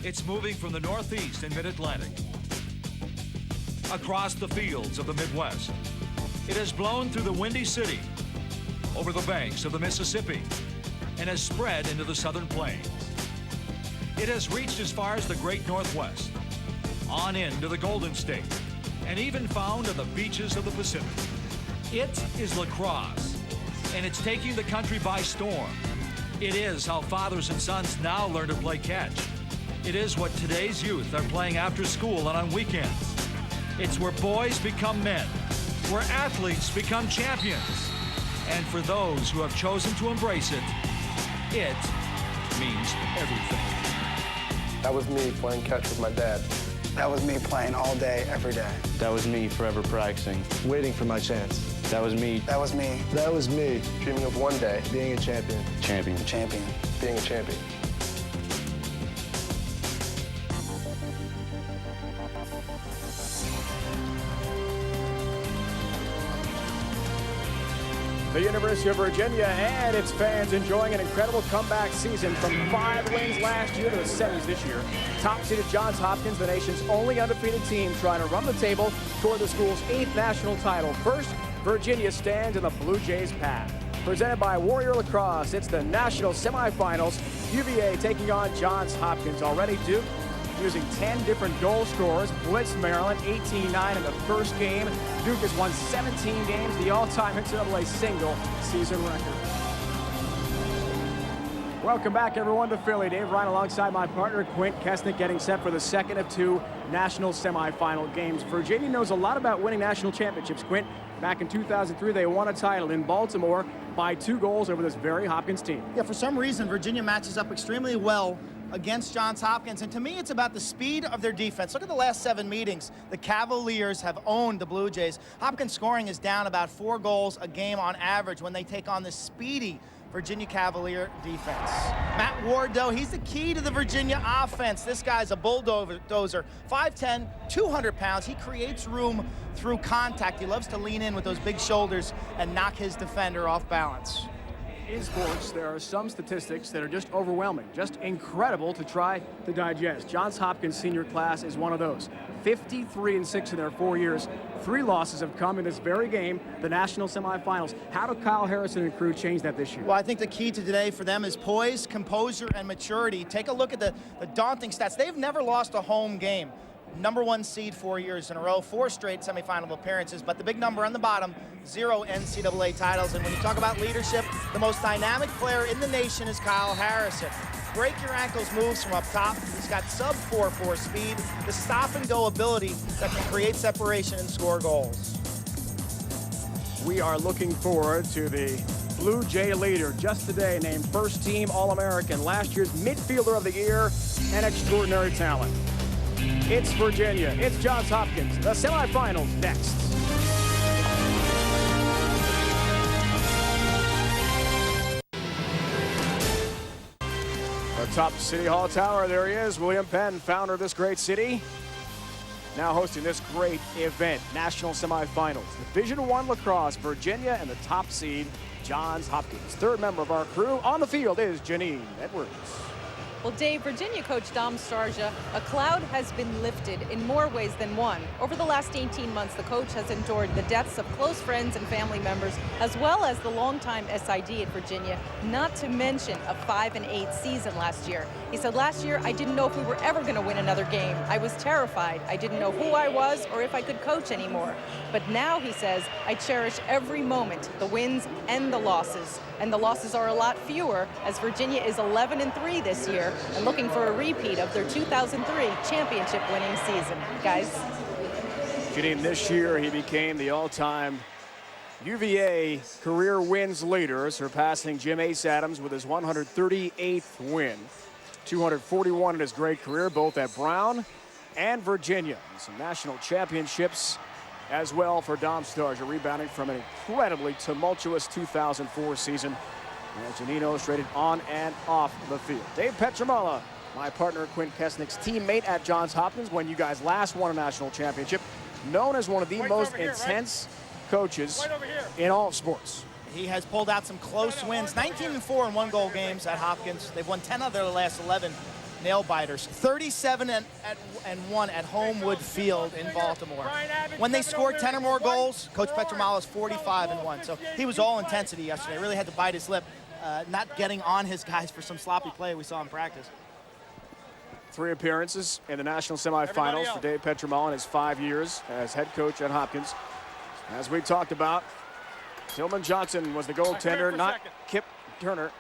It's moving from the Northeast and Mid-Atlantic across the fields of the Midwest. It has blown through the Windy City, over the banks of the Mississippi, and has spread into the Southern Plains. It has reached as far as the Great Northwest, on into the Golden State, and even found on the beaches of the Pacific. It is lacrosse, and it's taking the country by storm. It is how fathers and sons now learn to play catch. It is what today's youth are playing after school and on weekends. It's where boys become men, where athletes become champions. And for those who have chosen to embrace it, it means everything. That was me playing catch with my dad. That was me playing all day, every day. That was me forever practicing, waiting for my chance. That was me. That was me. That was me. Dreaming of one day being a champion. Champion. Champion. Being a champion. The University of Virginia and its fans enjoying an incredible comeback season from 5 wins last year to the semis this year. Top-seeded Johns Hopkins, the nation's only undefeated team, trying to run the table toward the school's 8th national title. First, Virginia stands in the Blue Jays' path. Presented by Warrior Lacrosse, it's the national semifinals. UVA taking on Johns Hopkins. Already Duke using 10 different goal scorers. Blitzed Maryland 18-9 in the first game. Duke has won 17 games, the all-time NCAA single season record. Welcome back, everyone, to Philly. Dave Ryan alongside my partner, Quint Kesnick, getting set for the second of 2 national semifinal games. Virginia knows a lot about winning national championships, Quint. Back in 2003, they won a title in Baltimore by 2 goals over this very Hopkins team. Yeah, for some reason, Virginia matches up extremely well against Johns Hopkins, and to me it's about the speed of their defense. Look at the last 7 meetings. The Cavaliers have owned the Blue Jays. Hopkins scoring is down about 4 goals a game on average when they take on the speedy Virginia Cavalier defense. Matt Ward, though, he's the key to the Virginia offense. This guy's a bulldozer, 5'10", 200 pounds. He creates room through contact. He loves to lean in with those big shoulders and knock his defender off balance. In sports, there are some statistics that are just overwhelming, just incredible to try to digest. Johns Hopkins senior class is one of those. 53-6 in their 4 years. 3 losses have come in this very game, the national semifinals. How do Kyle Harrison and crew change that this year? Well, I think the key to today for them is poise, composure, and maturity. Take a look at the daunting stats. They've never lost a home game. #1 seed 4 years in a row, 4 straight semifinal appearances, but the big number on the bottom, 0 NCAA titles. And when you talk about leadership, the most dynamic player in the nation is Kyle Harrison. Break your ankles moves from up top. He's got sub 4.4 speed, the stop and go ability that can create separation and score goals. We are looking forward to the Blue Jay leader just today, named first team All-American, last year's midfielder of the year, and extraordinary talent. It's Virginia, it's Johns Hopkins, the semifinals next. Atop City Hall Tower, there he is, William Penn, founder of this great city, now hosting this great event, national semifinals. Division I lacrosse, Virginia, and the top seed, Johns Hopkins. Third member of our crew on the field is Janine Edwards. Well, Dave, Virginia coach Dom Starja, a cloud has been lifted in more ways than one. Over the last 18 months, the coach has endured the deaths of close friends and family members, as well as the longtime SID at Virginia, not to mention a 5-8 season last year. He said, last year, I didn't know if we were ever going to win another game. I was terrified. I didn't know who I was or if I could coach anymore. But now, he says, I cherish every moment, the wins and the losses. And the losses are a lot fewer, as Virginia is 11-3 this year and looking for a repeat of their 2003 championship winning season. Guys. Janine, this year he became the all-time UVA career wins leader, surpassing Jim Ace Adams with his 138th win. 241 in his great career, both at Brown and Virginia. And some national championships as well for Dom Starja, rebounding from an incredibly tumultuous 2004 season. As Janine illustrated on and off the field. Dave Petramala, my partner Quint Kesnick's teammate at Johns Hopkins when you guys last won a national championship, known as one of the most intense coaches in all of sports. He has pulled out some close wins, 19-4 in 1-goal games at Hopkins. They've won 10 of their last 11 nail biters. 37-1 at Homewood Field in Baltimore. When they scored 10 or more goals, Coach Petromalo's 45-1. So he was all intensity yesterday. Really had to bite his lip, not getting on his guys for some sloppy play we saw in practice. 3 appearances in the national semifinals for Dave Petromalo in his 5 years as head coach at Hopkins. As we talked about, Tillman Johnson was the goaltender, not Kip Turner.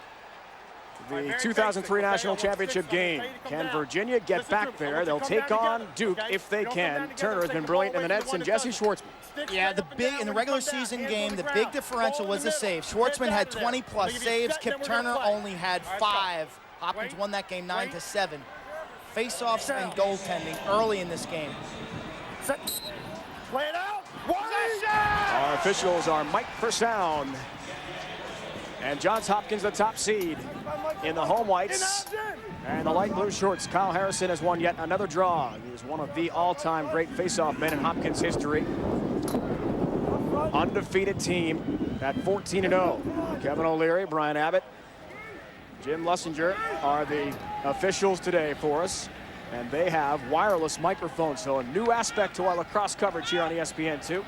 The 2003 national championship game. Can Virginia get back there? They'll take on Duke if they can. Turner has been brilliant in the nets, and Jesse Schwartzman. Yeah, in the regular season game, the big differential was the save. Schwartzman had 20+ saves. Kip Turner only had 5. Hopkins won that game 9-7. Face-offs and goaltending early in this game. Play it out. Our officials are Mike for sound. And Johns Hopkins the top seed in the home whites and the light blue shorts. Kyle Harrison has won yet another draw. He is one of the all-time great face-off men in Hopkins history. Undefeated team at 14-0. Kevin O'Leary, Brian Abbott, Jim Lussinger are the officials today for us. And they have wireless microphones, so a new aspect to our lacrosse coverage here on ESPN2.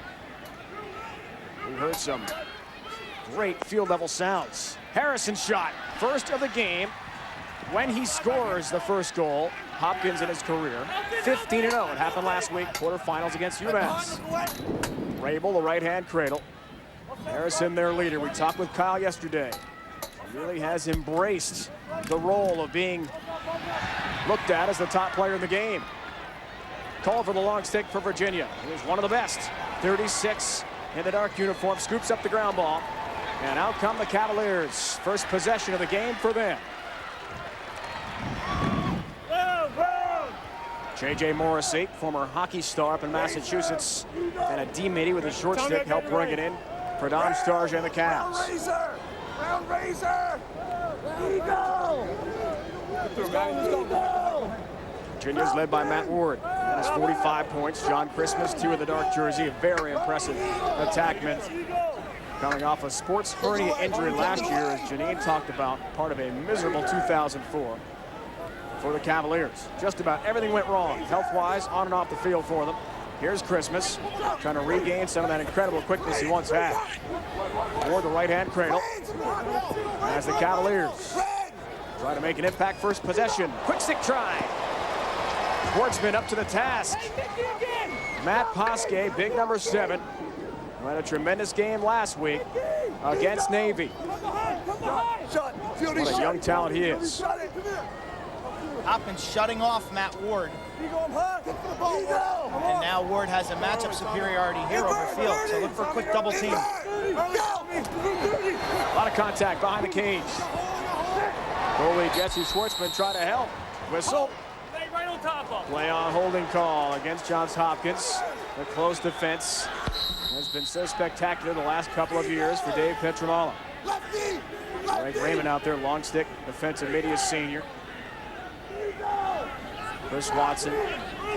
We heard some great field level sounds. Harrison shot, first of the game. When he scores the first goal, Hopkins in his career, 15-0. It happened last week, quarterfinals against UMass. Rabel, the right-hand cradle. Harrison, their leader. We talked with Kyle yesterday. He really has embraced the role of being looked at as the top player in the game. Call for the long stick for Virginia. He's one of the best. 36 in the dark uniform, scoops up the ground ball. And out come the Cavaliers. First possession of the game for them. J.J. Morrissey, former hockey star up in Massachusetts, and a D-Mitty with a short stick helped bring it in for Dom Starja and the Cavs. Round razor! Eagle! Virginia's led by Matt Ward. That is 45 points. John Christmas, 2 in the dark jersey. A very impressive attackman. Coming off a sports hernia injury last year, as Janine talked about, part of a miserable 2004 for the Cavaliers. Just about everything went wrong, health-wise, on and off the field for them. Here's Christmas, trying to regain some of that incredible quickness he once had. Toward the right-hand cradle, as the Cavaliers try to make an impact first possession. Quick stick try. Schwartzman up to the task. Matt Poske, big number 7, who had a tremendous game last week against Navy. What a young talent he is. Hopkins shutting off Matt Ward. And now Ward has a matchup superiority here over field, so look for a quick double team. A lot of contact behind the cage. Goalie Jesse Schwartzman trying to help. Whistle. Play on holding call against Johns Hopkins. The close defense has been so spectacular the last couple of years for Dave Petromalo. Greg Raymond out there, long stick, defensive mid, senior. Chris Watson,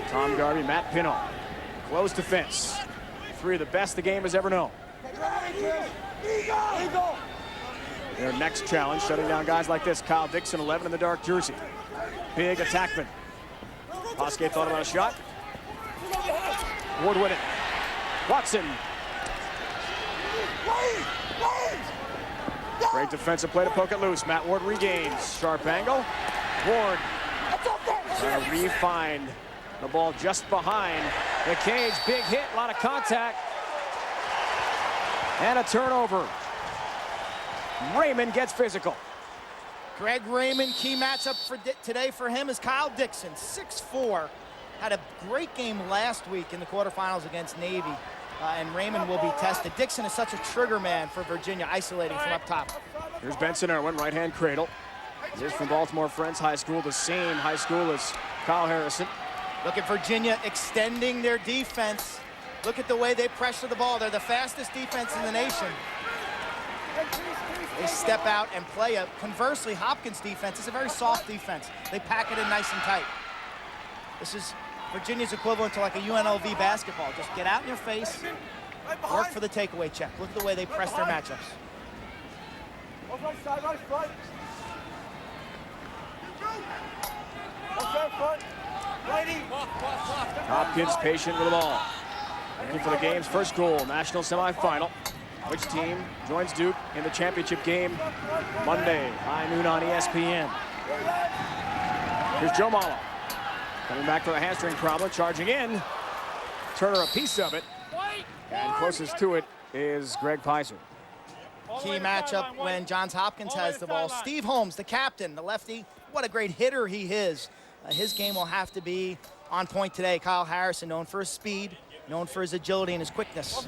Tom Garvey, Matt Pino. Close defense. 3 of the best the game has ever known. Their next challenge, shutting down guys like this. Kyle Dixon, 11 in the dark jersey. Big attackman. Poske thought about a shot. Ward with it. Watson. Great defensive play to poke it loose. Matt Ward regains. Sharp angle. Ward trying to re-find the ball just behind the cage. Big hit, a lot of contact. And a turnover. Raymond gets physical. Greg Raymond, key matchup for today for him is Kyle Dixon, 6'4". Had a great game last week in the quarterfinals against Navy, and Raymond will be tested. Dixon is such a trigger man for Virginia, isolating from up top. Here's Benson Irwin, right-hand cradle. He's from Baltimore Friends High School, the same high school as Kyle Harrison. Look at Virginia extending their defense. Look at the way they pressure the ball. They're the fastest defense in the nation. They step out and play a, conversely, Hopkins defense is a very soft defense. They pack it in nice and tight. This is Virginia's equivalent to like a UNLV basketball. Just get out in your face, work for the takeaway check. Look at the way they press their matchups. Hopkins patient with the ball. Looking for the game's first goal, national semifinal. Which team joins Duke in the championship game Monday, high noon on ESPN. Here's Joe Malo. Coming back from a hamstring problem, charging in. Turner a piece of it. And closest to it is Greg Peiser. Key matchup when Johns Hopkins has the ball. Steve Holmes, the captain, the lefty, what a great hitter he is. His game will have to be on point today. Kyle Harrison, known for his speed, known for his agility and his quickness.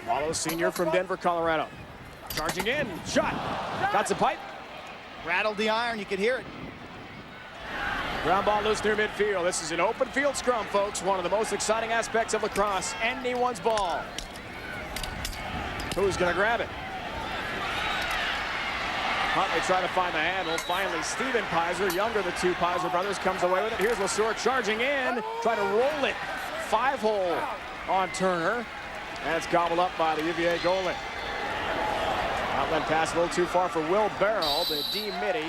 Malo senior from Denver, Colorado. Charging in, shot, got some pipe. Rattled the iron, you could hear it. Ground ball loose near midfield. This is an open field scrum, folks. One of the most exciting aspects of lacrosse. Anyone's ball. Who's going to grab it? Huntley trying to find the handle. Finally, Steven Peiser, younger of the two Peiser brothers, comes away with it. Here's Lesueur charging in, trying to roll it. 5-hole on Turner. And it's gobbled up by the UVA goalie. Outlet pass a little too far for Will Barrel, the D-midi.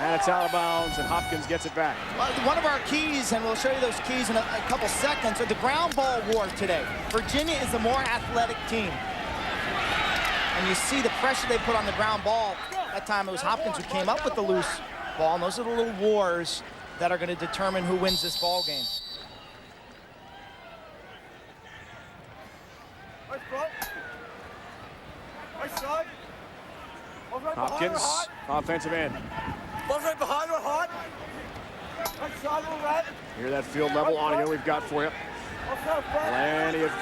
And it's out of bounds, and Hopkins gets it back. Well, one of our keys, and we'll show you those keys in a couple seconds, are the ground ball war today. Virginia is the more athletic team. And you see the pressure they put on the ground ball. That time it was Hopkins who came up with the loose ball, and those are the little wars that are going to determine who wins this ball game. Hopkins, offensive end. Hear that field level audio we've got for you. Plenty of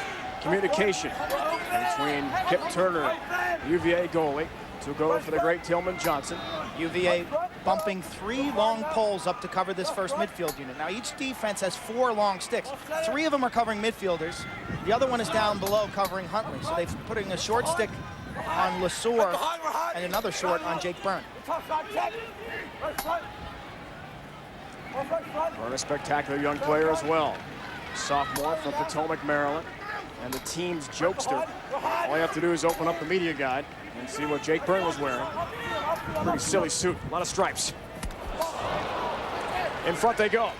communication between Kip Turner, UVA goalie, to go for the great Tillman Johnson. UVA bumping 3 long poles up to cover this first midfield unit. Now each defense has 4 long sticks. 3 of them are covering midfielders. The other one is down below covering Huntley. So they're putting a short stick on Lesueur and another short on Jake Byrne. Byrne, a spectacular young player as well. Sophomore from Potomac, Maryland. And the team's jokester. All you have to do is open up the media guide and see what Jake Byrne was wearing. Pretty silly suit, a lot of stripes. In front they go.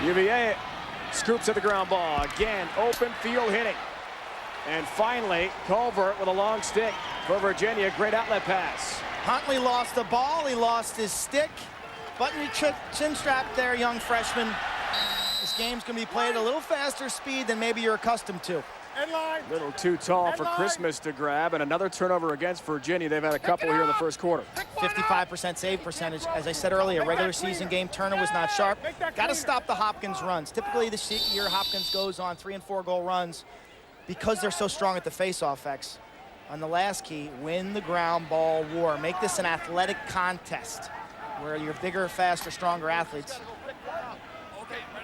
UVA scoops at the ground ball. Again, open field hitting. And finally, Culver with a long stick for Virginia. Great outlet pass. Huntley lost the ball, he lost his stick. Button your chin strap there, young freshman. This game's going to be played at a little faster speed than maybe you're accustomed to. A little too tall for Christmas to grab, and another turnover against Virginia. They've had a couple here in the first quarter. 55% save percentage. As I said earlier, regular season game, Turner was not sharp. Got to stop the Hopkins runs. Typically this year, Hopkins goes on 3- and 4-goal runs because they're so strong at the face-off X. On the last key, win the ground ball war. Make this an athletic contest where your bigger, faster, stronger athletes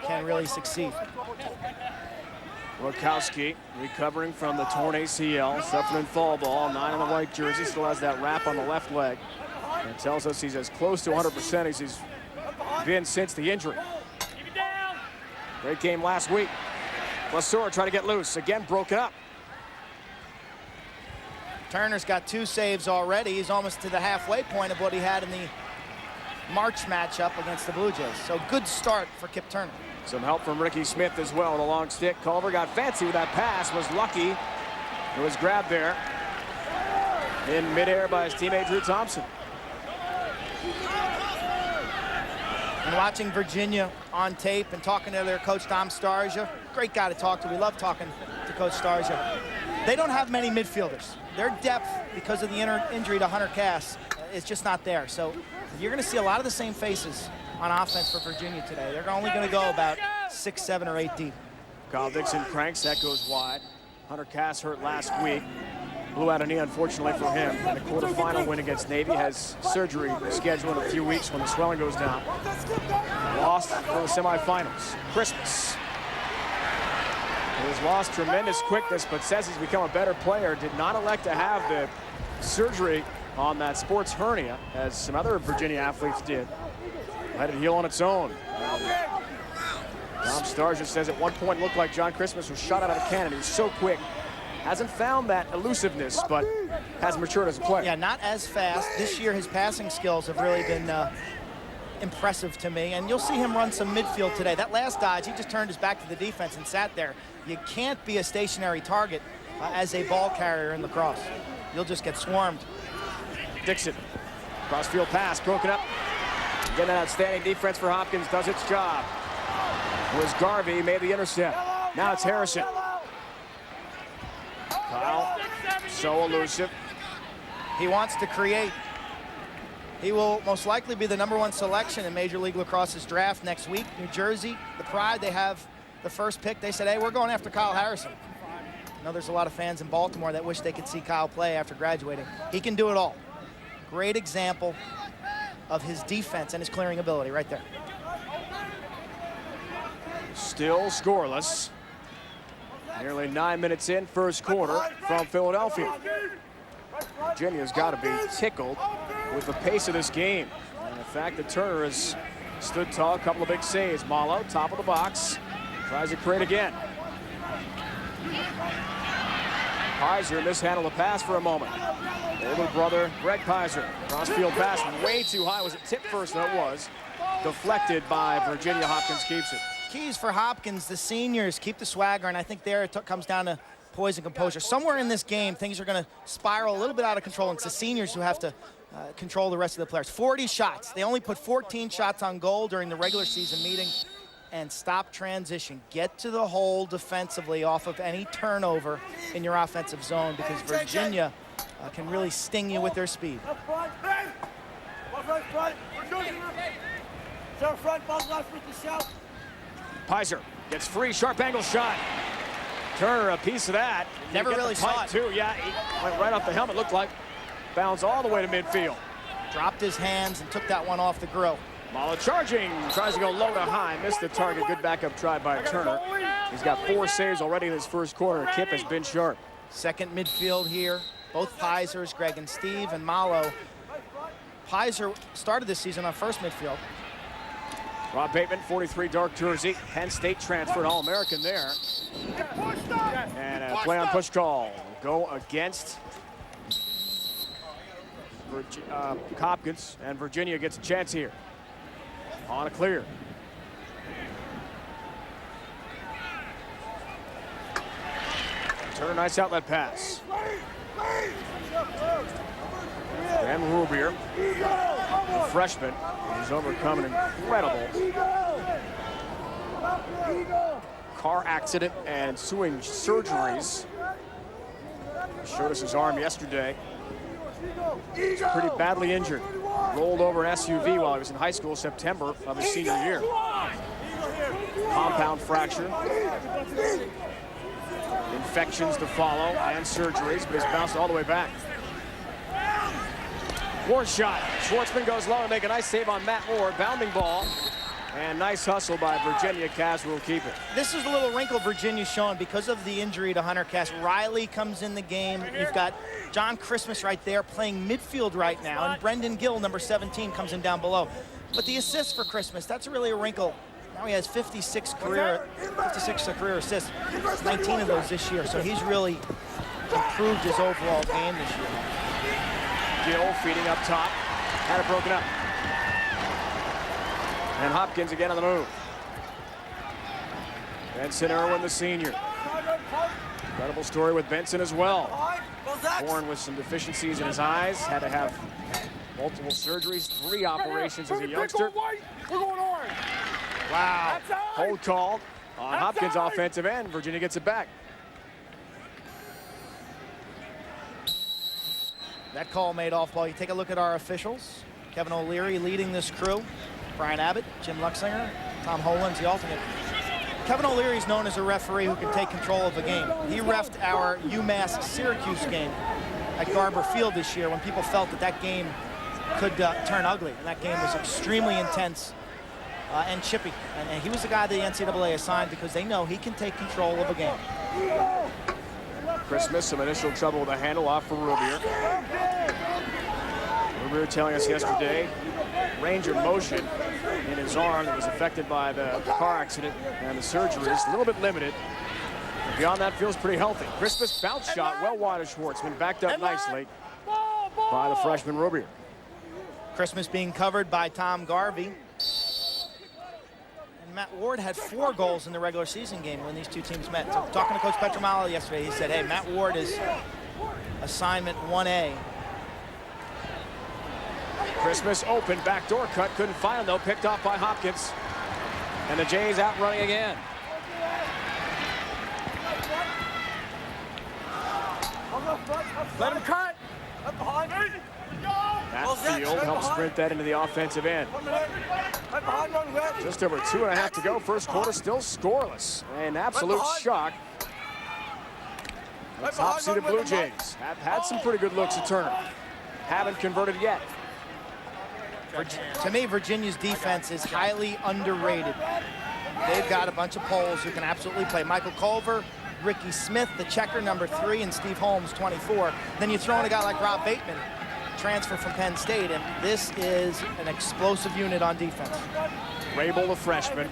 can really succeed. Rokowski recovering from the torn ACL, suffering fall ball, 9 in the white jersey, still has that wrap on the left leg. And it tells us he's as close to 100% as he's been since the injury. Great game last week. Lesueur tried to get loose, again broken up. Turner's got 2 saves already. He's almost to the halfway point of what he had in the March matchup against the Blue Jays. So good start for Kip Turner. Some help from Ricky Smith as well with a long stick. Culver got fancy with that pass, was lucky. It was grabbed there in midair by his teammate Drew Thompson. And watching Virginia on tape and talking to their coach Dom Starsia, great guy to talk to. We love talking to Coach Starsia. They don't have many midfielders. Their depth, because of the injury to Hunter Cass, is just not there. So you're going to see a lot of the same faces on offense for Virginia today. They're only going to go about 6, 7, or 8 deep. Kyle Dixon cranks, that goes wide. Hunter Cass hurt last week. Blew out a knee, unfortunately for him. And a quarterfinal win against Navy, has surgery scheduled in a few weeks when the swelling goes down. Lost for the semifinals. Christmas. He has lost tremendous quickness, but says he's become a better player. Did not elect to have the surgery on that sports hernia, as some other Virginia athletes did. Let it heal on its own. Dom Starsia says at one point it looked like John Christmas was shot out of a cannon. He was so quick. Hasn't found that elusiveness, but has matured as a player. Yeah, not as fast. This year his passing skills have really been impressive to me, and you'll see him run some midfield today. That last dodge, he just turned his back to the defense and sat there. You can't be a stationary target as a ball carrier in lacrosse. You'll just get swarmed. Dixon, cross-field pass, broken up. Again, an outstanding defense for Hopkins, does its job. It was Garvey, made the intercept. Now it's Harrison. Kyle, so elusive. He wants to create. He will most likely be the #1 selection in Major League Lacrosse's draft next week. New Jersey, the Pride, they have the first pick. They said, hey, we're going after Kyle Harrison. I know there's a lot of fans in Baltimore that wish they could see Kyle play after graduating. He can do it all. Great example of his defense and his clearing ability right there. Still scoreless. Nearly 9 minutes in, first quarter from Philadelphia. Virginia's got to be tickled with the pace of this game. And the fact that Turner has stood tall, a couple of big saves. Malo, top of the box, tries to create again. Pizer mishandled the pass for a moment. Older brother, Greg Pizer. Cross-field pass way too high. Was it tipped first? No, it was. Deflected by Virginia. Hopkins keeps it. Keys for Hopkins, the seniors keep the swagger, and I think there it comes down to poise and composure. Somewhere in this game, things are going to spiral a little bit out of control, and it's the seniors who have to control the rest of the players. 40 shots. They only put 14 shots on goal during the regular season meeting. And stop transition. Get to the hole defensively off of any turnover in your offensive zone, because Virginia can really sting you with their speed. Pizer gets free, sharp angle shot. Turner a piece of that. Never really saw it. Too. Yeah, he went right off the helmet, looked like. Bounced all the way to midfield. Dropped his hands and took that one off the grill. Malo charging, tries to go low to high, missed the target. Good backup try by Turner. He's got 4 saves already in his first quarter. Kip has been sharp. Second midfield here. Both Pizers, Greg and Steve, and Malo. Pizer started this season on first midfield. Rob Bateman, 43, dark jersey. Penn State transferred, All-American there. And a play on push call. Go against Hopkins, and Virginia gets a chance here. On a clear. Turner, nice outlet pass. Graham Rubier, the freshman, who's overcome an incredible car accident and ensuing surgeries. Showed us his arm yesterday. He's pretty badly injured. Rolled over an SUV while he was in high school, September of his senior year. Compound fracture. Infections to follow and surgeries, but he's bounced all the way back. More shot. Schwartzman goes low and make a nice save on Matt Moore. Bounding ball. And nice hustle by Virginia. Kaz will keep it. This is a little wrinkle Virginia's showing because of the injury to Hunter Cass. Riley comes in the game. You've got John Christmas right there playing midfield right now. And Brendan Gill, number 17, comes in down below. But the assist for Christmas, that's really a wrinkle. Now he has 56 career assists, 19 of those this year. So he's really improved his overall game this year. Gill feeding up top. Had it broken up. And Hopkins again on the move. Benson Irwin, the senior. Incredible story with Benson as well. Born with some deficiencies in his eyes. Had to have multiple surgeries, 3 operations as a youngster. Wow. Hold call on Hopkins' offensive end. Virginia gets it back. That call made off ball. You take a look at our officials. Kevin O'Leary leading this crew. Brian Abbott, Jim Luxinger, Tom Holand's the alternate. Kevin O'Leary is known as a referee who can take control of a game. He reffed our UMass-Syracuse game at Garber Field this year when people felt that that game could turn ugly. And that game was extremely intense and chippy. And he was the guy the NCAA assigned because they know he can take control of a game. Christmas, some initial trouble with the handle off for Rubier. Rubier telling us yesterday, range of motion in his arm that was affected by the car accident and the surgeries, a little bit limited. But beyond that, feels pretty healthy. Christmas bounce shot, well wide of Schwartzman, backed up nicely. by the freshman Rubier. Christmas being covered by Tom Garvey. And Matt Ward had 4 goals in the regular season game when these two teams met. So talking to Coach Petramala yesterday, he said, hey, Matt Ward is assignment 1A. Christmas open, backdoor cut, couldn't find him though, picked off by Hopkins. And the Jays out running again. Let him cut. Up behind me. Matt Field helps sprint that into the offensive end. Just over 2.5 to go. First quarter still scoreless. An absolute shock. The top-seeded Blue Jays have had some pretty good looks at Turner. Haven't converted yet. To me, Virginia's defense is highly underrated. They've got a bunch of Poles who can absolutely play. Michael Culver, Ricky Smith, the checker, number 3, and Steve Holmes, 24. Then you throw in a guy like Rob Bateman, transfer from Penn State, and this is an explosive unit on defense. Rabel, the freshman,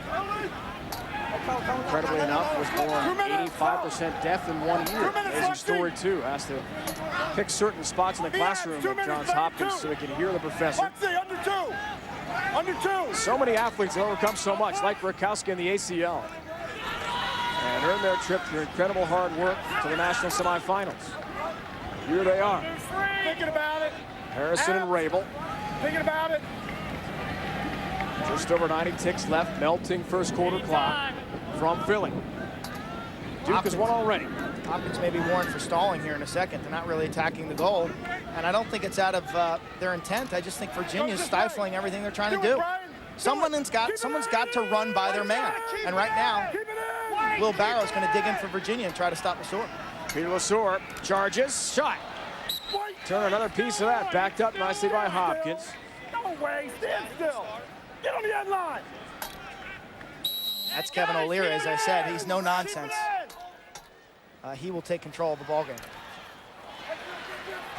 incredibly enough, was born 85% deaf in 1 year. Amazing story, too. Has to pick certain spots in the classroom at Johns Hopkins so he can hear the professor. Under two. So many athletes have overcome so much, like Rakowski in the ACL, and earned their trip through incredible hard work to the national semifinals. Here they are. Thinking about it. Harrison and Rabel. Thinking about it. Just over 90 ticks left, melting first quarter clock from Philly. Duke has won already. Hopkins may be warned for stalling here in a second. They're not really attacking the goal, and I don't think it's out of their intent. I just think Virginia's stifling everything they're trying to do. Someone's got to run by their man, and right now, Will Barrow's going to dig in for Virginia and try to stop Lesor. Peter Lesor charges, shot. Turn another piece of that, backed up nicely by Hopkins. No way, stand still. Get on the end line. That's Kevin O'Leary, as I said. He's no nonsense. He will take control of the ballgame.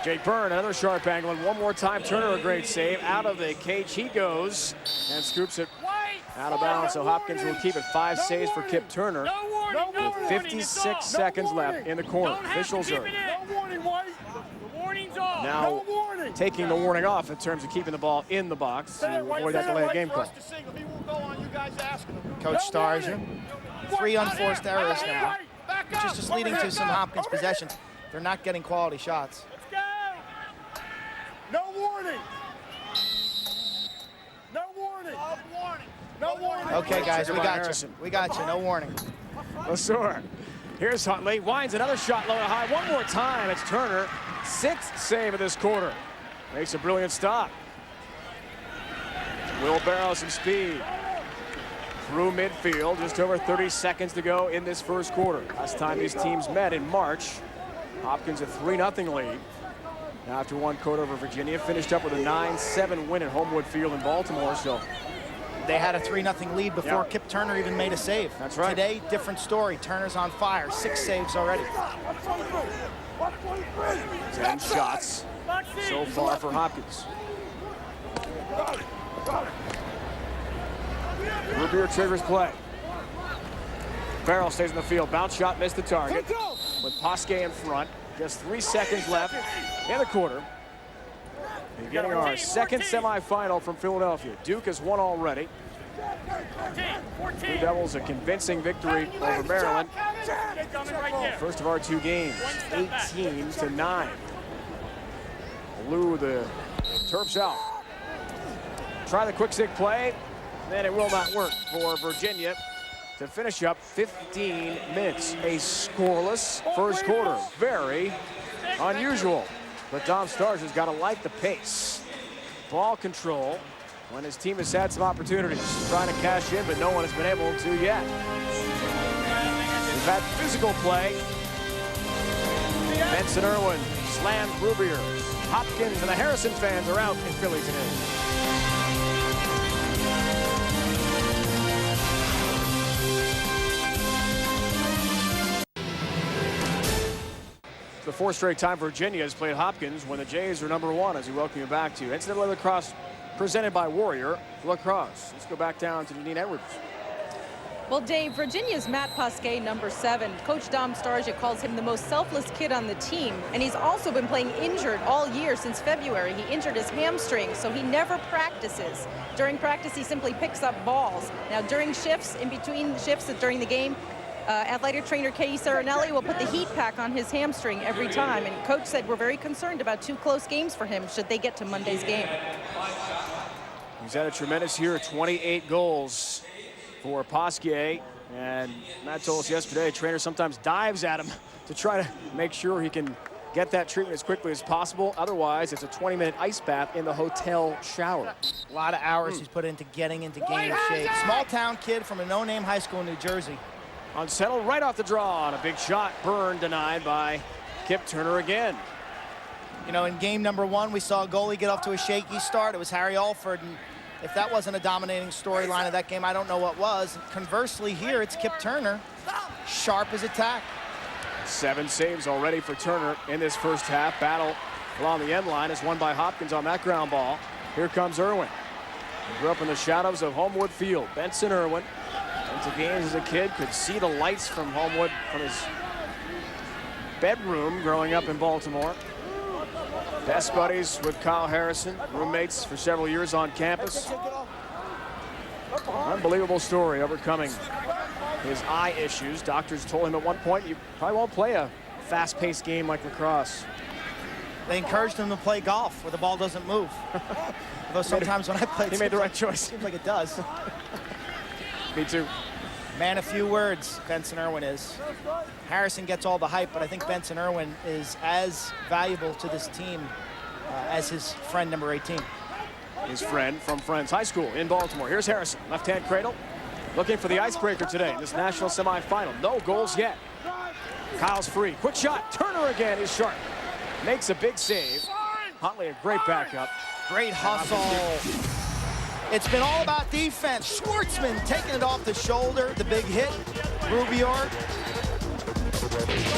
Jake Byrne, another sharp angle, and one more time. Turner, a great save. Out of the cage he goes and scoops it out of bounds, so Hopkins will keep it. 5 saves for Kip Turner with 56 seconds left in the corner. Officials are now taking the warning off in terms of keeping the ball in the box to avoid that delay of game call. Coach Starsia, 3 unforced errors now, which is just leading to some Hopkins possessions. They're not getting quality shots. Let's go. No warning. No warning. No warning. Okay, guys, we got you. We got you. No warning. Lesor. Here's Huntley. Winds another shot low and high. One more time. It's Turner. 6th save of this quarter. Makes a brilliant stop. Will Barrow some speed through midfield. Just over 30 seconds to go in this first quarter. Last time these teams met in March, Hopkins a 3-0 lead. Now after one quarter over Virginia, finished up with a 9-7 win at Homewood Field in Baltimore. So they had a 3-0 lead before Kip Turner even made a save. That's right. Today, different story. Turner's on fire. 6 saves already. 10 shots so far for Hopkins. Rubier triggers play. Farrell stays in the field. Bounce shot, missed the target. With Posque in front. Just 3 seconds left in the quarter. Beginning our second semifinal from Philadelphia. Duke has won already. Blue Devils a convincing victory over Maryland. First of our 2 games, 18-9. Blew the Terps out. Try the quick stick play, and it will not work for Virginia to finish up 15 minutes. A scoreless first quarter. Very unusual. But Dom Starge has got to like the pace. Ball control when his team has had some opportunities. Trying to cash in, but no one has been able to yet. We've had physical play. Benson Irwin slammed Rubier. Hopkins and the Harrison fans are out in Philly today. The 4th straight time Virginia has played Hopkins when the Jays are #1, as we welcome you back to NCAA Lacrosse presented by Warrior Lacrosse. Let's go back down to Janine Edwards. Well, Dave, Virginia's Matt Pasquet, number 7. Coach Dom Starja calls him the most selfless kid on the team. And he's also been playing injured all year since February. He injured his hamstring, so he never practices. During practice, he simply picks up balls. Now, during shifts, in between shifts during the game, athletic trainer Katie Serenelli will put the heat pack on his hamstring every time. And Coach said we're very concerned about 2 close games for him should they get to Monday's game. He's had a tremendous year, 28 goals for Pasquet. And Matt told us yesterday, a trainer sometimes dives at him to try to make sure he can get that treatment as quickly as possible. Otherwise, it's a 20-minute ice bath in the hotel shower. A lot of hours he's put into getting into game shape. Small town kid from a no-name high school in New Jersey. Unsettled right off the draw, and a big shot burned, denied by Kip Turner again. You know, in game number 1, we saw a goalie get off to a shaky start. It was Harry Alford, and if that wasn't a dominating storyline of that game, I don't know what was. Conversely here, it's Kip Turner, sharp as attack. 7 saves already for Turner in this first half. Battle along the end line is won by Hopkins on that ground ball. Here comes Irwin. He grew up in the shadows of Homewood Field. Benson Irwin, into games as a kid, could see the lights from Homewood from his bedroom growing up in Baltimore. Best buddies with Kyle Harrison, roommates for several years on campus. Unbelievable story, overcoming his eye issues. Doctors told him at one point, you probably won't play a fast-paced game like lacrosse. They encouraged him to play golf where the ball doesn't move. Although sometimes when I play, he made the right choice. Seems like it does. Me too. Man, a few words, Benson Irwin is. Harrison gets all the hype, but I think Benson Irwin is as valuable to this team as his friend number 18. His friend from Friends High School in Baltimore. Here's Harrison, left-hand cradle, looking for the icebreaker today in this national semifinal. No goals yet. Kyle's free. Quick shot. Turner again is sharp. Makes a big save. Huntley, a great backup. Great hustle. It's been all about defense. Schwartzman taking it off the shoulder. The big hit. Rubior.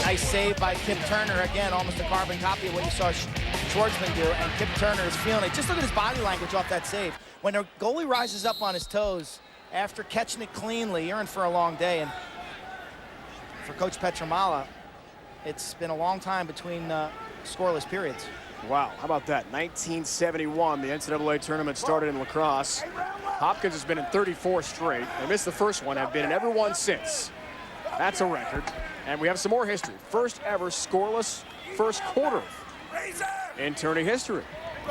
Nice save by Kip Turner. Again, almost a carbon copy of what you saw Schwartzman do. And Kip Turner is feeling it. Just look at his body language off that save. When a goalie rises up on his toes after catching it cleanly, you're in for a long day. And for Coach Petramala, it's been a long time between scoreless periods. Wow, how about that? 1971, the NCAA tournament started in lacrosse. Hopkins has been in 34 straight. They missed the first one, have been in every one since. That's a record. And we have some more history. First ever scoreless first quarter in tourney history.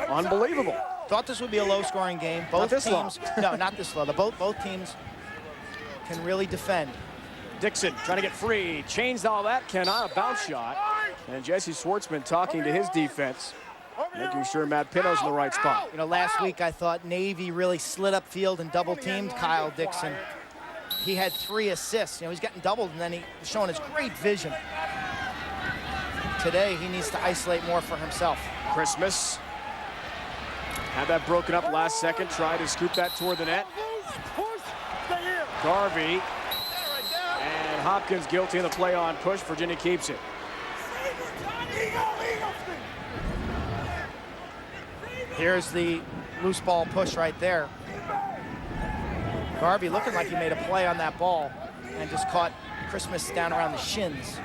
Unbelievable. Thought this would be a low-scoring game. Both Not this teams, no, not this low. Both teams can really defend. Dixon trying to get free. Changed all that. Cannot. A bounce shot. And Jesse Schwartzman talking to his defense, making sure Matt Pino's in the right spot. You know, last week I thought Navy really slid up field and double-teamed Kyle Dixon. He had 3 assists. You know, he's getting doubled, and then he's showing his great vision. Today, he needs to isolate more for himself. Christmas had that broken up last second. Tried to scoop that toward the net. Garvey and Hopkins guilty of the play on push. Virginia keeps it. Here's the loose ball push right there. Garvey looking like he made a play on that ball and just caught Christmas down around the shins.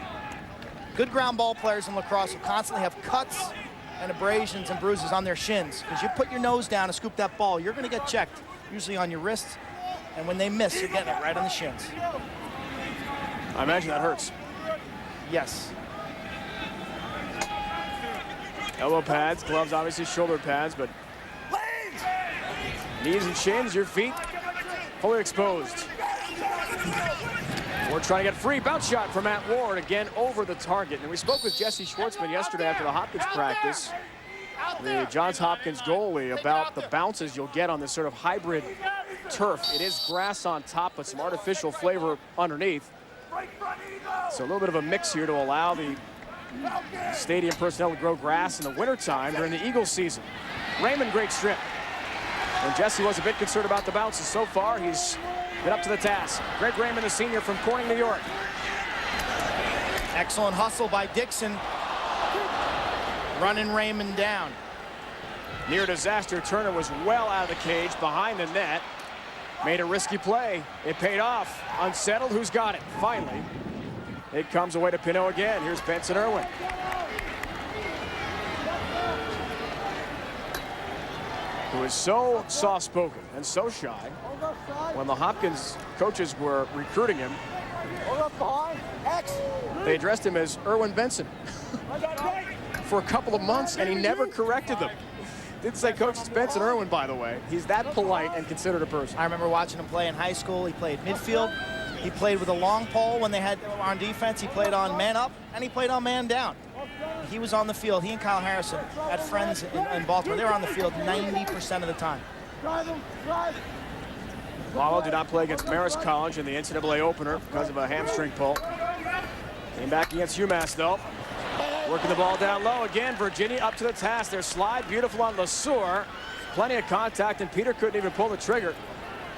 Good ground ball players in lacrosse who constantly have cuts and abrasions and bruises on their shins. Because you put your nose down and scoop that ball, you're going to get checked, usually on your wrists. And when they miss, you're getting it right on the shins. I imagine that hurts. Yes. Elbow pads, gloves, obviously shoulder pads, but knees and shins, your feet fully exposed. We're trying to get free. Bounce shot from Matt Ward, again over the target. And we spoke with Jesse Schwartzman yesterday after the Hopkins practice, the Johns Hopkins goalie, about the bounces you'll get on this sort of hybrid turf. It is grass on top, but some artificial flavor underneath. So a little bit of a mix here to allow the stadium personnel to grow grass in the wintertime during the Eagles season. Raymond, great strip. And Jesse was a bit concerned about the bounces. So far, he's been up to the task. Greg Raymond, the senior from Corning, New York. Excellent hustle by Dixon. Running Raymond down. Near disaster, Turner was well out of the cage behind the net. Made a risky play. It paid off. Unsettled. Who's got it? Finally, it comes away to Pinot again. Here's Benson Irwin. Who is so soft-spoken and so shy. When the Hopkins coaches were recruiting him, they addressed him as Irwin Benson for a couple of months, and he never corrected them. Didn't say Coach, it's Benson Irwin, by the way. He's that polite and considered a person. I remember watching him play in high school. He played midfield. He played with a long pole when they had on defense. He played on man up, and he played on man down. He was on the field. He and Kyle Harrison had friends in Baltimore. They were on the field 90% of the time. Malo did not play against Marist College in the NCAA opener because of a hamstring pull. Came back against UMass, though. Working the ball down low again. Virginia up to the task. Their slide beautiful on LeSueur. Plenty of contact, and Peter couldn't even pull the trigger.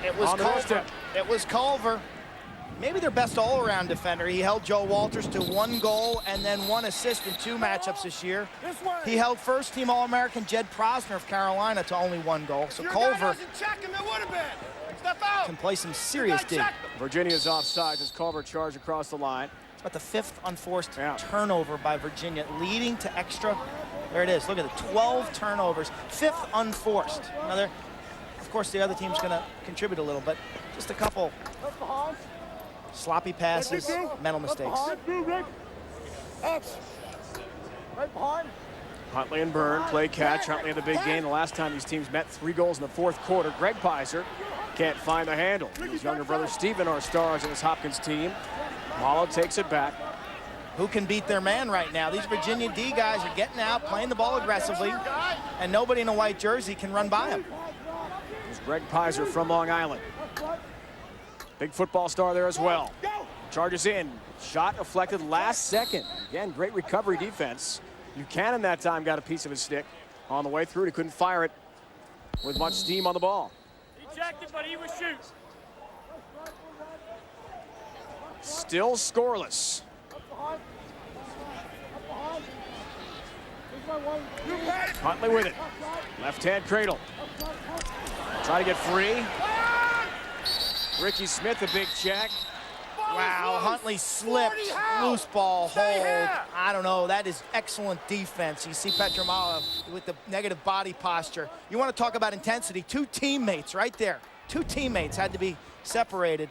It was Culver. It was Culver. Maybe their best all-around defender. He held Joe Walters to 1 goal and then 1 assist in 2 matchups this year. He held first-team All-American Jed Prosner of Carolina to only 1 goal. So Culver can play some serious D. Virginia's offside as Culver charged across the line. It's about the 5th unforced turnover by Virginia, leading to extra. There it is. Look at it. 12 turnovers. 5th unforced. Now, of course, the other team's going to contribute a little, but just a couple sloppy passes, mental mistakes. Huntley and Byrne play catch. Huntley in the big game. The last time these teams met, 3 goals in the 4th quarter. Greg Pizer can't find the handle. His younger brother Stephen are stars in this Hopkins team. Malo takes it back. Who can beat their man right now? These Virginia D guys are getting out, playing the ball aggressively, and nobody in a white jersey can run by them. There's Greg Pizer from Long Island. Big football star there as well. Charges in. Shot deflected last second. Again, great recovery defense. Buchanan that time got a piece of his stick on the way through. He couldn't fire it with much steam on the ball. He checked it, but he was shoot. Still scoreless. Huntley with it. Left-hand cradle. Try to get free. Ricky Smith, a big check. Wow, Huntley slipped. Loose ball, hold. I don't know. That is excellent defense. You see Petromalo with the negative body posture. You want to talk about intensity. 2 teammates right there. 2 teammates had to be separated.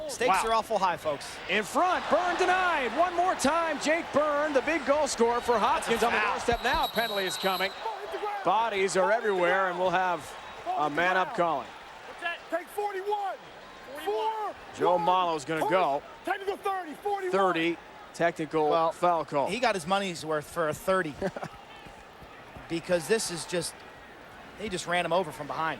Stakes are awful high, folks. In front, Byrne denied. One more time, Jake Byrne, the big goal scorer for Hopkins on the doorstep. Now a penalty is coming. Bodies are everywhere, and we'll have a man-up calling. Take 41. 4. Joe Malo's going to go. Technical 30, 41. 30, technical foul call. He got his money's worth for a 30. Because this is just, he just ran him over from behind.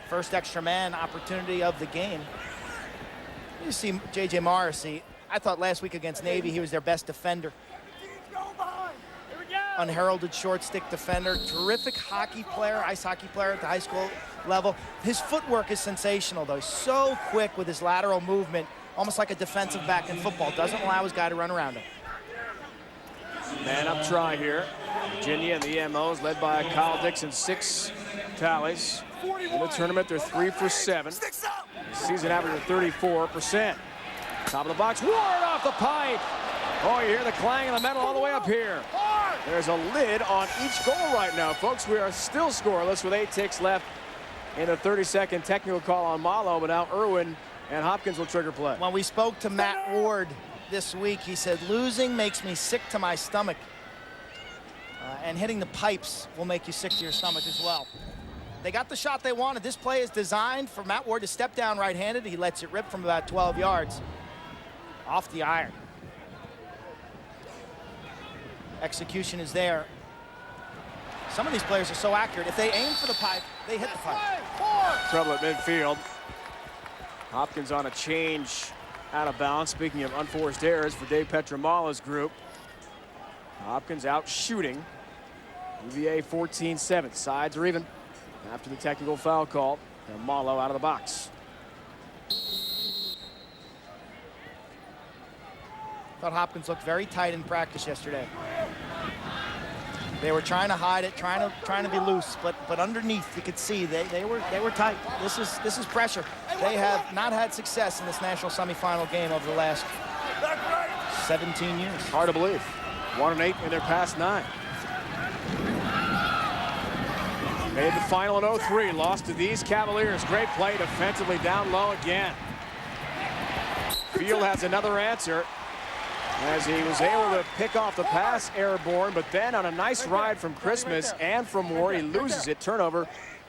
First extra man opportunity of the game. You see J.J. Morrissey. I thought last week against Navy he was their best defender. Unheralded short stick defender. Terrific hockey player, ice hockey player at the high school level. His footwork is sensational, though. He's so quick with his lateral movement, almost like a defensive back in football. Doesn't allow his guy to run around him. Man up try here. Virginia and the EMOs led by Kyle Dixon, 6 tallies. In the tournament, they're 3 for 7. Season average of 34%. Top of the box, Ward off the pipe. Oh, you hear the clang of the metal all the way up here. There's a lid on each goal right now, folks. We are still scoreless with 8 ticks left in a 30-second technical call on Malo, but now Irwin and Hopkins will trigger play. When we spoke to Matt Ward this week, he said, losing makes me sick to my stomach. And hitting the pipes will make you sick to your stomach as well. They got the shot they wanted. This play is designed for Matt Ward to step down right-handed. He lets it rip from about 12 yards off the iron. Execution is there. Some of these players are so accurate. If they aim for the pipe, they hit the pipe. Trouble at midfield. Hopkins on a change out of bounds. Speaking of unforced errors for Dave Petromala's group. Hopkins out shooting. UVA 14-7. Sides are even after the technical foul call. And Malo out of the box. Thought Hopkins looked very tight in practice yesterday. They were trying to hide it, trying to be loose, but underneath you could see they were tight. This is pressure. They have not had success in this national semifinal game over the last 17 years. Hard to believe. 1-8 in their past 9. Made the final in 03, lost to these Cavaliers. Great play defensively down low again. Field has another answer as he was able to pick off the pass airborne, but then on a nice ride from Christmas and from Ward, he loses it, turnover,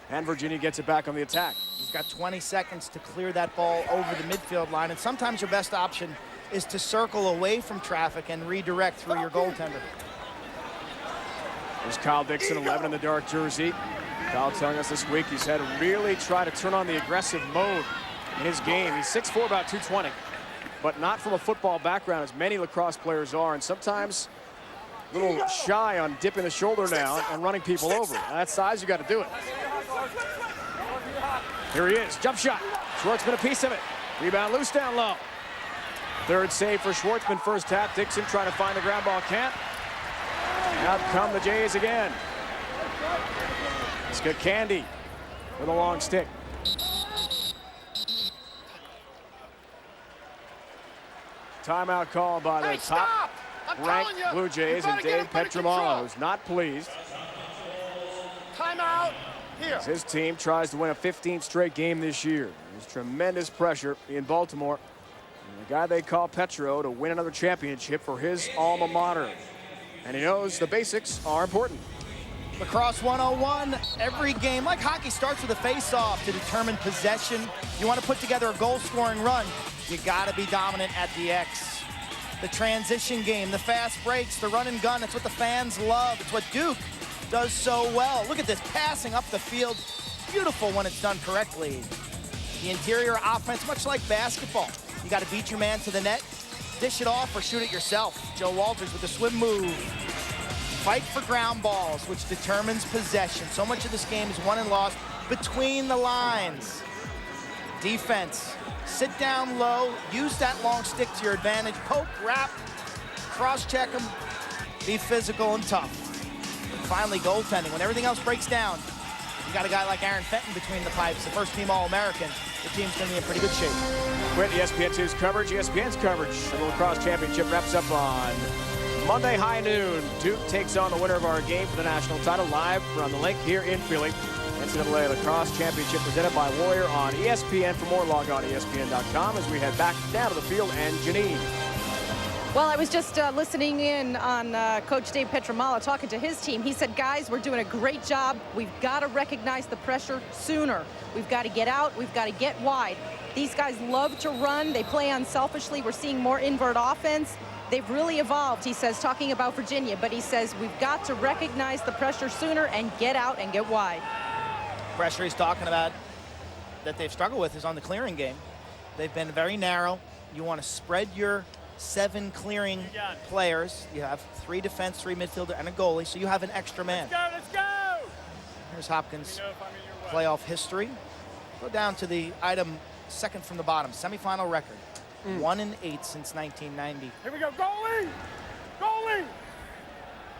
and Virginia gets it back on the attack. He's got 20 seconds to clear that ball over the midfield line, and sometimes your best option is to circle away from traffic and redirect through your goaltender. There's Kyle Dixon, 11 in the dark jersey. Kyle telling us this week he's had to really try to turn on the aggressive mode in his game. He's 6'4", about 220, but not from a football background as many lacrosse players are, and sometimes a little shy on dipping the shoulder down and running people over. At that size, you got to do it. Here he is, jump shot. Schwartzman a piece of it. Rebound loose down low. Third save for Schwartzman, first tap. Dixon trying to find the ground ball, can't. Out come the Jays again. It's got Candy with a long stick. Timeout call by the top-ranked Blue Jays and Dave Petramala, who's not pleased. Timeout here. As his team tries to win a 15th straight game this year. There's tremendous pressure in Baltimore. And the guy they call Petro to win another championship for his alma mater. And he knows the basics are important. Lacrosse 101, every game, like hockey, starts with a face-off to determine possession. You want to put together a goal-scoring run, you got to be dominant at the X. The transition game, the fast breaks, the run and gun, that's what the fans love. It's what Duke does so well. Look at this, passing up the field. Beautiful when it's done correctly. The interior offense, much like basketball. You got to beat your man to the net, dish it off, or shoot it yourself. Joe Walters with the swim move. Fight for ground balls, which determines possession. So much of this game is won and lost between the lines. Defense, sit down low, use that long stick to your advantage, poke, wrap, cross-check them, be physical and tough. And finally, goaltending. When everything else breaks down, you got a guy like Aaron Fenton between the pipes, the first-team All-American. The team's going to be in pretty good shape. Quit ESPN2's coverage. ESPN's coverage of the Lacrosse Championship wraps up on Monday high noon. Duke takes on the winner of our game for the national title live from the link here in Philly. NCAA Lacrosse Championship presented by Warrior on ESPN. For more, log on ESPN.com as we head back down to the field. And Janine. Well, I was just listening in on Coach Dave Petramala talking to his team. He said, guys, we're doing a great job. We've got to recognize the pressure sooner. We've got to get out. We've got to get wide. These guys love to run. They play unselfishly. We're seeing more invert offense. They've really evolved, he says, talking about Virginia. But he says, we've got to recognize the pressure sooner and get out and get wide. Pressure he's talking about that they've struggled with is on the clearing game. They've been very narrow. You want to spread your 7 clearing players. You have 3 defense, 3 midfielder, and a goalie, so you have an extra man. Let's go! Here's Hopkins' playoff history. Go down to the item second from the bottom, semifinal record. 1-8 since 1990. Here we go, goalie! Goalie!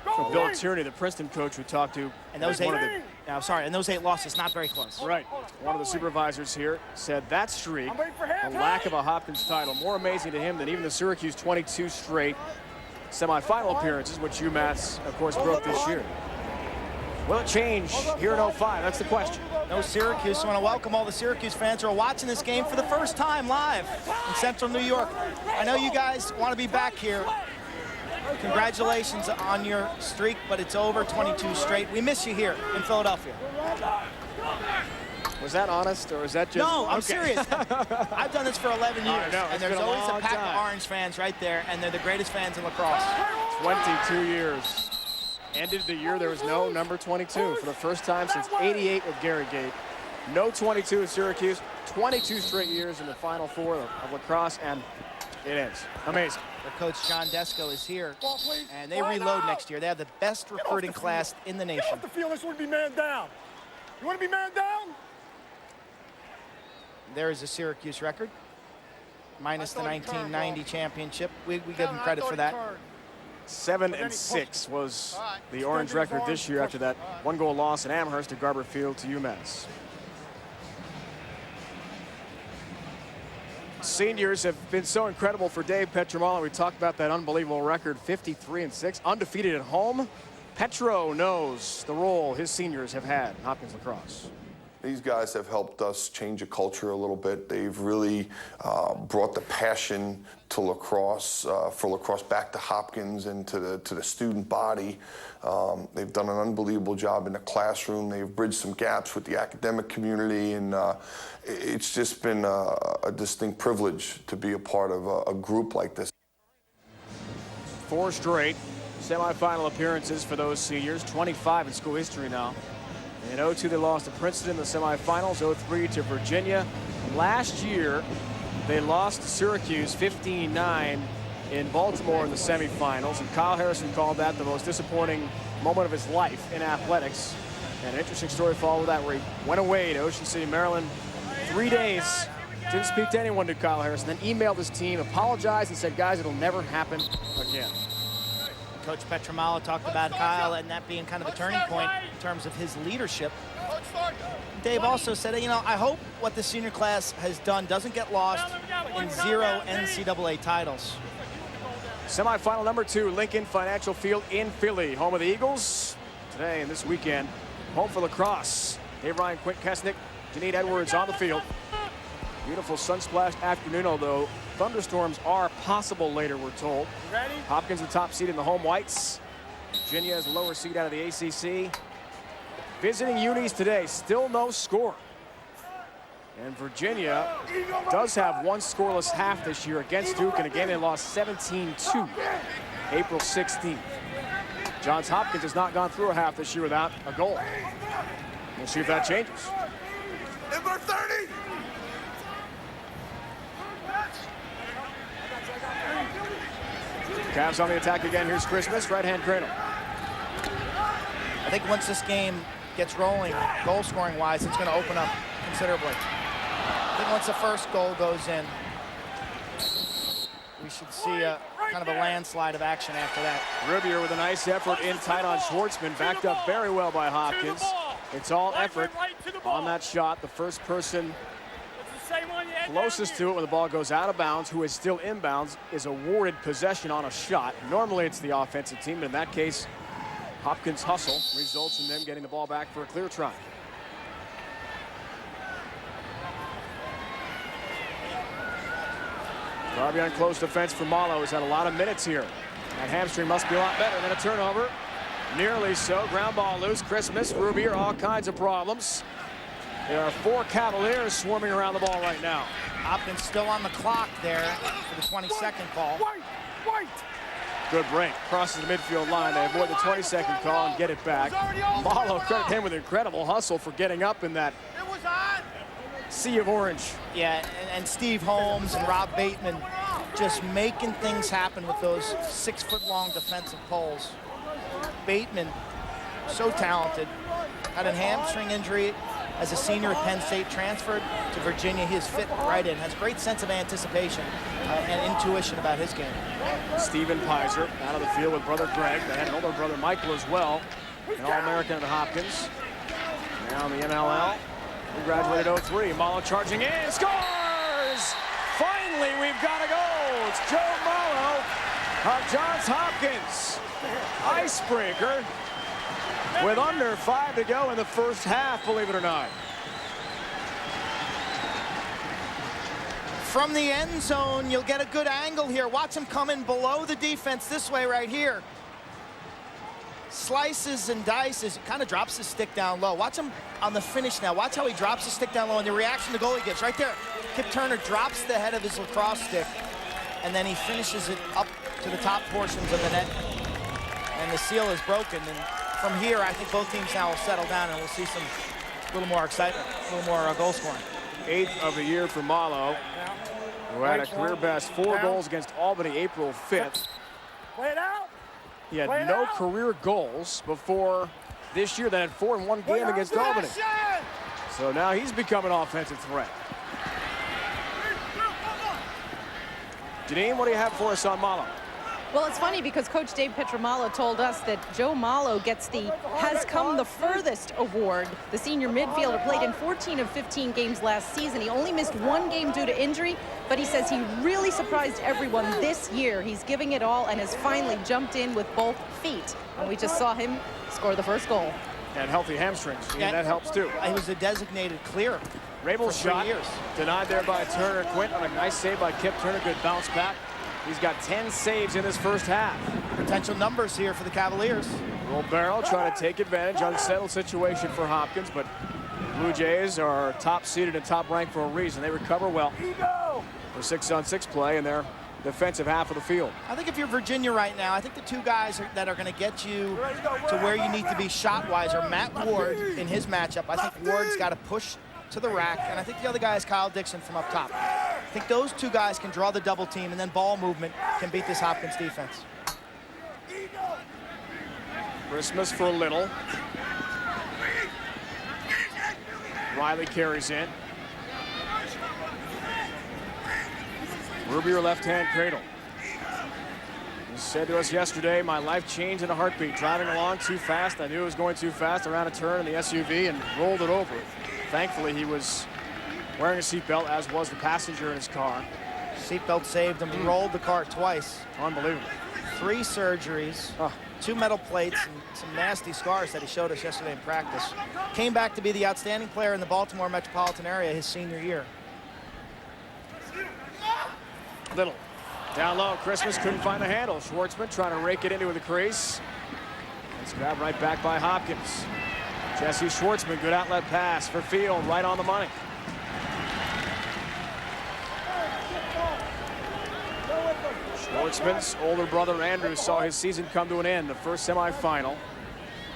Goalie! So Bill Tierney, the Princeton coach we talked to, And those 8 losses, not very close. right, one of the supervisors here said that streak, the lack of a Hopkins title, more amazing to him than even the Syracuse 22 straight semifinal appearances, which UMass, of course, broke this year. Will it change here in 05? That's the question. No Syracuse. I want to welcome all the Syracuse fans who are watching this game for the first time live in Central New York. I know you guys want to be back here. Congratulations on your streak, but it's over, 22 straight. We miss you here in Philadelphia. Was that honest, or is that just... No, I'm serious. I've done this for 11 years, know, and there's always a pack of Orange fans right there, and they're the greatest fans in lacrosse. 22 years. Ended the year there was no number 22 for the first time since '88 with Gary Gate. No 22 at Syracuse, 22 straight years in the Final Four of lacrosse, and it ends. Amazing. Their coach John Desco is here, and they reload next year. They have the best recruiting class in the nation. Get off the field. This would be man down. You want to be man down? There is a Syracuse record, minus the 1990 championship. We give them credit for that. 7-6 was the Orange record this year after that 1-goal loss in Amherst at Garber Field to UMass. Seniors have been so incredible for Dave Petromalo. We talked about that unbelievable record, 53-6, undefeated at home. Petro knows the role his seniors have had in Hopkins lacrosse. These guys have helped us change a culture a little bit. They've really brought the passion to lacrosse, for lacrosse back to Hopkins and to the student body. They've done an unbelievable job in the classroom. They've bridged some gaps with the academic community, and it's just been a distinct privilege to be a part of a group like this. 4 straight semifinal appearances for those seniors, 25 in school history now. In 02, they lost to Princeton in the semifinals, 03 to Virginia. Last year, they lost to Syracuse 15-9 in Baltimore in the semifinals, and Kyle Harrison called that the most disappointing moment of his life in athletics. And an interesting story followed that, where he went away to Ocean City, Maryland, 3 days, didn't speak to anyone to Kyle Harrison, then emailed his team, apologized, and said, guys, it'll never happen again. Coach Petromalo talked about Kyle and that being kind of a turning point in terms of his leadership. Dave also said, you know, I hope what the senior class has done doesn't get lost in 0 NCAA titles. Semifinal number 2, Lincoln Financial Field in Philly, home of the Eagles. Today and this weekend, home for lacrosse. Dave Ryan, Quint Kesnick, Janine Edwards on the field. Beautiful sun-splashed afternoon, although thunderstorms are possible later, we're told. Hopkins the top seed in the home whites. Virginia is the lower seed out of the ACC. Visiting unis today, still no score. And Virginia does have 1 scoreless half this year against Duke, and again they lost 17-2 April 16th. Johns Hopkins has not gone through a half this year without a goal. We'll see if that changes. Number 30. Cavs on the attack again. Here's Christmas, right-hand cradle. I think once this game gets rolling, goal-scoring wise, it's going to open up considerably. I think once the first goal goes in, we should see a kind of a landslide of action after that. Rubier with a nice effort in tight on Schwartzman, backed up very well by Hopkins. It's all effort on that shot. The first person closest to it when the ball goes out of bounds, who is still inbounds, is awarded possession on a shot. Normally it's the offensive team, but in that case, Hopkins' hustle results in them getting the ball back for a clear try. Darby on close defense for Malo has had a lot of minutes here. That hamstring must be a lot better than a turnover. Nearly so. Ground ball loose. Christmas, Rubier, all kinds of problems. There are 4 Cavaliers swarming around the ball right now. Hopkins still on the clock there for the 22nd call. Good break. Crosses the midfield line. They avoid the 22nd call and get it back. Malo, credit him with incredible hustle for getting up in that sea of orange. Yeah, and Steve Holmes and Rob Bateman just making things happen with those 6-foot-long defensive poles. Bateman, so talented, had a hamstring injury as a senior at Penn State, transferred to Virginia. He is fit right in, has a great sense of anticipation and intuition about his game. Steven Pizer out of the field with brother Greg. They had an older brother Michael as well, an All-American at Hopkins. Now in the MLL. He graduated 03. Malo charging in, scores! Finally, we've got a goal. It's Joe Malo of Johns Hopkins. Icebreaker with under 5 to go in the first half, believe it or not. From the end zone, you'll get a good angle here. Watch him come in below the defense this way right here. Slices and dices, kind of drops the stick down low. Watch him on the finish now. Watch how he drops the stick down low and the reaction the goalie gives right there. Kip Turner drops the head of his lacrosse stick, and then he finishes it up to the top portions of the net, and the seal is broken. And from here, I think both teams now will settle down, and we'll see some little more excitement, a little more goal scoring. 8th of the year for Malo, who had a career best 4 goals against Albany April 5th. He had no career goals before this year, then had 4 in 1 game against Albany. So now he's become an offensive threat. Janine, what do you have for us on Malo? Well, it's funny because Coach Dave Petramalo told us that Joe Malo gets the Has Come the Furthest award. The senior midfielder played in 14 of 15 games last season. He only missed 1 game due to injury, but he says he really surprised everyone this year. He's giving it all and has finally jumped in with both feet. And we just saw him score the first goal. And healthy hamstrings. Yeah, that helps too. He was a designated clear. Rabel's shot denied there by Turner. Quint on a nice save by Kip Turner. Good bounce back. He's got 10 saves in this first half. Potential numbers here for the Cavaliers. Roll barrel, trying to take advantage. Unsettled situation for Hopkins, but Blue Jays are top seeded and top ranked for a reason. They recover well for 6-on-6 play in their defensive half of the field. I think if you're Virginia right now, I think the two guys that are going to get you to where you need to be shot-wise are Matt Ward in his matchup. I think Ward's got to push to the rack, and I think the other guy is Kyle Dixon from up top. I think those two guys can draw the double team, and then ball movement can beat this Hopkins defense. Christmas for Little. Riley carries in. Ruby, left-hand cradle. He said to us yesterday, my life changed in a heartbeat. Driving along too fast. I knew it was going too fast. Around a turn in the SUV and rolled it over. Thankfully, he was wearing a seatbelt, as was the passenger in his car. Seatbelt saved him. He rolled the cart twice. Unbelievable. 3 surgeries, 2 metal plates, and some nasty scars that he showed us yesterday in practice. Came back to be the outstanding player in the Baltimore metropolitan area his senior year. Little. Down low. Christmas couldn't find the handle. Schwartzman trying to rake it into the crease. It's grabbed right back by Hopkins. Jesse Schwartzman, good outlet pass for Field, right on the money. Schwartzman's older brother Andrew saw his season come to an end, the first semifinal.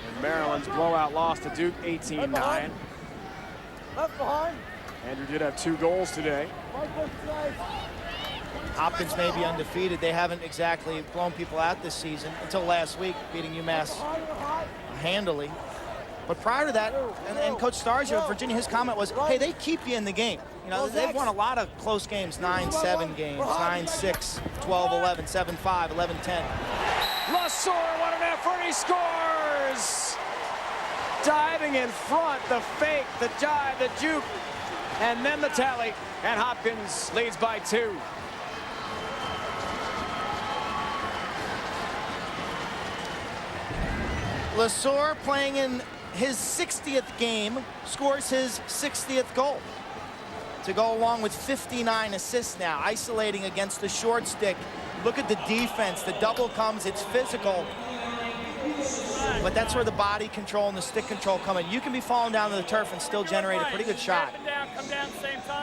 And Maryland's blowout loss to Duke 18-9. Left behind. Andrew did have 2 goals today. Hopkins may be undefeated. They haven't exactly blown people out this season until last week, beating UMass handily. But prior to that, and Coach Stargio of Virginia, his comment was, hey, they keep you in the game. You know, they've won a lot of close games, 9-7 games, 9-6, 12-11, 7-5, 11-10. Lasor, what an effort, he scores! Diving in front, the fake, the dive, the juke, and then the tally, and Hopkins leads by 2. Lasor, playing in his 60th game, scores his 60th goal to go along with 59 assists now, isolating against the short stick. Look at the defense. The double comes. It's physical. But that's where the body control and the stick control come in. You can be falling down to the turf and still generate a pretty good shot.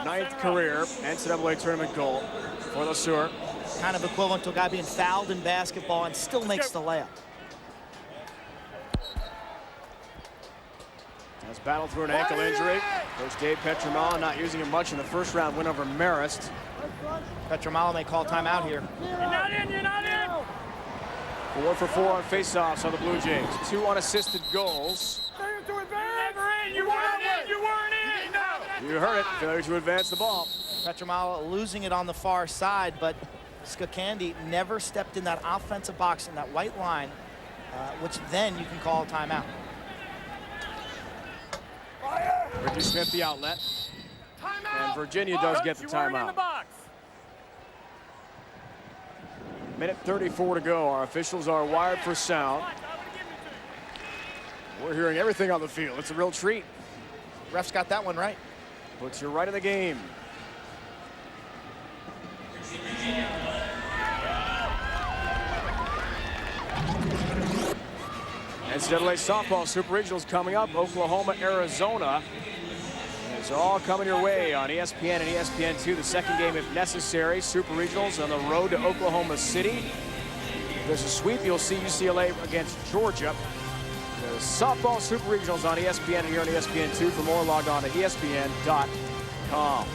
9th career NCAA tournament goal for Lasor. Kind of equivalent to a guy being fouled in basketball and still makes the layup. Has battled through an ankle injury. Coach Dave Petramalo not using him much in the first round win over Marist. Petramalo may call timeout here. You're not in, you're not in. 4 for 4 on faceoffs on the Blue Jays. 2 unassisted goals. Never in, you weren't in, you weren't in. No. You heard it, failure to advance the ball. Petramalo losing it on the far side, but Skakandi never stepped in that offensive box in that white line, which then you can call a timeout. Ricky Smith the outlet. And Virginia does get the timeout. Minute 34 to go. Our officials are wired for sound. We're hearing everything on the field. It's a real treat. Ref's got that one right. Puts you right in the game. NCAA softball super regionals coming up. Oklahoma, Arizona. It's all coming your way on ESPN and ESPN2. The second game, if necessary. Super regionals on the road to Oklahoma City. If there's a sweep, you'll see UCLA against Georgia. The softball super regionals on ESPN and here on ESPN2. For more, log on to ESPN.com.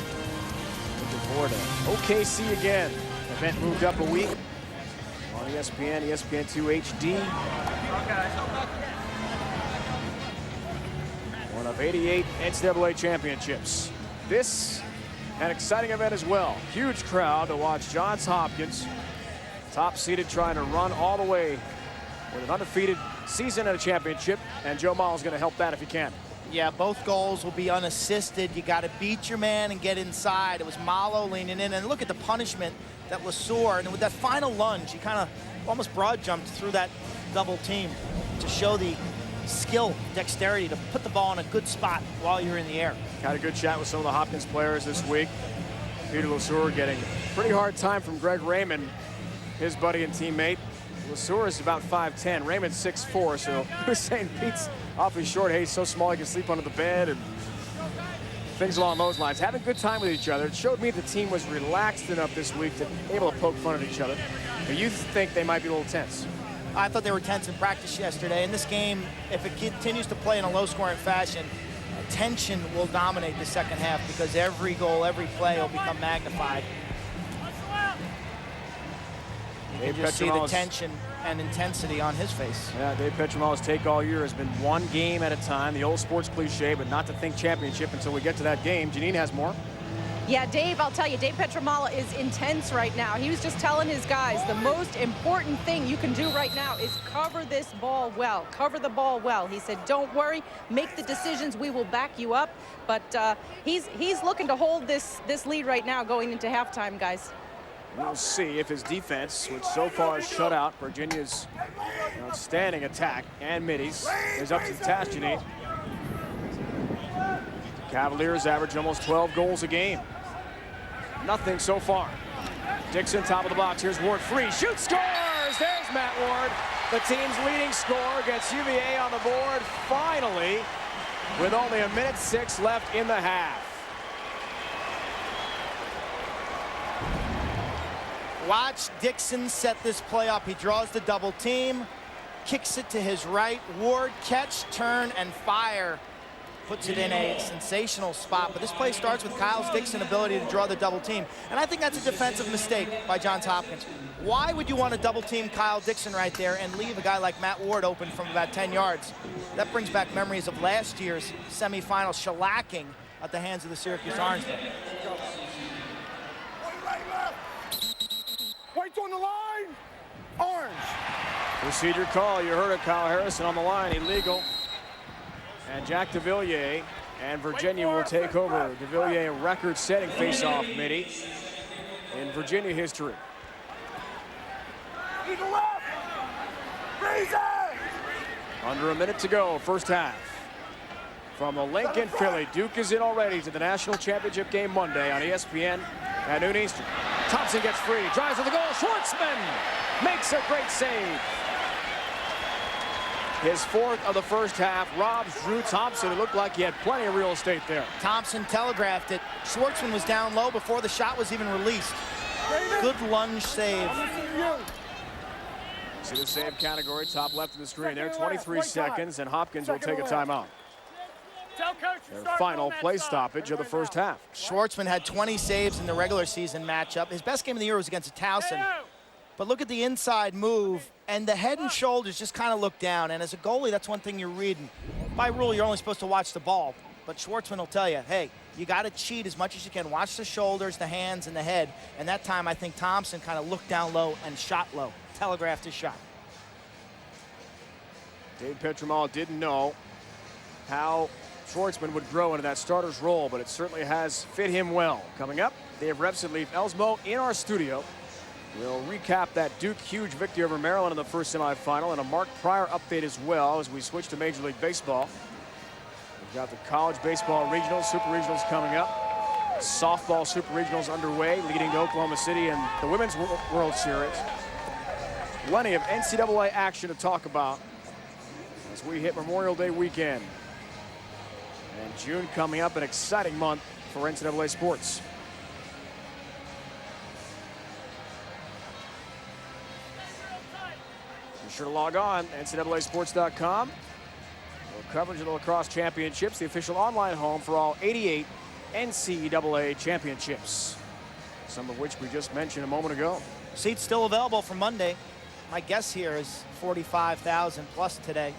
Looking forward to OKC again. Event moved up a week on ESPN, ESPN2 HD. One of 88 NCAA championships. This, an exciting event as well. Huge crowd to watch Johns Hopkins Top seeded, trying to run all the way with an undefeated season and a championship, and Joe Mall's going to help that if he can. Yeah, both goals will be unassisted. You got to beat your man and get inside. It was Malo leaning in, and look at the punishment that Lesueur, and with that final lunge, he kind of almost broad jumped through that double team to show the skill, dexterity to put the ball in a good spot while you're in the air. Had a good chat with some of the Hopkins players this week. Peter Lesueur getting a pretty hard time from Greg Raymond, his buddy and teammate. Lesueur is about 5'10", Raymond's 6'4", so he was saying Pete's awfully short. Hey, he's so small he can sleep under the bed and things along those lines. Having a good time with each other. It showed me the team was relaxed enough this week to be able to poke fun at each other. But you think they might be a little tense? I thought they were tense in practice yesterday. In this game, if it continues to play in a low-scoring fashion, tension will dominate the second half because every goal, every play will become magnified. You just see the tension and intensity on his face. Yeah, Dave Petramala's take all year has been one game at a time. The old sports cliche, but not to think championship until we get to that game. Janine has more. Yeah, Dave, I'll tell you, Dave Petramala is intense right now. He was just telling his guys the most important thing you can do right now is cover this ball well. Cover the ball well. He said, don't worry, make the decisions. We will back you up. But he's looking to hold this lead right now going into halftime, guys. We'll see if his defense, which so far has shut out Virginia's outstanding attack and middies, is up to the task, Janine. Cavaliers average almost 12 goals a game. Nothing so far. Dixon, top of the box. Here's Ward, free, shoots, scores! There's Matt Ward. The team's leading scorer gets UVA on the board, finally, with only 1:06 left in the half. Watch Dixon set this play up. He draws the double team, kicks it to his right. Ward, catch, turn, and fire. Puts it in a sensational spot. But this play starts with Kyle Dixon's ability to draw the double team. And I think that's a defensive mistake by Johns Hopkins. Why would you want to double team Kyle Dixon right there and leave a guy like Matt Ward open from about 10 yards? That brings back memories of last year's semifinal shellacking at the hands of the Syracuse Orangemen. White's on the line. Orange. Procedure call. You heard it, Kyle Harrison on the line. Illegal. And Jack DeVilliers and Virginia will take over. DeVilliers, record-setting face-off midi in Virginia history. Eagle up. Raise it. Under a minute to go, first half. From the Lincoln Philly, Duke is in already to the national championship game Monday on ESPN at noon Eastern. Thompson gets free, drives to the goal. Schwartzman makes a great save. His fourth of the first half robs Drew Thompson. It looked like he had plenty of real estate there. Thompson telegraphed it. Schwartzman was down low before the shot was even released. Good lunge save. See the save category, top left of the screen there. 23 seconds, and Hopkins will take a timeout. Their final play stoppage of the first half. Schwartzman had 20 saves in the regular season matchup. His best game of the year was against Towson. But look at the inside move, and the head and shoulders just kind of look down. And as a goalie, that's one thing you're reading. By rule, you're only supposed to watch the ball. But Schwartzman will tell you, hey, you got to cheat as much as you can. Watch the shoulders, the hands, and the head. And that time, I think Thompson kind of looked down low and shot low. Telegraphed his shot. Dave Petramala didn't know how Schwartzman would grow into that starter's role, but it certainly has fit him well. Coming up, Dave Repson and Leif Elsmo in our studio. We'll recap that Duke huge victory over Maryland in the first semifinal and a Mark Pryor update as well as we switch to Major League Baseball. We've got the college baseball regionals, super regionals coming up. Softball super regionals underway, leading to Oklahoma City and the Women's World Series. Plenty of NCAA action to talk about as we hit Memorial Day weekend. And June coming up, an exciting month for NCAA sports. Be sure to log on, NCAAsports.com. For coverage of the Lacrosse Championships, the official online home for all 88 NCAA championships, some of which we just mentioned a moment ago. Seats still available for Monday. My guess here is 45,000 plus today.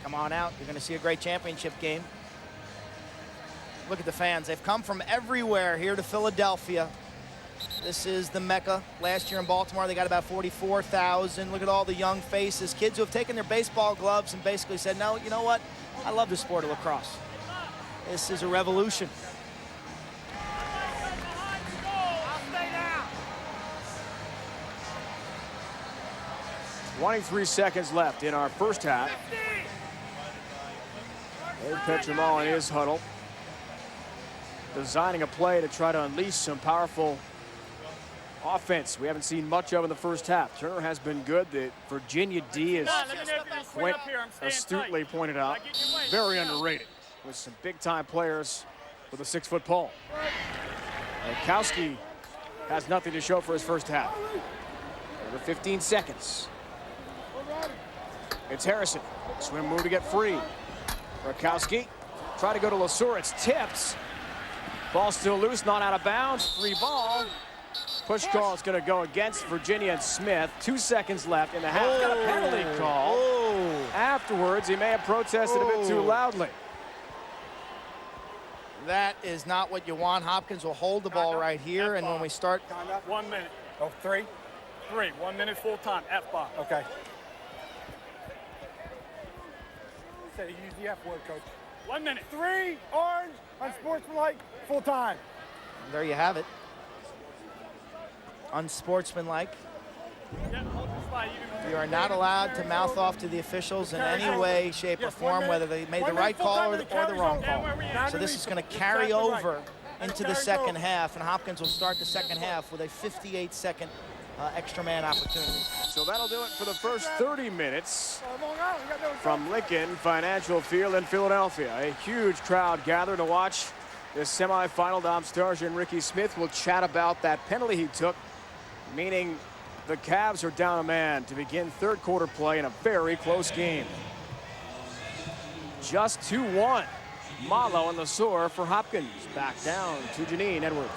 Come on out. You're going to see a great championship game. Look at the fans. They've come from everywhere here to Philadelphia. This is the Mecca. Last year in Baltimore, they got about 44,000. Look at all the young faces, kids who have taken their baseball gloves and basically said, no, you know what? I love the sport of lacrosse. This is a revolution. 23 seconds left in our first half. Dave Petromal in his huddle, designing a play to try to unleash some powerful offense we haven't seen much of in the first half. Turner has been good. The Virginia D is quite astutely pointed out, very underrated, with some big-time players with a 6-foot pole. Kowski has nothing to show for his first half. Over 15 seconds. It's Harrison. Swim move to get free. Rakowski try to go to Lesueur. It's tipped. Ball still loose, not out of bounds. Free ball. Push call is going to go against Virginia and Smith. 2 seconds left in the half. Got a penalty call. Afterwards, he may have protested a bit too loudly. That is not what you want. Hopkins will hold the ball right here, and when we start... 1 minute. Oh, 3? 3. 1 minute full time. F-bomb. Okay. Use the F word, coach. 1 minute. 3, orange, unsportsmanlike, full time. There you have it. Unsportsmanlike. You are not allowed to mouth off to the officials in any way, shape, or form, whether they made the right call or the wrong call. So this is going to carry over into the second half, and Hopkins will start the second half with a 58-second extra man opportunity. So that'll do it for the first 30 minutes from Lincoln Financial Field in Philadelphia. A huge crowd gathered to watch this semifinal. Dom Starsia and Ricky Smith will chat about that penalty he took, meaning the Cavs are down a man to begin third quarter play in a very close game. Just 2-1. Malo and Lesueur for Hopkins. Back down to Janine Edwards.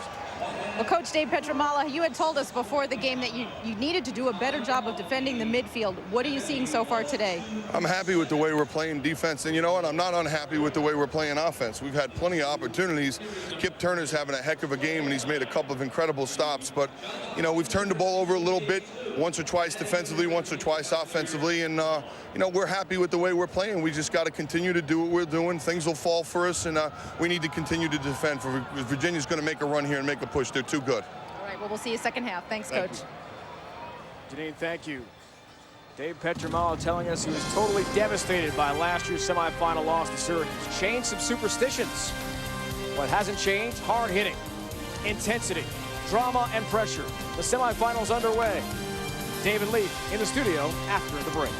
Well, Coach Dave Petromala, you had told us before the game that you needed to do a better job of defending the midfield. What are you seeing so far today? I'm happy with the way we're playing defense, and you know what? I'm not unhappy with the way we're playing offense. We've had plenty of opportunities. Kip Turner's having a heck of a game, and he's made a couple of incredible stops. But, you know, we've turned the ball over a little bit, once or twice defensively, once or twice offensively, and, you know, we're happy with the way we're playing. We just got to continue to do what we're doing. Things will fall for us, and we need to continue to defend. Virginia's going to make a run here and make a push. They're too good. All right, well, we'll see you second half. Thanks, Coach. Janine, thank you. Dave Petromala telling us he was totally devastated by last year's semifinal loss to Syracuse. Changed some superstitions. What hasn't changed? Hard hitting, intensity, drama, and pressure. The semifinals underway. David Leaf in the studio after the break.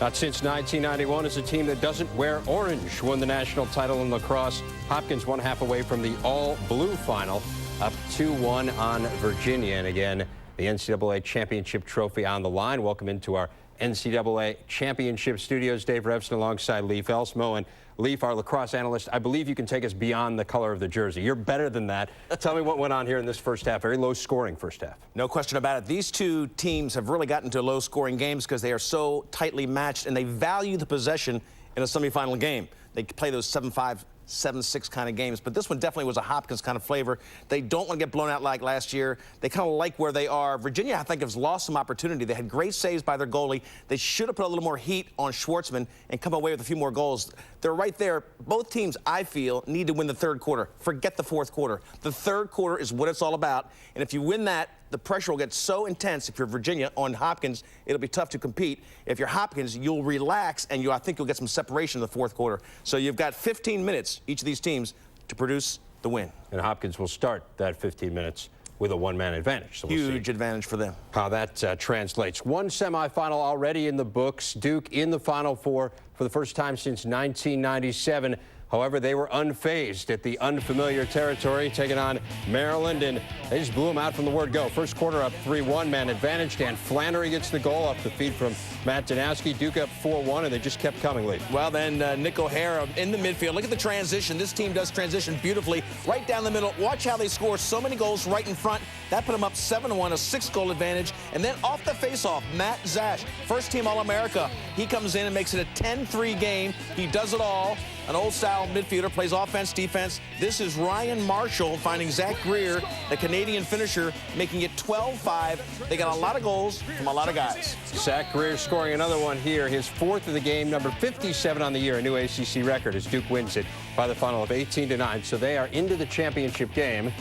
Not since 1991 is a team that doesn't wear orange won the national title in lacrosse. Hopkins 1 half away from the all-blue final, up 2-1 on Virginia. And again, the NCAA championship trophy on the line. Welcome into our NCAA championship studios. Dave Revson alongside Leif Elsmo. And Leif, our lacrosse analyst, I believe you can take us beyond the color of the jersey. You're better than that. Tell me what went on here in this first half. Very low-scoring first half. No question about it. These two teams have really gotten to low-scoring games because they are so tightly matched, and they value the possession in a semifinal game. They play those 7-5, 7-6 kind of games, but this one definitely was a Hopkins kind of flavor. They don't want to get blown out like last year. They kind of like where they are. Virginia, I think, has lost some opportunity. They had great saves by their goalie. They should have put a little more heat on Schwartzman and come away with a few more goals. They're right there. Both teams, I feel, need to win the third quarter. Forget the fourth quarter. The third quarter is what it's all about, and if you win that, the pressure will get so intense. If you're Virginia on Hopkins, it'll be tough to compete. If you're Hopkins, you'll relax, and I think you'll get some separation in the fourth quarter. So you've got 15 minutes, each of these teams, to produce the win. And Hopkins will start that 15 minutes with a one-man advantage. So we'll Huge advantage for them. How that translates. One semifinal already in the books. Duke in the Final Four for the first time since 1997. However, they were unfazed at the unfamiliar territory, taking on Maryland, and they just blew them out from the word go. First quarter up 3-1, man advantage. Dan Flannery gets the goal off the feed from Matt Danowski. Duke up 4-1, and they just kept coming, Lee. Well, then Nick O'Hara in the midfield. Look at the transition. This team does transition beautifully. Right down the middle. Watch how they score so many goals right in front. That put them up 7-1, a 6-goal advantage. And then off the faceoff, Matt Zash, first-team All-America. He comes in and makes it a 10-3 game. He does it all. An old-style midfielder, plays offense, defense. This is Ryan Marshall finding Zach Greer, the Canadian finisher, making it 12-5. They got a lot of goals from a lot of guys. Zach Greer scoring another one here, his 4th of the game, number 57 on the year, a new ACC record as Duke wins it by the final of 18-9. So they are into the championship game.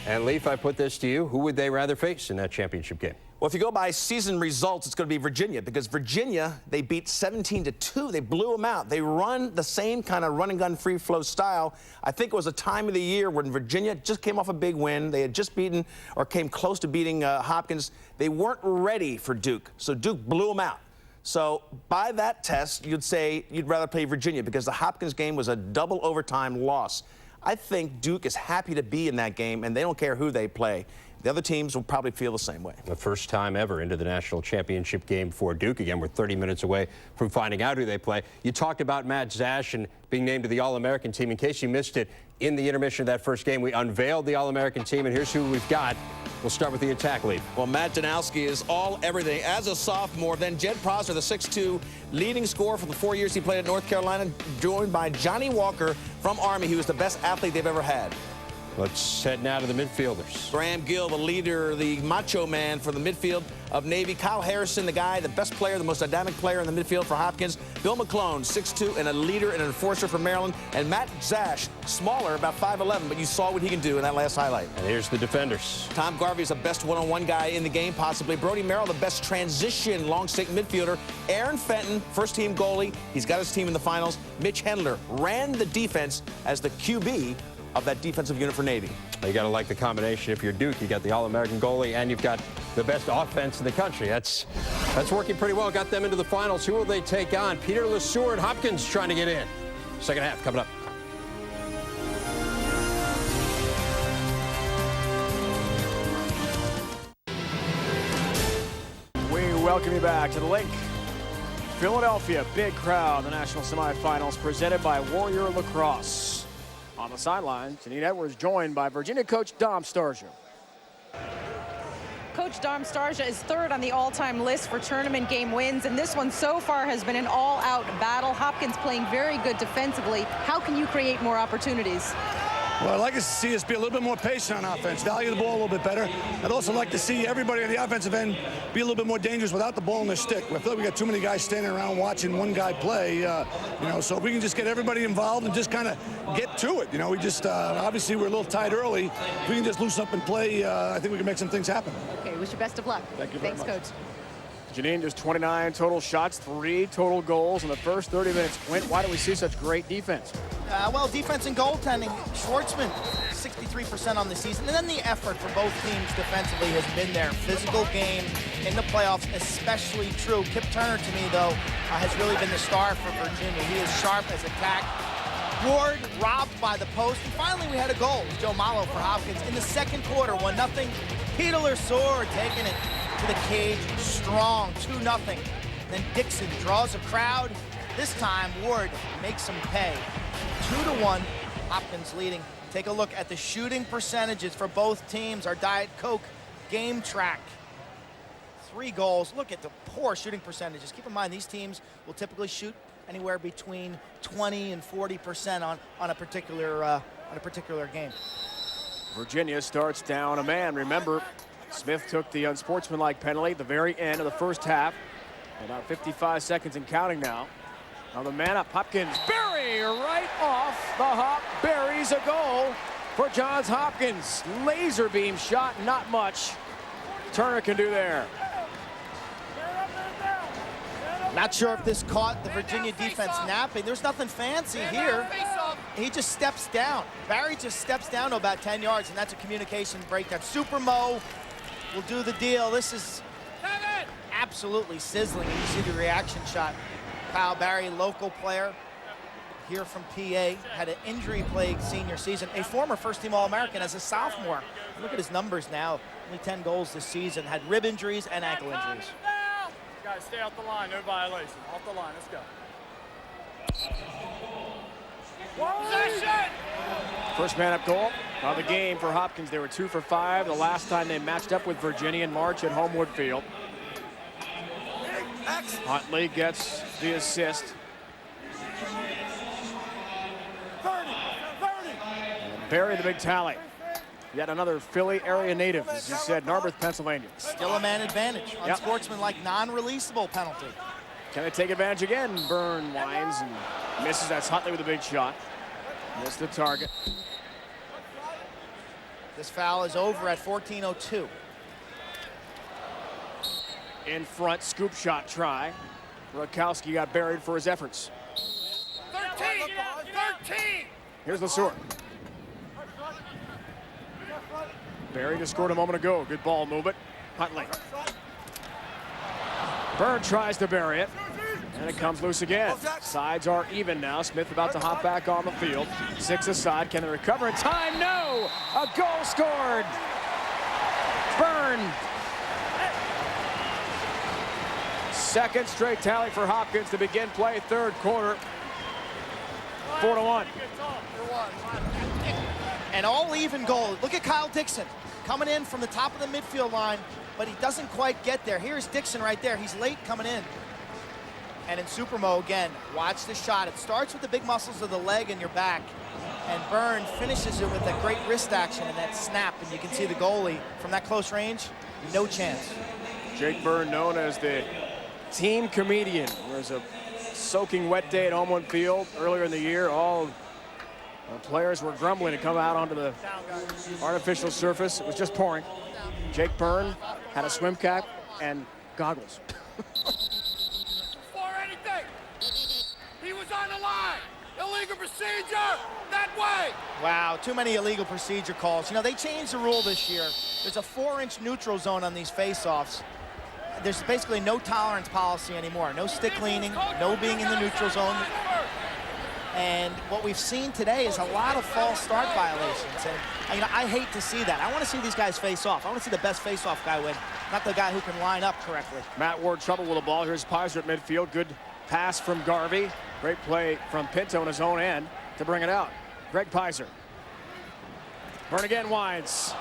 And Leaf, I put this to you. Who would they rather face in that championship game? Well, if you go by season results, it's going to be Virginia, because Virginia, they beat 17-2. They blew them out. They run the same kind of run-and-gun free-flow style. I think it was a time of the year when Virginia just came off a big win. They had just beaten, or came close to beating Hopkins. They weren't ready for Duke, so Duke blew them out. So by that test, you'd say you'd rather play Virginia, because the Hopkins game was a double overtime loss. I think Duke is happy to be in that game, and they don't care who they play. The other teams will probably feel the same way. The first time ever into the national championship game for Duke. Again, we're 30 minutes away from finding out who they play. You talked about Matt Zash and being named to the All-American team. In case you missed it, in the intermission of that first game, we unveiled the All-American team, and here's who we've got. We'll start with the attack lead. Well, Matt Danowski is everything as a sophomore. Then Jed Prosser, the 6'2", leading scorer for the 4 years he played at North Carolina, joined by Johnny Walker from Army. He was the best athlete they've ever had. Let's head now to the midfielders. Graham Gill, the leader, the macho man for the midfield of Navy. Kyle Harrison, the guy, the best player, the most dynamic player in the midfield for Hopkins. Bill McClone, 6'2", and a leader and an enforcer for Maryland. And Matt Zash, smaller, about 5'11", but you saw what he can do in that last highlight. And here's the defenders. Tom Garvey is the best one-on-one guy in the game, possibly. Brody Merrill, the best transition long-stick midfielder. Aaron Fenton, first-team goalie. He's got his team in the finals. Mitch Hendler ran the defense as the QB of that defensive unit for Navy. You got to like the combination. If you're Duke, you got the All-American goalie, and you've got the best offense in the country. That's working pretty well. Got them into the finals. Who will they take on? Peter LeSueur and Hopkins trying to get in. Second half coming up. We welcome you back to the link. Philadelphia, big crowd, the national semifinals presented by Warrior Lacrosse. On the sidelines, Janine Edwards joined by Virginia coach Dom Starsia. Coach Dom Starsia is 3rd on the all-time list for tournament game wins, and this one so far has been an all-out battle. Hopkins playing very good defensively. How can you create more opportunities? Well, I'd like to see us be a little bit more patient on offense, value the ball a little bit better. I'd also like to see everybody on the offensive end be a little bit more dangerous without the ball in their stick. I feel like we got too many guys standing around watching one guy play, so if we can just get everybody involved and just kind of get to it. We just, obviously we're a little tight early. If we can just loosen up and play, I think we can make some things happen. Okay, wish you best of luck. Thank you very much. Thanks, Coach. Janine, just 29 total shots, 3 total goals in the first 30 minutes. Quint, why do we see such great defense? Well, defense and goaltending. Schwartzman, 63% on the season. And then the effort for both teams defensively has been there. Physical game in the playoffs, especially true. Kip Turner, to me, though, has really been the star for Virginia. He is sharp as attack. Ward robbed by the post. And finally, we had a goal. Joe Malo for Hopkins in the second quarter, 1-0. Peter LeSueur taking it to the cage, strong, 2-0. Then Dixon draws a crowd. This time, Ward makes him pay. 2-1, Hopkins leading. Take a look at the shooting percentages for both teams. Our Diet Coke game track. 3 goals. Look at the poor shooting percentages. Keep in mind, these teams will typically shoot anywhere between 20 and 40% on a particular game. Virginia starts down a man. Remember, Smith took the unsportsmanlike penalty at the very end of the first half. About 55 seconds and counting now. Now the man up, Hopkins. Berry right off the hop. Buries a goal for Johns Hopkins. Laser beam shot, not much. Turner can do there. Not sure if this caught the Virginia defense napping. There's nothing fancy here. He just steps down. Barry just steps down to about 10 yards, and that's a communication breakdown. Super Mo will do the deal. This is absolutely sizzling. You see the reaction shot. Kyle Barry, local player. here from PA, had an injury-plagued senior season, a former first-team All-American as a sophomore. Look at his numbers now, only 10 goals this season, had rib injuries and ankle injuries. Guys, stay off the line, no violation. Off the line, let's go. First man-up goal of the game for Hopkins. They were 2 for 5 the last time they matched up with Virginia in March at Homewood Field. Huntley gets the assist. And Barry the big tally. Yet another Philly area native, as you said, Narberth, Pennsylvania. Still a man advantage. Unsportsmanlike, non-releasable penalty. Can they take advantage again? Byrne winds and misses. That's Huntley with a big shot. Missed the target. This foul is over at 14:02. In front, scoop shot try. Rakowski got buried for his efforts. 13! 13! Here's Lesueur. Barry just scored a moment ago. Good ball movement. Huntley. Byrne tries to bury it. And it comes loose again. Sides are even now. Smith about to hop back on the field. 6 aside. Can they recover in time? No! A goal scored! Byrne. Second straight tally for Hopkins to begin play, third quarter. 4-1. An all-even goal. Look at Kyle Dixon coming in from the top of the midfield line, but he doesn't quite get there. Here's Dixon right there. He's late coming in. And in Supermo again, watch the shot. It starts with the big muscles of the leg and your back, and Byrne finishes it with a great wrist action and that snap, and you can see the goalie from that close range, no chance. Jake Byrne, known as the team comedian. There's a soaking wet day at Homewood Field earlier in the year. All the players were grumbling to come out onto the artificial surface. It was just pouring. Jake Byrne had a swim cap and goggles. For anything. He was on the line. Illegal procedure. That way. Wow, too many illegal procedure calls. You know, they changed the rule this year. There's a 4-inch neutral zone on these face-offs. There's basically no tolerance policy anymore. No stick leaning, no being in the neutral zone. And what we've seen today is a lot of false start violations. And you know, I hate to see that. I want to see these guys face off. I want to see the best face-off guy win, not the guy who can line up correctly. Matt Ward trouble with the ball. Here's Pizer at midfield. Good pass from Garvey. Great play from Pinto in his own end to bring it out. Greg Pizer. Byrne again winds.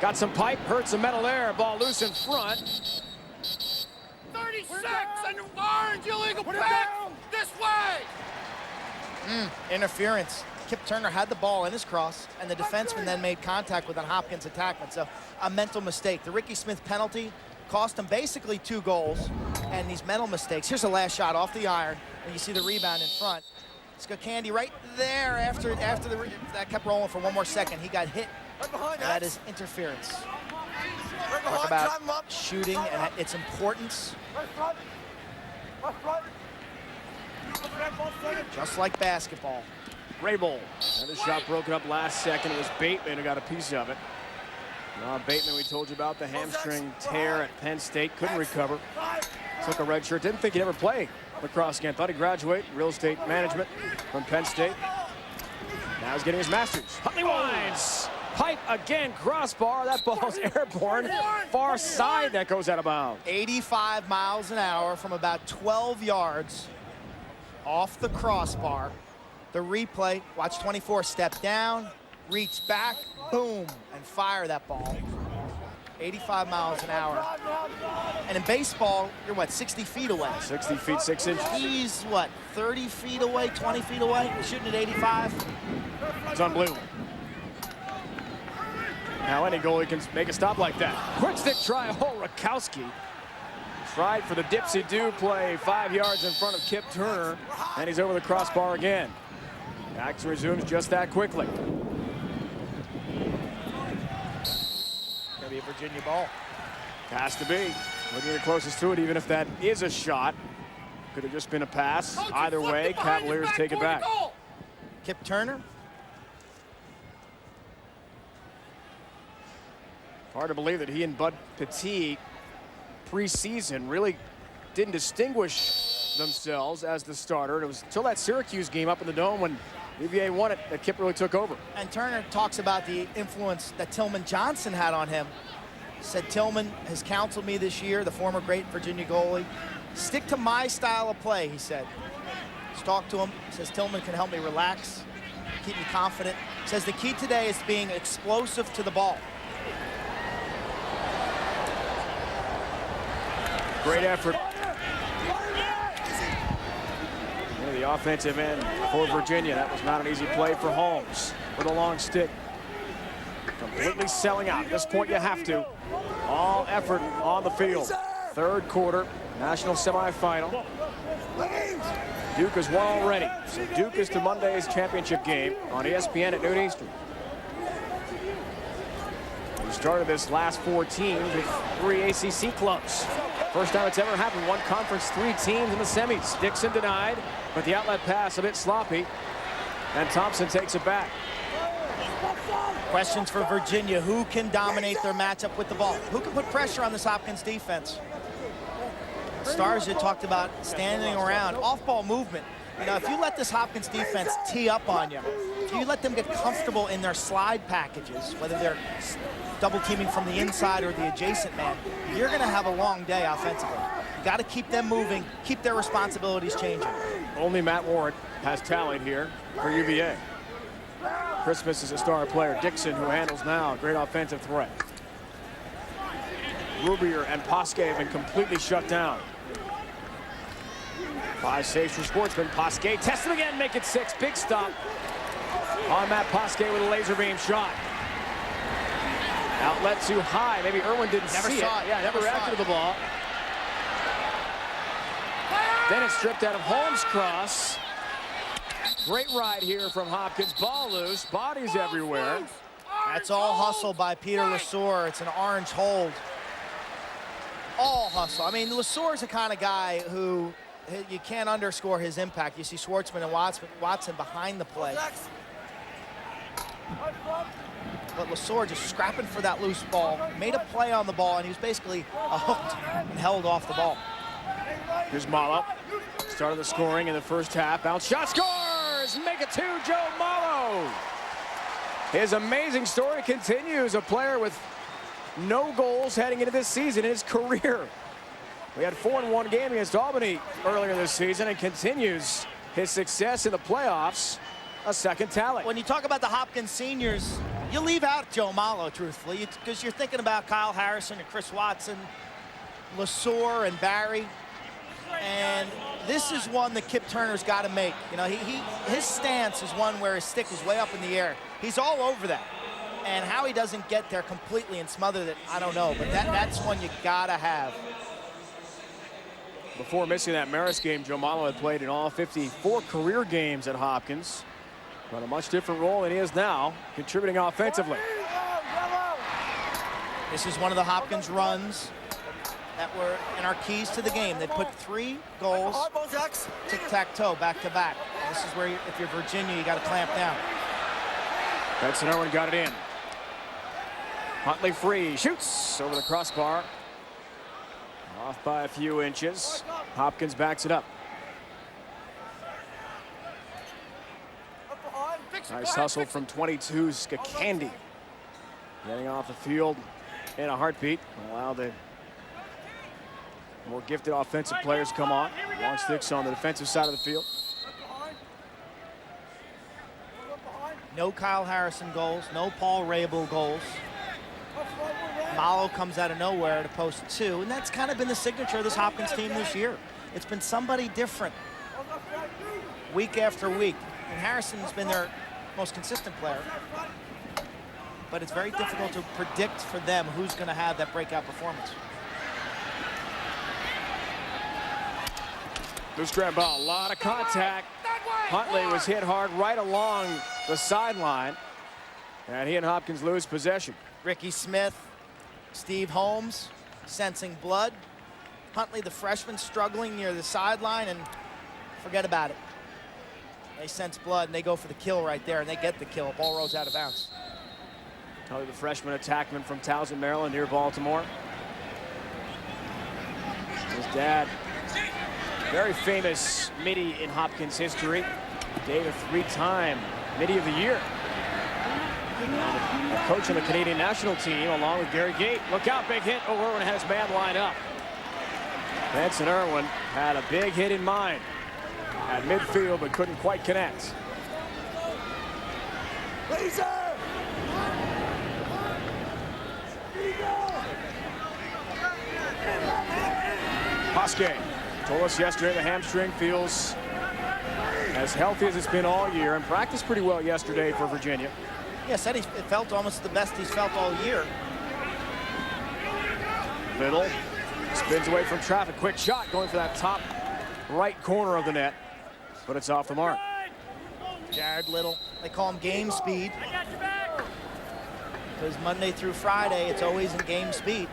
Got some pipe, hurt some metal there. Ball loose in front. 36 and orange illegal back this way. Interference. Kip Turner had the ball in his cross, and the defenseman then made contact with a Hopkins attackman. So a mental mistake. The Ricky Smith penalty cost him basically 2 goals, and these mental mistakes. Here's the last shot off the iron, and you see the rebound in front. It's got Candy right there after that kept rolling for 1 more second. He got hit. That is interference. Talk about shooting and its importance. Just like basketball. Rabel. Another shot broken up last second. It was Bateman who got a piece of it. Bateman, we told you about the hamstring tear at Penn State. Couldn't recover. Took a red shirt. Didn't think he'd ever play lacrosse again. Thought he'd graduate real estate management from Penn State. Now he's getting his master's. Huntley winds. Pipe again, crossbar. That ball's airborne. Far side that goes out of bounds. 85 miles an hour from about 12 yards off the crossbar. The replay, watch 24, step down, reach back, boom, and fire that ball. 85 miles an hour. And in baseball, you're what, 60 feet away? 60 feet, 6 inches. He's what, 30 feet away, 20 feet away, shooting at 85? It's on blue. Now any goalie can make a stop like that. Quick stick try, Rakowski. Tried for the dipsy-do play 5 yards in front of Kip Turner, and he's over the crossbar again. Action resumes just that quickly. Gonna be a Virginia ball. Has to be. Looking the closest to it, even if that is a shot. Could have just been a pass. Either way, Cavaliers take it back. Kip Turner. Hard to believe that he and Bud Petit preseason really didn't distinguish themselves as the starter. It was until that Syracuse game up in the Dome when UVA won it that Kip really took over. And Turner talks about the influence that Tillman Johnson had on him. Said Tillman has counseled me this year, the former great Virginia goalie. Stick to my style of play, he said. Just talked to him. Says Tillman can help me relax, keep me confident. Says the key today is being explosive to the ball. Great effort. The offensive end for Virginia. That was not an easy play for Holmes with a long stick. Completely selling out. At this point, you have to. All effort on the field. Third quarter, national semifinal. Duke has won already. So Duke is to Monday's championship game on ESPN at noon Eastern. We started this last 4 teams with 3 ACC clubs. First time it's ever happened. One conference, 3 teams in the semis. Dixon denied, but the outlet pass a bit sloppy. And Thompson takes it back. Questions for Virginia. Who can dominate their matchup with the ball? Who can put pressure on this Hopkins defense? Starsia talked about standing around, off-ball movement. You know, if you let this Hopkins defense tee up on you, if you let them get comfortable in their slide packages, whether they're double teaming from the inside or the adjacent man, you're going to have a long day offensively. You got to keep them moving, keep their responsibilities changing. Only Matt Warren has talent here for UVA. Christmas is a star player. Dixon, who handles now, great offensive threat. Rubier and Posquet have been completely shut down. 5 saves for Sportsman. Posquet tests it again, make it 6. Big stop on Matt Posquet with a laser beam shot. Outlet too high. Maybe Irwin didn't see it. Yeah, never reacted to the ball. Then it's stripped out of Holmes' cross. Great ride here from Hopkins. Ball loose, bodies everywhere. That's all hustle by Peter Lesor. It's an orange hold. All hustle. I mean, Lesor's the kind of guy who you can't underscore his impact. You see Schwartzman and Watson behind the play. But Lesor just scrapping for that loose ball, made a play on the ball, and he was basically hooked and held off the ball. Here's Malo. Started the scoring in the first half. Bounce shot, scores! Make it 2, Joe Malo. His amazing story continues. A player with no goals heading into this season in his career. We had 4 in 1 game against Albany earlier this season and continues his success in the playoffs. A second tally. When you talk about the Hopkins seniors, you leave out Joe Malo, truthfully, because you're thinking about Kyle Harrison and Chris Watson, Lesor and Barry. And this is one that Kip Turner's got to make. You know, his stance is one where his stick is way up in the air. He's all over that. And how he doesn't get there completely and smother it, I don't know. But that's one you got to have. Before missing that Marist game, Joe Malo had played in all 54 career games at Hopkins. But a much different role than he is now, contributing offensively. This is one of the Hopkins runs that were in our keys to the game. They put 3 goals, tic-tac-toe, back-to-back. This is where, if you're Virginia, you got to clamp down. Benson Irwin got it in. Huntley free, shoots over the crossbar. Off by a few inches. Hopkins backs it up. Nice hustle from 22, Skakandi. Getting off the field in a heartbeat. Allow the more gifted offensive players come on. Long sticks on the defensive side of the field. No Kyle Harrison goals, no Paul Rabel goals. Malo comes out of nowhere to post 2, and that's kind of been the signature of this Hopkins team this year. It's been somebody different week after week. And Harrison's been their most consistent player. But it's very difficult to predict for them who's going to have that breakout performance. Loose grab ball, a lot of contact. Huntley was hit hard right along the sideline. And he and Hopkins lose possession. Ricky Smith, Steve Holmes sensing blood. Huntley, the freshman, struggling near the sideline, and forget about it. They sense blood, and they go for the kill right there, and they get the kill. Ball rolls out of bounds. Huntley, the freshman attackman from Towson, Maryland, near Baltimore. His dad Very famous midi in Hopkins history. Dave, a 3-time midi of the year. A coach on the Canadian national team along with Gary Gate. Look out, big hit. Oh, Irwin has man lined up. Benson Irwin had a big hit in mind at midfield, but couldn't quite connect. Hoske told us yesterday the hamstring feels as healthy as it's been all year and practiced pretty well yesterday for Virginia. Yeah, said it felt almost the best he's felt all year. Little spins away from traffic. Quick shot going for that top right corner of the net, but it's off the mark. Jared Little, they call him game speed. Because Monday through Friday, it's always in game speed.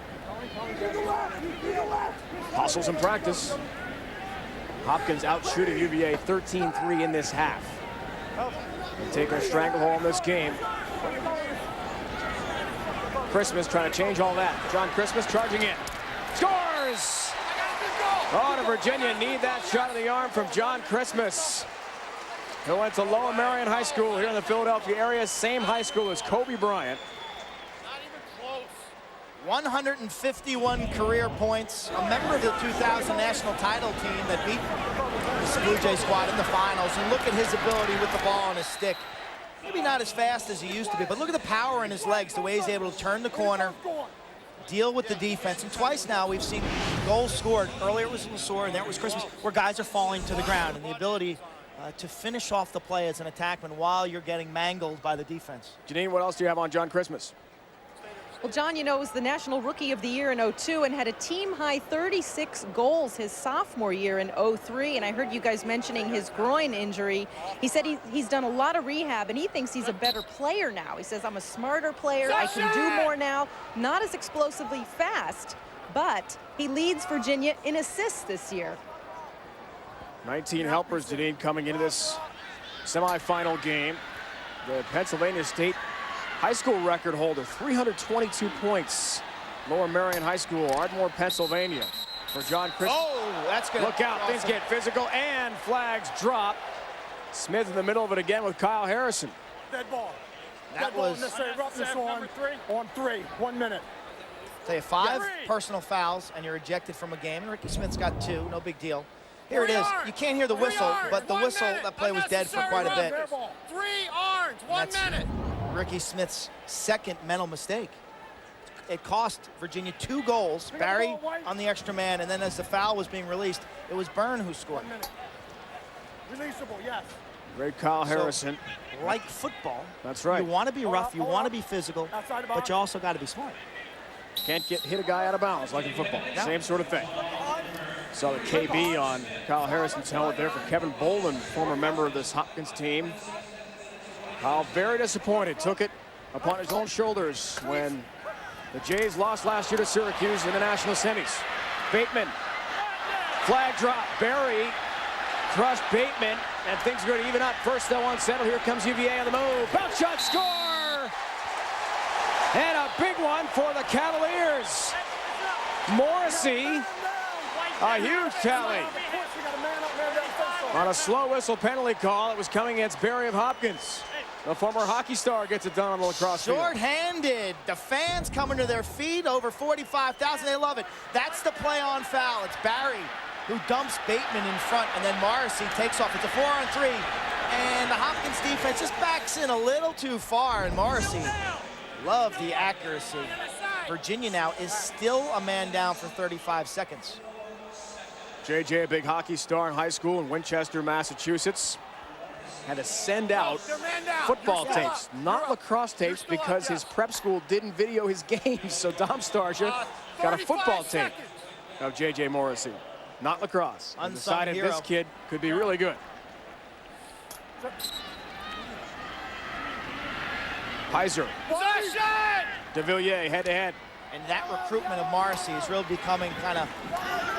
Hustles in practice. Hopkins out shooting UVA 13-3 in this half. They're taking a stranglehold in this game. Christmas trying to change all that. John Christmas charging in. Scores! Oh, to Virginia need that shot of the arm from John Christmas, who went to Lower Merion High School here in the Philadelphia area. Same high school as Kobe Bryant. 151 career points, a member of the 2000 national title team that beat the Blue Jay squad in the finals. And look at his ability with the ball on his stick. Maybe not as fast as he used to be, but look at the power in his legs, the way he's able to turn the corner, deal with the defense. And twice now we've seen goals scored. Earlier it was Lesor and there it was Christmas, where guys are falling to the ground. And the ability to finish off the play as an attackman while you're getting mangled by the defense. Janine, what else do you have on John Christmas? Well, John, you know, was the National Rookie of the Year in 02 and had a team-high 36 goals his sophomore year in 03. And I heard you guys mentioning his groin injury. He said he's done a lot of rehab, and he thinks he's a better player now. He says, I'm a smarter player. I can do more now. Not as explosively fast, but he leads Virginia in assists this year. 19 helpers, Janine, coming into this semifinal game. The Pennsylvania State high school record holder, 322 points. Lower Merion High School, Ardmore, Pennsylvania. For John Christmas. Oh, that's good. Look out, things get physical, and flags drop. Smith in the middle of it again with Kyle Harrison. Dead ball. That was roughness on 3, 1 minute. Say 5 personal fouls, and you're ejected from a game. And Ricky Smith's got 2, no big deal. Here it is. You can't hear the whistle, but the whistle, that play was dead for quite a bit. 3 arms, 1 minute. Ricky Smith's second mental mistake. It cost Virginia 2 goals. Barry on the extra man, and then as the foul was being released, it was Byrne who scored. 1 minute. Releasable, yes. Great Kyle Harrison. So, like football, that's right. You want to be rough, you want to be physical, but you also got to be smart. Can't hit a guy out of bounds like in football. No. Same sort of thing. Saw the KB on Kyle Harrison's helmet there for Kevin Bolden, former member of this Hopkins team. Kyle very disappointed, took it upon his own shoulders when the Jays lost last year to Syracuse in the national semis. Bateman, flag drop, Barry crushed Bateman, and things are going to even up. First though unsettled, here comes UVA on the move. Bounce shot, score! And a big one for the Cavaliers. Morrissey, a huge tally. On a slow whistle penalty call, it was coming against Barry of Hopkins. The former hockey star gets it done on the lacrosse field. Short-handed. The fans coming to their feet, over 45,000. They love it. That's the play on foul. It's Barry who dumps Bateman in front, and then Morrissey takes off. It's a 4-on-3, and the Hopkins defense just backs in a little too far, and Morrissey loved the accuracy. Virginia now is still a man down for 35 seconds. JJ, a big hockey star in high school in Winchester, Massachusetts. Had to send out football tapes, not lacrosse tapes, because his prep school didn't video his games. So Dom Starsia got a football tape of J.J. Morrissey, not lacrosse. And decided this kid could be really good. Heiser. De Villiers head-to-head. And that recruitment of Morrissey is really becoming kind of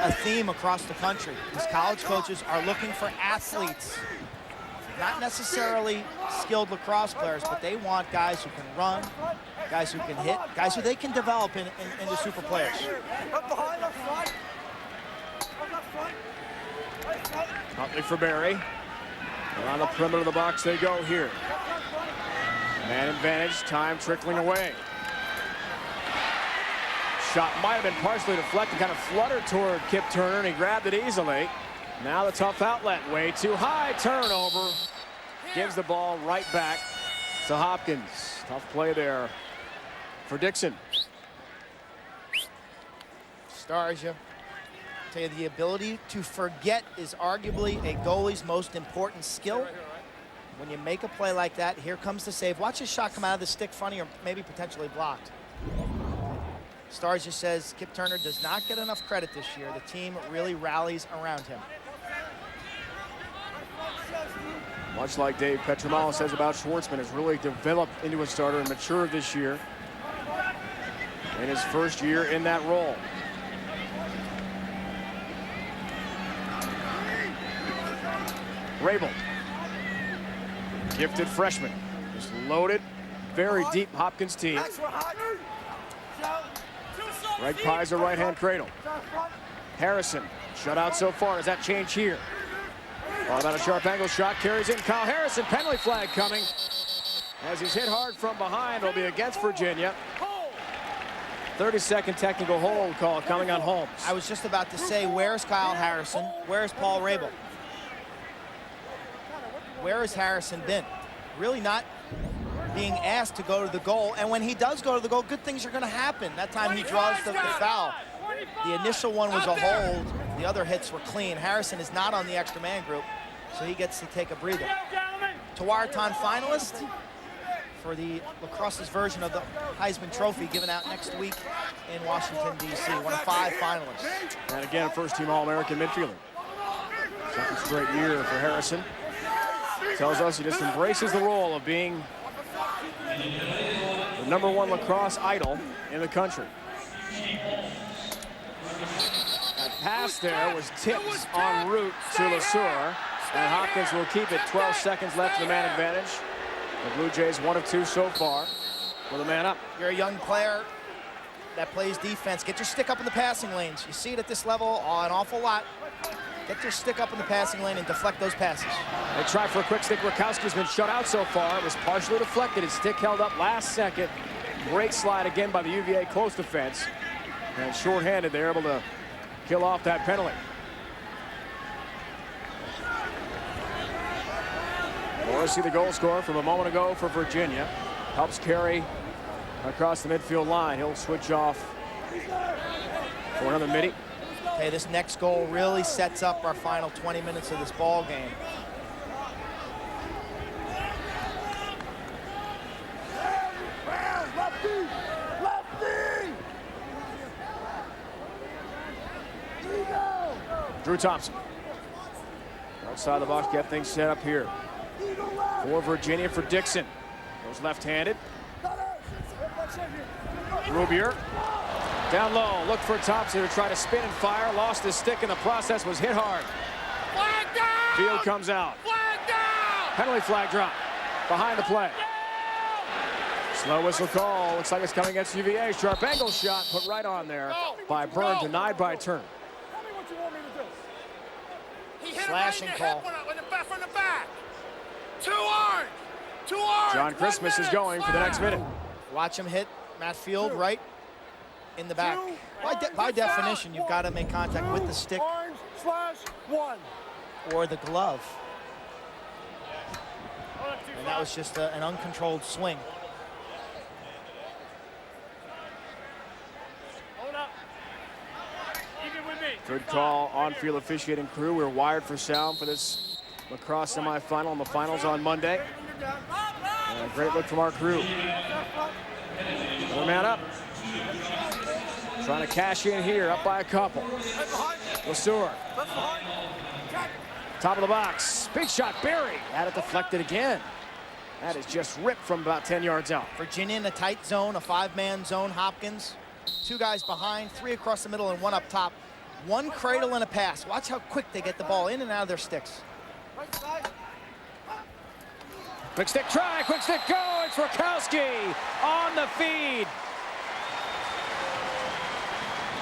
a theme across the country. These college coaches are looking for athletes. Not necessarily skilled lacrosse players, but they want guys who can run, guys who can hit, guys who they can develop into super players. Huntley for Barry. Around the perimeter of the box they go here. Man advantage, time trickling away. Shot might have been partially deflected, kind of fluttered toward Kip Turner, and he grabbed it easily. Now the tough outlet, way too high, turnover. Gives the ball right back to Hopkins. Tough play there for Dixon. Starsia, tell you, the ability to forget is arguably a goalie's most important skill. When you make a play like that, here comes the save. Watch his shot come out of the stick funny or maybe potentially blocked. Starsia says Kip Turner does not get enough credit this year. The team really rallies around him. Much like Dave Petromalo says about Schwartzman, has really developed into a starter and matured this year in his first year in that role. Rabel, gifted freshman, just loaded, very deep Hopkins team. Greg Pizer, right-hand cradle. Harrison, shut out so far. Does that change here? All about a sharp angle shot, carries in. Kyle Harrison, penalty flag coming. As he's hit hard from behind, it'll be against Virginia. 30-second technical hold call coming on Holmes. I was just about to say, where's Kyle Harrison? Where's Paul Rabel? Where has Harrison been? Really not being asked to go to the goal. And when he does go to the goal, good things are going to happen. That time he draws the foul. The initial one was a hold. The other hits were clean. Harrison is not on the extra man group, so he gets to take a breather. Tawarton finalist for the Lacrosse's version of the Heisman Trophy given out next week in Washington, D.C. One of 5 finalists. And again, a first-team All-American midfielder. Second straight year for Harrison. Tells us he just embraces the role of being the #1 lacrosse idol in the country. That pass there was tipped en route to LeSueur, and Hopkins will keep it. 12 seconds left in the man advantage. The Blue Jays 1 of 2 so far with a man up. You're a young player that plays defense. Get your stick up in the passing lanes. You see it at this level an awful lot. Get your stick up in the passing lane and deflect those passes. They try for a quick stick. Rakowski's been shut out so far. It was partially deflected. His stick held up last second. Great slide again by the UVA close defense. And shorthanded, they're able to kill off that penalty. Morrissey, the goal scorer from a moment ago for Virginia, helps carry across the midfield line. He'll switch off for another midi. Okay, this next goal really sets up our final 20 minutes of this ball game. Drew Thompson. Outside the box, get things set up here. For Virginia, for Dixon. Goes left-handed. Rubier. Down low, look for Thompson to try to spin and fire. Lost his stick in the process, was hit hard. Flag down! Field comes out. Flag down! Penalty flag drop. Behind the play. Slow whistle call. Looks like it's coming against UVA. Sharp angle shot put right on there by Byrne, denied by Turner. Slashing call. From the back. 2 arms. 2 arms. John Christmas is going for the next minute. Watch him hit Matt Field right in the back. By definition, you've got to make contact with the stick or the glove. And that was just an uncontrolled swing. Good call, on-field officiating crew. We're wired for sound for this lacrosse semifinal and the finals on Monday. And a great look from our crew. Another man up. Trying to cash in here, up by a couple. LeSueur. Top of the box. Big shot, Barry. Had it deflected again. That is just ripped from about 10 yards out. Virginia in a tight zone, a 5-man zone. Hopkins, 2 guys behind, 3 across the middle and 1 up top. 1 cradle and a pass. Watch how quick they get the ball in and out of their sticks. Quick stick try, quick stick go. It's Rakowski on the feed.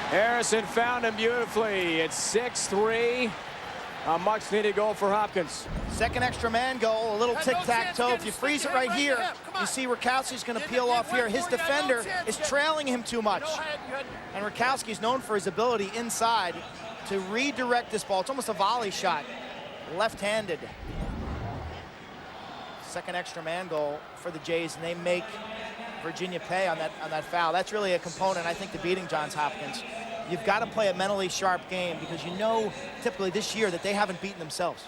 Harrison found him beautifully. It's 6-3. A much-needed goal for Hopkins. Second extra man goal, a little tic-tac-toe. If you freeze it right here, you see Rakowski's going to peel off here. His defender is trailing him too much. And Rakowski's known for his ability inside to redirect this ball. It's almost a volley shot, left-handed. Second extra man goal for the Jays, and they make Virginia pay on that foul. That's really a component, I think, to beating Johns Hopkins. You've got to play a mentally sharp game because you know typically this year that they haven't beaten themselves.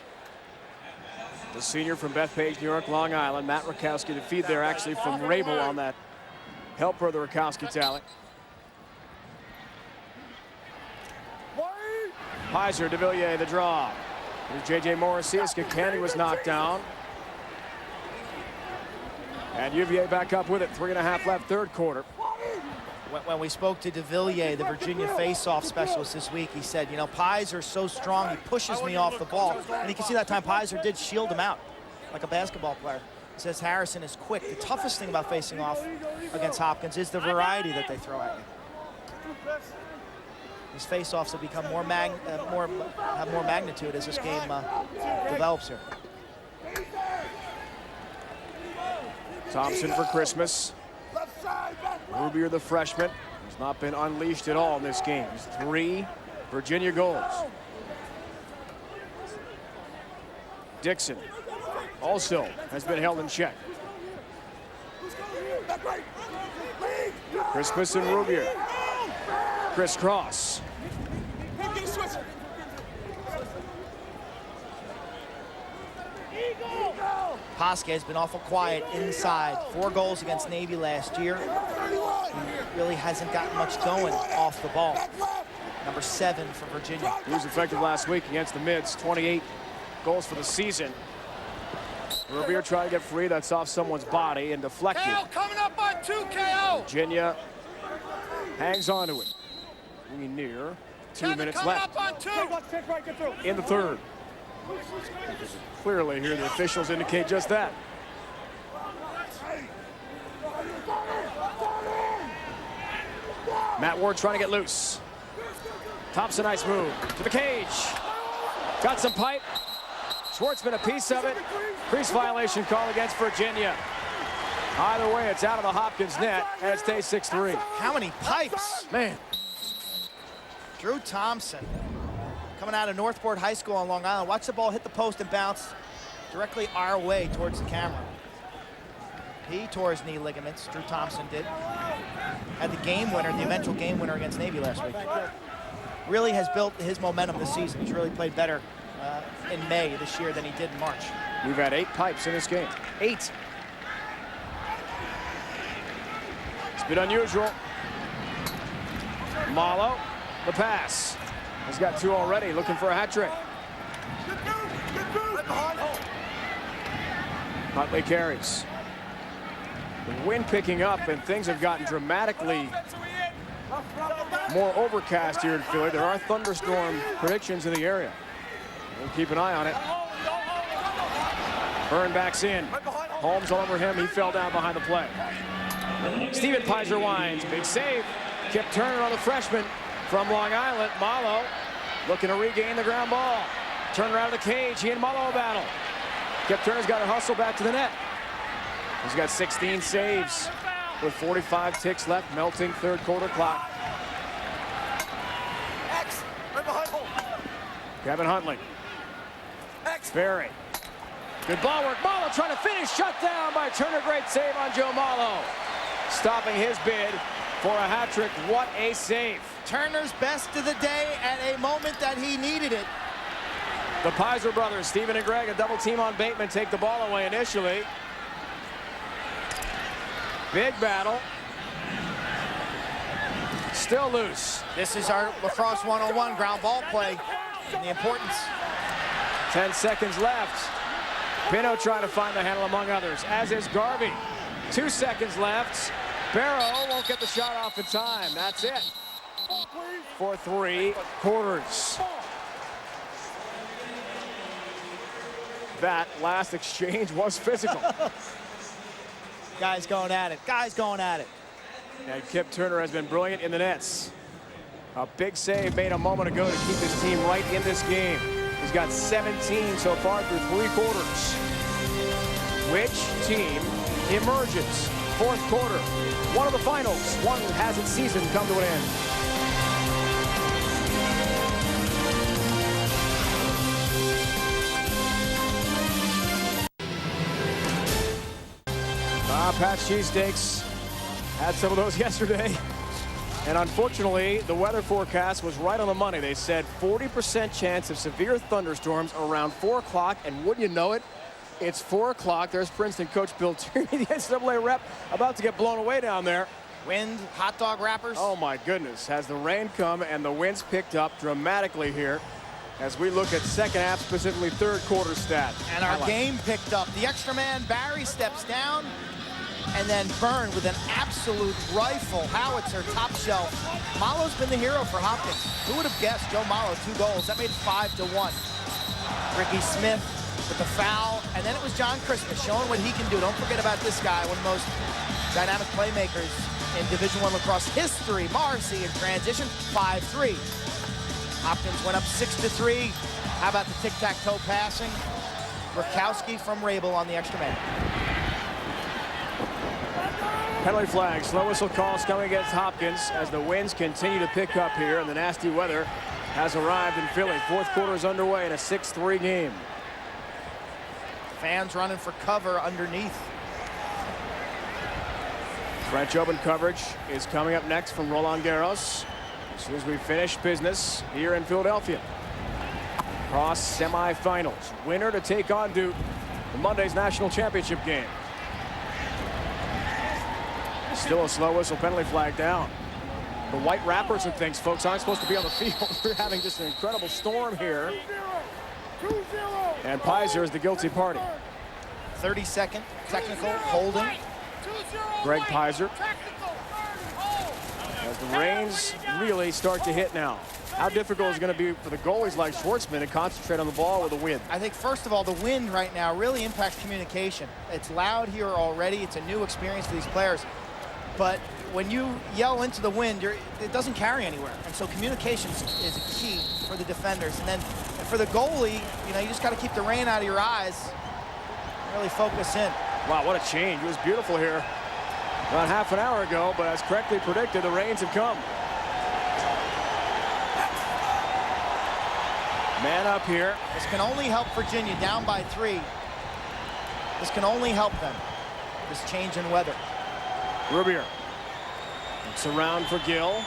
The senior from Bethpage, New York, Long Island, Matt Rakowski, the feed there actually from Rabel on that helper of the Rakowski talent. Pizer, de Villiers, the draw. Here's J.J. Morisius. Candy was knocked down. And UVA back up with it. 3.5 left, third quarter. When we spoke to de Villiers, the Virginia face-off specialist this week, he said, you know, Pizer's so strong, he pushes me off the ball. And you can see that time Pizer did shield him out like a basketball player. He says Harrison is quick. The toughest thing about facing off against Hopkins is the variety that they throw at you. These face-offs have become have more magnitude as this game develops here. Thompson for Christmas. Rubier, the freshman, has not been unleashed at all in this game. 3 Virginia goals. Dixon also has been held in check. Christmas and Rubier. Crisscross. Hoske has been awful quiet inside. 4 goals against Navy last year. He really hasn't gotten much going off the ball. Number 7 for Virginia. He was effective last week against the Mids. 28 goals for the season. Rubier trying to get free. That's off someone's body and deflected. KO coming up on 2 KO. Virginia hangs on to it. We near 2 minutes left in the third. Clearly here the officials indicate just that. Matt Ward trying to get loose. Thompson, nice move to the cage. Got some pipe. Schwartzman a piece of it. Crease violation call against Virginia. Either way, it's out of the Hopkins net, and it stays 6-3. How many pipes? Man. Drew Thompson coming out of Northport High School on Long Island. Watch the ball hit the post and bounce directly our way towards the camera. He tore his knee ligaments, Drew Thompson did. Had the game winner, the eventual game winner against Navy last week. Really has built his momentum this season. He's really played better in May this year than he did in March. We've had 8 pipes in this game. 8. It's been unusual. Malo, the pass. He's got 2 already, looking for a hat trick. Huntley carries. The wind picking up, and things have gotten dramatically more overcast here in Philly. There are thunderstorm predictions in the area. We'll keep an eye on it. Byrne backs in. Holmes all over him. He fell down behind the play. Steven Pizer winds. Big save. Kip Turner on the freshman from Long Island. Malo looking to regain the ground ball. Turner out of the cage. He and Malo battle. Kip Turner's got to hustle back to the net. He's got 16 saves with 45 ticks left. Melting third quarter clock. Kevin Huntley. Ferry. Good ball work. Malo trying to finish. Shut down by Turner. Great save on Joe Malo. Stopping his bid for a hat trick. What a save. Turner's best of the day at a moment that he needed it. The Pizer brothers, Stephen and Greg, a double team on Bateman, take the ball away initially. Big battle. Still loose. This is our Lacrosse 101 ground ball play and the importance. 10 seconds left. Pino trying to find the handle among others, as is Garvey. 2 seconds left. Barrow won't get the shot off in time. That's it for 3 quarters. That last exchange was physical. Guys going at it. Guys going at it. And Kip Turner has been brilliant in the nets. A big save made a moment ago to keep his team right in this game. He's got 17 so far through 3 quarters. Which team emerges? Fourth quarter, one of the finals. One has its season come to an end. Pat's cheesesteaks. Had some of those yesterday. And unfortunately, the weather forecast was right on the money. They said 40% chance of severe thunderstorms around 4 o'clock. And wouldn't you know it, it's 4 o'clock. There's Princeton coach Bill Tierney, the NCAA rep, about to get blown away down there. Wind, hot dog wrappers. Oh, my goodness. Has the rain come and the winds picked up dramatically here as we look at second half, specifically third quarter stat. And our game picked up. The extra man, Barry, steps down. And then Byrne with an absolute rifle howitzer, top shelf. Malo's been the hero for Hopkins. Who would have guessed Joe Malo, 2 goals? That made 5-1. Ricky Smith with the foul. And then it was John Christmas showing what he can do. Don't forget about this guy, one of the most dynamic playmakers in Division I lacrosse history. Morrissey in transition, 5-3. Hopkins went up 6-3. How about the tic-tac-toe passing? Rakowski from Rabel on the extra man. Penalty flag, slow whistle calls coming against Hopkins as the winds continue to pick up here and the nasty weather has arrived in Philly. Fourth quarter is underway in a 6-3 game. Fans running for cover underneath. French Open coverage is coming up next from Roland Garros as soon as we finish business here in Philadelphia. Cross semifinals. Winner to take on Duke in Monday's national championship game. Still a slow whistle, penalty flag down. The white wrappers and things, folks, aren't supposed to be on the field. We're having just an incredible storm here. And Pizer is the guilty party. 30-second technical holding. Greg Pizer. As the rains really start to hit now. How difficult is it going to be for the goalies like Schwartzman to concentrate on the ball with the wind? I think, first of all, the wind right now really impacts communication. It's loud here already. It's a new experience for these players. But when you yell into the wind, it doesn't carry anywhere. And so communication is a key for the defenders. And then for the goalie, you know, you just got to keep the rain out of your eyes and really focus in. Wow, what a change. It was beautiful here about half an hour ago, but as correctly predicted, the rains have come. Man up here. This can only help Virginia, down by 3. This can only help them, this change in weather. Rubier. It's around for Gill.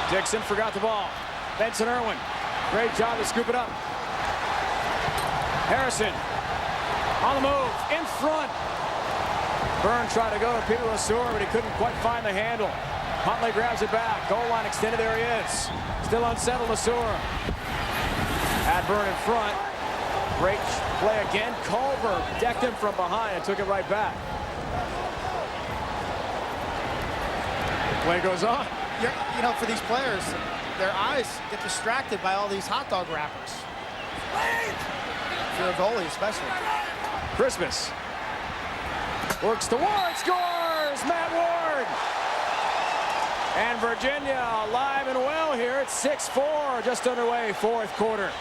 Dixon forgot the ball. Benson Irwin. Great job to scoop it up. Harrison on the move, in front. Byrne tried to go to Peter Lesueur, but he couldn't quite find the handle. Huntley grabs it back. Goal line extended. There he is. Still unsettled, Lesueur. Had Byrne in front. Great play again. Culver decked him from behind and took it right back. The play goes on. You know, for these players, their eyes get distracted by all these hot dog wrappers. For a goalie, especially. Christmas works to Ward, scores! Matt Ward! And Virginia alive and well here at 6-4, just underway, fourth quarter.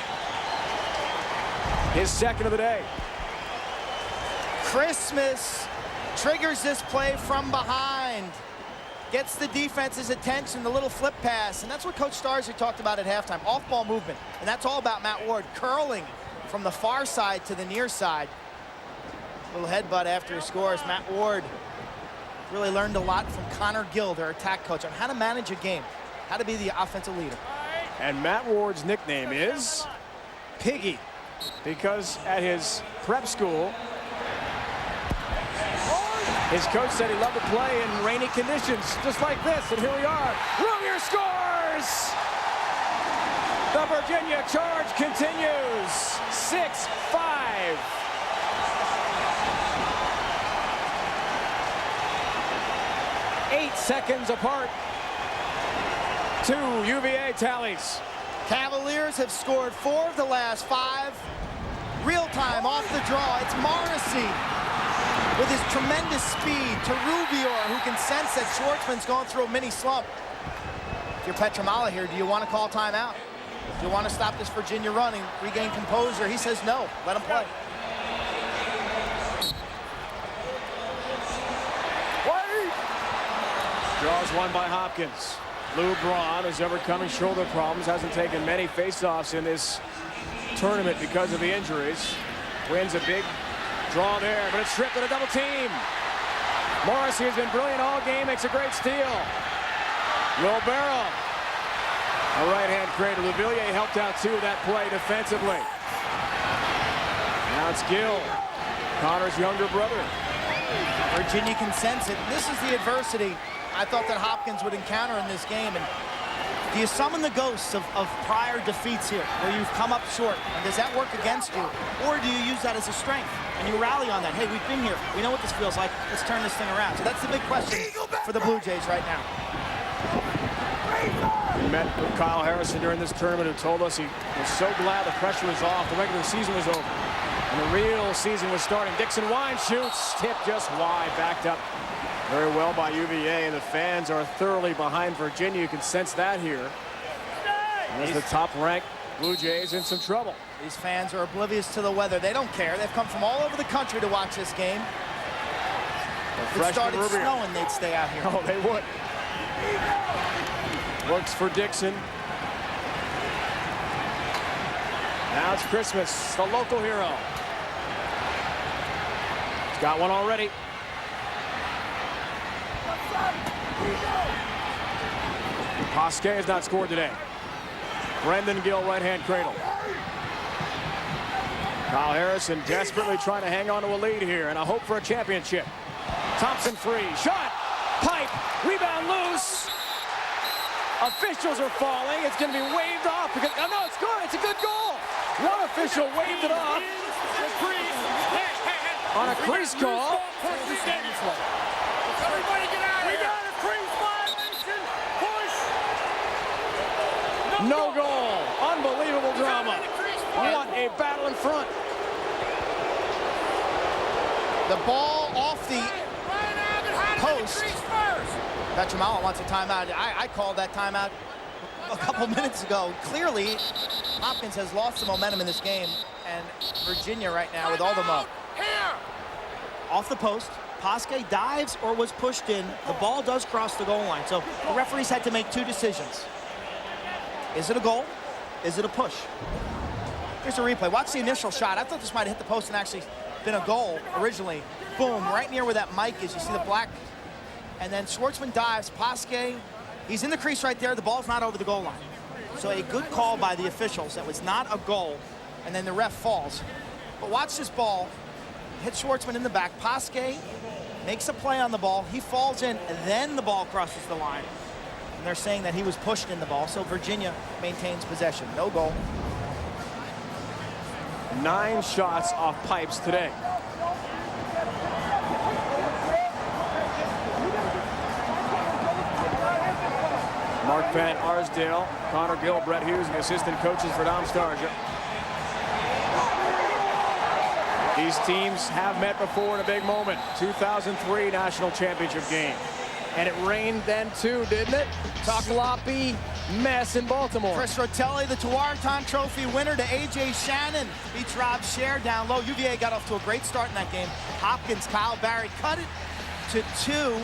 His second of the day. Christmas triggers this play from behind. Gets the defense's attention, the little flip pass. And that's what Coach Starzer talked about at halftime, off-ball movement. And that's all about Matt Ward, curling from the far side to the near side. Little headbutt after he scores. Matt Ward really learned a lot from Connor Gill, their attack coach, on how to manage a game, how to be the offensive leader. And Matt Ward's nickname is Piggy, because at his prep school, his coach said he loved to play in rainy conditions, just like this, and here we are. Rubier scores! The Virginia charge continues, 6-5. Eight seconds apart. 2 UVA tallies. Cavaliers have scored 4 of the last 5. Real time off the draw. It's Morrissey with his tremendous speed to Rubier, who can sense that Schwartzman's going through a mini slump. you're Petramala here, do you want to call timeout? Do you want to stop this Virginia run and regain composure? He says no. Let him play. Draws one by Hopkins. Lou Braun is overcoming shoulder problems. Hasn't taken many faceoffs in this tournament because of the injuries. Wins a big draw there, but it's stripped at a double team. Morrissey has been brilliant all game. Makes a great steal. Will Barrow. A right-hand cradle. Lavillier helped out too that play defensively. Now it's Gill, Connor's younger brother. Virginia can sense it. This is the adversity I thought that Hopkins would encounter in this game. And do you summon the ghosts of prior defeats here, where you've come up short? And does that work against you? Or do you use that as a strength and you rally on that? Hey, we've been here. We know what this feels like. Let's turn this thing around. So that's the big question for the Blue Jays right now. We met with Kyle Harrison during this tournament, who told us he was so glad the pressure was off, the regular season was over, and the real season was starting. Dixon Wine shoots, tipped just wide, backed up very well by UVA, and the fans are thoroughly behind Virginia. You can sense that here. As the top-ranked Blue Jays in some trouble. These fans are oblivious to the weather. They don't care. They've come from all over the country to watch this game. If it started snowing, they'd stay out here. Oh, they would. Works for Dixon. Now it's Christmas, the local hero. He's got one already. Pasquet has not scored today. Brendan Gill, right-hand cradle. Kyle Harrison desperately trying to hang on to a lead here and a hope for a championship. Thompson free, shot, pipe, rebound loose. Officials are falling. It's going to be waved off because, oh no, it's good. It's a good goal. One official waved it off on a crease call. Everybody get out of here. We got a crease violation. Push. No goal. Unbelievable drama. What a battle in front. The ball off the post. Petramala wants a timeout. I called that timeout a couple minutes ago. Clearly, Hopkins has lost the momentum in this game, and Virginia right now with all the mo. Off the post, Pasquet dives or was pushed in. The ball does cross the goal line, so the referees had to make two decisions. Is it a goal? Is it a push? Here's a replay. Watch the initial shot. I thought this might have hit the post and actually been a goal originally. Boom, right near where that mic is. You see the black. And then Schwartzman dives. Pasquet, he's in the crease right there. The ball's not over the goal line. So a good call by the officials. That was not a goal. And then the ref falls. But watch this ball. Hit Schwartzman in the back. Pasquet makes a play on the ball. He falls in, and then the ball crosses the line. And they're saying that he was pushed in the ball. So Virginia maintains possession. No goal. 9 shots off pipes today. Mark Van Arsdale, Connor Gill, Brett Hughes, and the assistant coaches for Dom Starja. These teams have met before in a big moment. 2003 national championship game. And it rained then too, didn't it? Sloppy mess in Baltimore. Chris Rotelli, the Tewaaraton Trophy winner, to A.J. Shannon. Beats Rob Scher down low. UVA got off to a great start in that game. Hopkins, Kyle Barry cut it to 2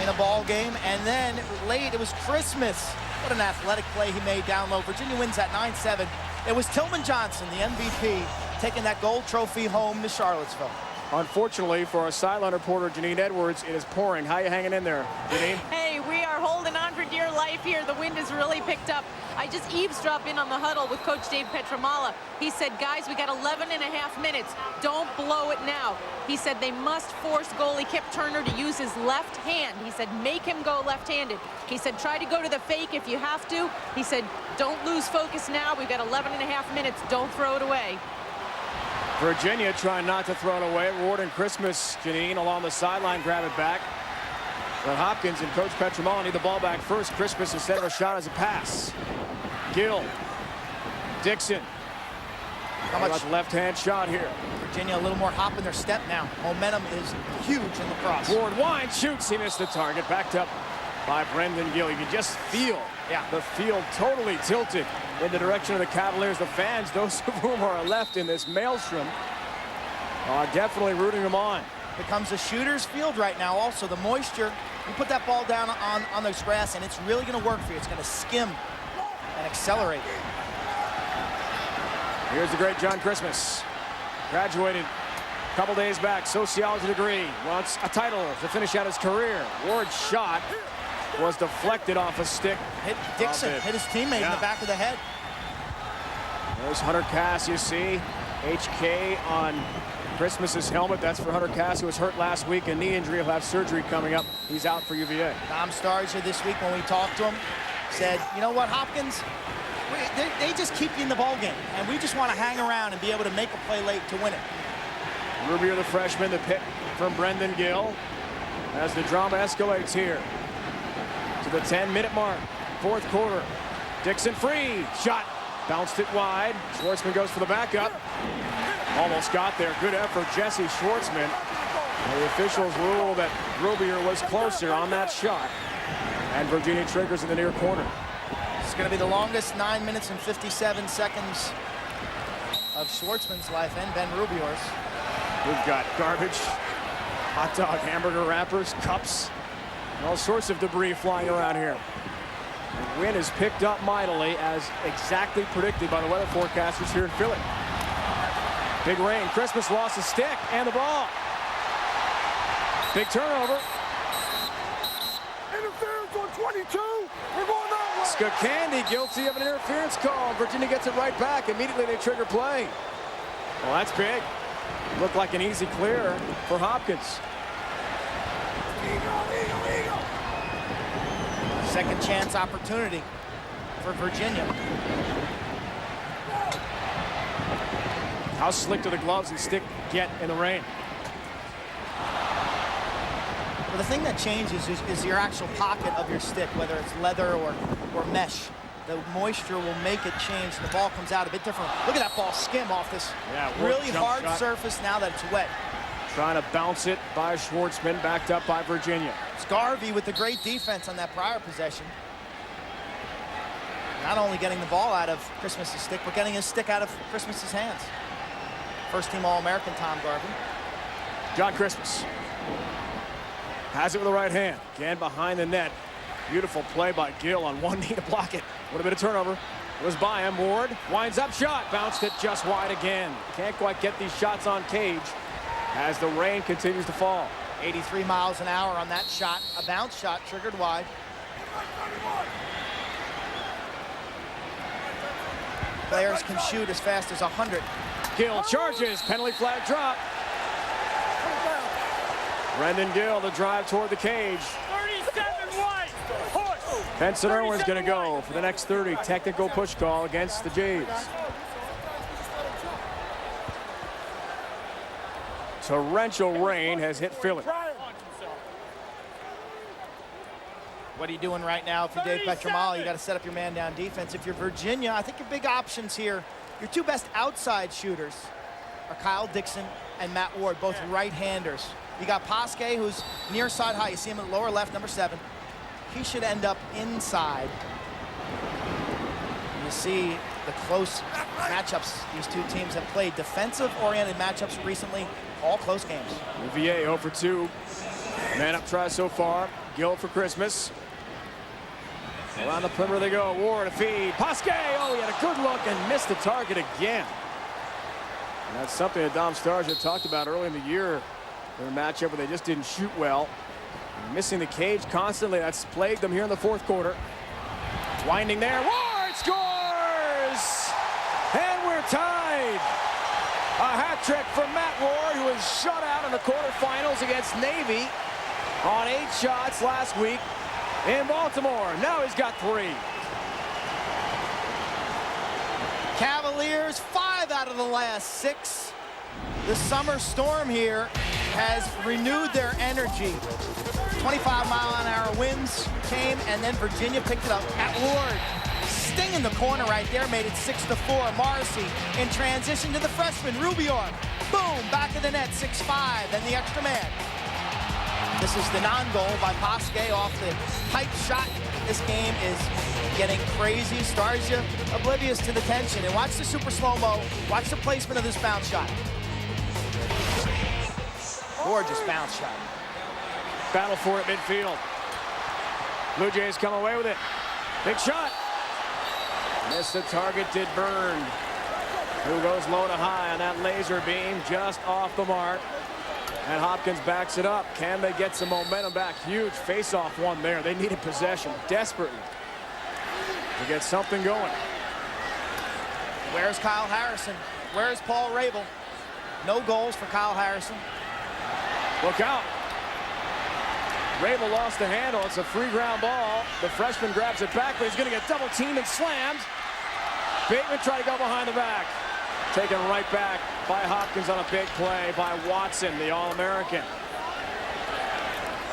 in a ball game. And then late, it was Christmas. What an athletic play he made down low. Virginia wins that 9-7. It was Tillman Johnson, the MVP, taking that gold trophy home to Charlottesville. Unfortunately, for our sideline reporter, Janine Edwards, it is pouring. How you hanging in there, Janine? Hey, we are holding on for dear life here. The wind has really picked up. I just eavesdropped in on the huddle with Coach Dave Petramala. He said, guys, we got 11 and a half minutes. Don't blow it now. He said they must force goalie Kip Turner to use his left hand. He said, make him go left-handed. He said, try to go to the fake if you have to. He said, don't lose focus now. We've got 11 and a half minutes. Don't throw it away. Virginia trying not to throw it away. Warden Christmas, Janine, along the sideline, grab it back. But Hopkins and Coach Petramala need the ball back first. Christmas instead of a shot as a pass. Gill. Dixon. How much left-hand shot here? Virginia a little more hop in their step now. Momentum is huge in lacrosse. Ward Wine shoots. He missed the target. Backed up by Brendan Gill. You can just feel the field totally tilted in the direction of the Cavaliers. The fans, those of whom are left in this maelstrom, are definitely rooting them on. Becomes a shooter's field right now. Also, the moisture, you put that ball down on this grass, and it's really going to work for you. It's going to skim and accelerate. Here's the great John Christmas. Graduated a couple days back, sociology degree. Wants a title to finish out his career. Ward's shot was deflected off a stick. Hit Dixon, hit his teammate in the back of the head. There's Hunter Cass, you see. HK on Christmas's helmet. That's for Hunter Cass, who was hurt last week. A knee injury. He'll have surgery coming up. He's out for UVA. Dom Starsia this week, when we talked to him, said, you know what, Hopkins? They just keep you in the ball game, and we just want to hang around and be able to make a play late to win it. Rubier, the freshman, the pick from Brendan Gill, as the drama escalates here to the 10-minute mark. Fourth quarter. Dixon free. Shot. Bounced it wide. Schwartzman goes for the backup. Almost got there. Good effort, Jesse Schwartzman. And the officials rule that Rubier was closer on that shot. And Virginia triggers in the near corner. It's going to be the longest 9 minutes and 57 seconds of Schwartzman's life and Ben Rubier's. We've got garbage, hot dog, hamburger wrappers, cups, and all sorts of debris flying around here. The wind is picked up mightily, as exactly predicted by the weather forecasters here in Philly. Big rain. Christmas lost a stick and the ball. Big turnover. Interference on 22. We're going that way. Skacandy guilty of an interference call. Virginia gets it right back. Immediately they trigger play. Well, that's big. Looked like an easy clear for Hopkins. Eagle. Second chance opportunity for Virginia. How slick do the gloves and stick get in the rain? Well, the thing that changes is your actual pocket of your stick, whether it's leather or mesh. The moisture will make it change. The ball comes out a bit different. Look at that ball skim off this really hard surface now that it's wet. Trying to bounce it by Schwartzman, backed up by Virginia. Scarvey with the great defense on that prior possession. Not only getting the ball out of Christmas's stick, but getting his stick out of Christmas's hands. First team All-American Tom Garvey. John Christmas has it with the right hand. Again behind the net. Beautiful play by Gill on one knee to block it. Would have been a turnover. It was by him. Ward winds up shot. Bounced it just wide again. Can't quite get these shots on cage as the rain continues to fall. 83 miles an hour on that shot. A bounce shot triggered wide. Players can shoot as fast as 100. Gill charges. Penalty flag drop. Brendan Gill, the drive toward the cage. 37 white. Benson Irwin's going to go for the next 30. Technical push call against the Jays. Torrential rain has hit Philly. What are you doing right now if you're Dave Petramali? You got to set up your man down defense. If you're Virginia, I think your big options here, your two best outside shooters are Kyle Dixon and Matt Ward, both right-handers. You got Pasquet, who's near side high. You see him at the lower left, number 7. He should end up inside. You see the close matchups these two teams have played. Defensive-oriented matchups recently, all close games. UVA 0 for 2. Man up try so far. Gill for Christmas. Around the perimeter they go. Ward a feed. Pasquet, oh, he had a good look and missed the target again. And that's something that Dom Starsia talked about early in the year in a matchup where they just didn't shoot well. Missing the cage constantly. That's plagued them here in the fourth quarter. Winding there. Ward scores! And we're tied. A hat trick from Matt Ward, who was shut out in the quarterfinals against Navy on 8 shots last week in Baltimore. Now he's got 3. Cavaliers 5 out of the last 6. The summer storm here has renewed their energy. 25-mile-an-hour winds came, and then Virginia picked it up. At Ward, sting in the corner right there, made it 6-4. Morrissey in transition to the freshman, Rubior. Boom, back of the net, 6-5, and the extra man. This is the non-goal by Pasquet off the pipe shot. This game is getting crazy. Starsia oblivious to the tension. And watch the super slow-mo. Watch the placement of this bounce shot. Gorgeous bounce shot. Battle for it midfield. Blue Jays come away with it. Big shot. Missed the target, did Burn. Who goes low to high on that laser beam, just off the mark. And Hopkins backs it up. Can they get some momentum back? Huge face-off one there. They needed possession desperately to get something going. Where's Kyle Harrison? Where's Paul Rabel? No goals for Kyle Harrison. Look out. Rabel lost the handle. It's a free ground ball. The freshman grabs it back, but he's going to get double teamed and slammed. Bateman tried to go behind the back. Taken right back by Hopkins on a big play by Watson, the All-American.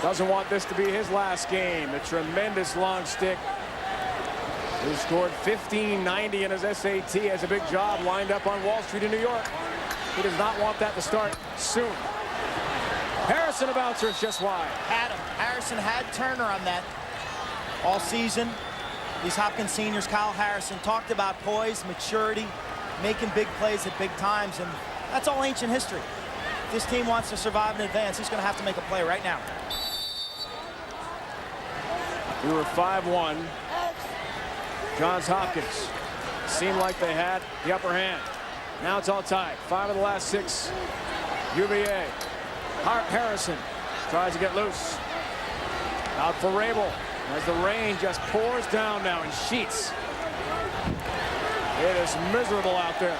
Doesn't want this to be his last game. A tremendous long stick. Who scored 1590 in his SAT, has a big job lined up on Wall Street in New York. He does not want that to start soon. Harrison, a bouncer, is just wide. Had him. Harrison had Turner on that all season. These Hopkins seniors, Kyle Harrison, talked about poise, maturity, making big plays at big times, and that's all ancient history. If this team wants to survive and advance, he's going to have to make a play right now. We were 5-1. Johns Hopkins seemed like they had the upper hand. Now it's all tied. 5 of the last 6 UVA. Harrison tries to get loose. Out for Rabel as the rain just pours down now in sheets. It is miserable out there.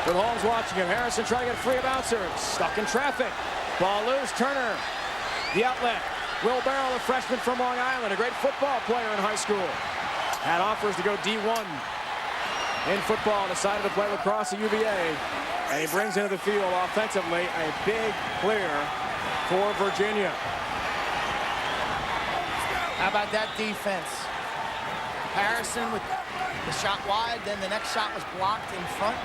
With Holmes watching him, Harrison trying to get free of bouncer. Stuck in traffic. Ball loose. Turner. The outlet. Will Barrow, a freshman from Long Island, a great football player in high school. Had offers to go D1 in football. Decided to play lacrosse at UVA. And he brings into the field offensively a big clear for Virginia. How about that defense? Harrison with the shot wide, then the next shot was blocked in front.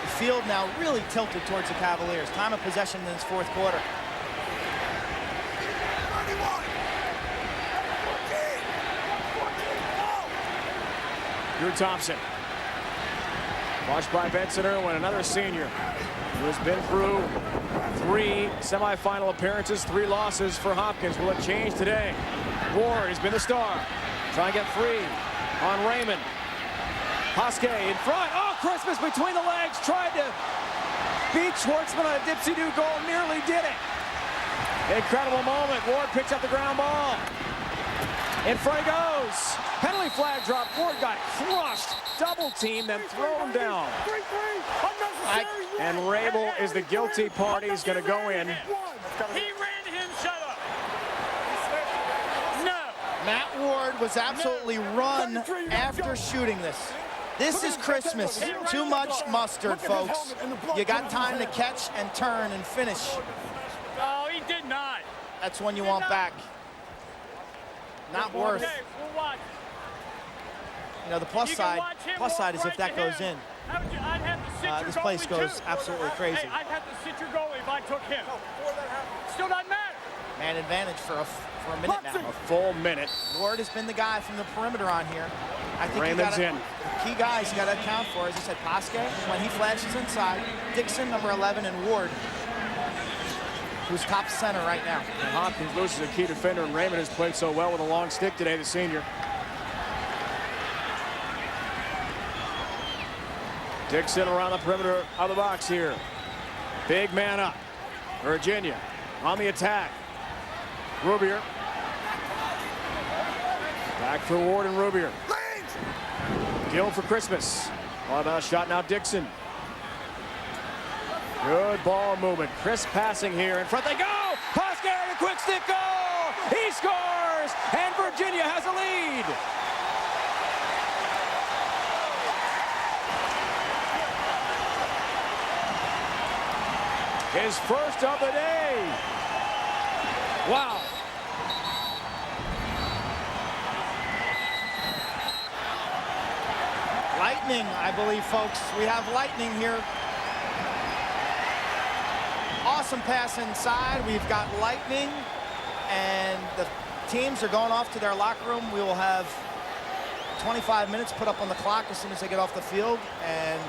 The field now really tilted towards the Cavaliers. Time of possession in this fourth quarter. Drew Thompson. Watched by Benson Irwin, another senior who has been through 3 semifinal appearances, 3 losses for Hopkins. Will it change today? Ward has been the star. Trying to get free on Raymond. Pasquet in front. Oh, Christmas between the legs. Tried to beat Schwartzman on a dipsy-do goal. Nearly did it. Incredible moment. Ward picks up the ground ball. In front he goes. Penalty flag drop. Ward got crushed. Double team, then thrown down. And Rabel is the guilty party. He's going to go in. He ran him. Shut up. No. Matt Ward was absolutely run after shooting this. This is Christmas. Too much mustard, folks. You got time to catch and turn and finish. Oh, he did not. That's one you want back. Not worth. Okay, we'll watch. You know, the plus side is if that goes in. I'd have to sit your This place goalie, goes too. absolutely crazy. Hey, I'd have to sit your goalie if I took him. Still doesn't matter. Man advantage for a minute now. A full minute. Ward has been the guy from the perimeter on here. I think Raymond's the in. key guys you got to account for, as I said, Pasquet, when he flashes inside, Dixon, number 11, and Ward, who's top center right now. And Hopkins loses a key defender, and Raymond has played so well with a long stick today, the senior. Dixon around the perimeter of the box here. Big man up. Virginia on the attack. Rubier. Back for Ward and Rubier. Gill for Christmas. All about a shot now, Dixon. Good ball movement. Crisp passing here. In front they go. Pasquet, a quick stick goal. He scores, and Virginia has a lead. His first of the day. Wow. Lightning, I believe, folks. We have lightning here. some pass inside. We've got Lightning, and the teams are going off to their locker room. We will have 25 minutes put up on the clock as soon as they get off the field, and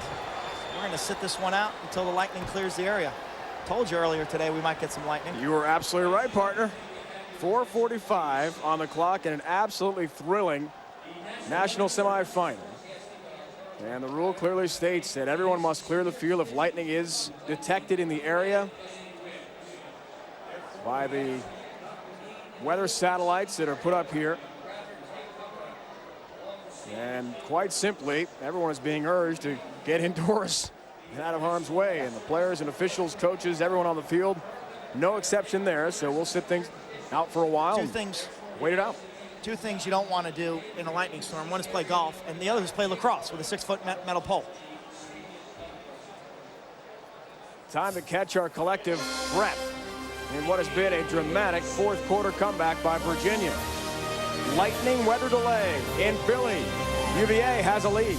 we're going to sit this one out until the Lightning clears the area. Told you earlier today we might get some lightning. You were absolutely right, partner. 4:45 on the clock in an absolutely thrilling national semifinal. And the rule clearly states that everyone must clear the field if lightning is detected in the area by the weather satellites that are put up here. And quite simply, everyone is being urged to get indoors and out of harm's way. And the players and officials, coaches, everyone on the field, no exception there. So we'll sit things out for a while. Two things. Wait it out. Two things you don't want to do in a lightning storm. One is play golf, and the other is play lacrosse with a 6-foot metal pole. Time to catch our collective breath in what has been a dramatic fourth quarter comeback by Virginia. Lightning weather delay in Philly. UVA has a lead.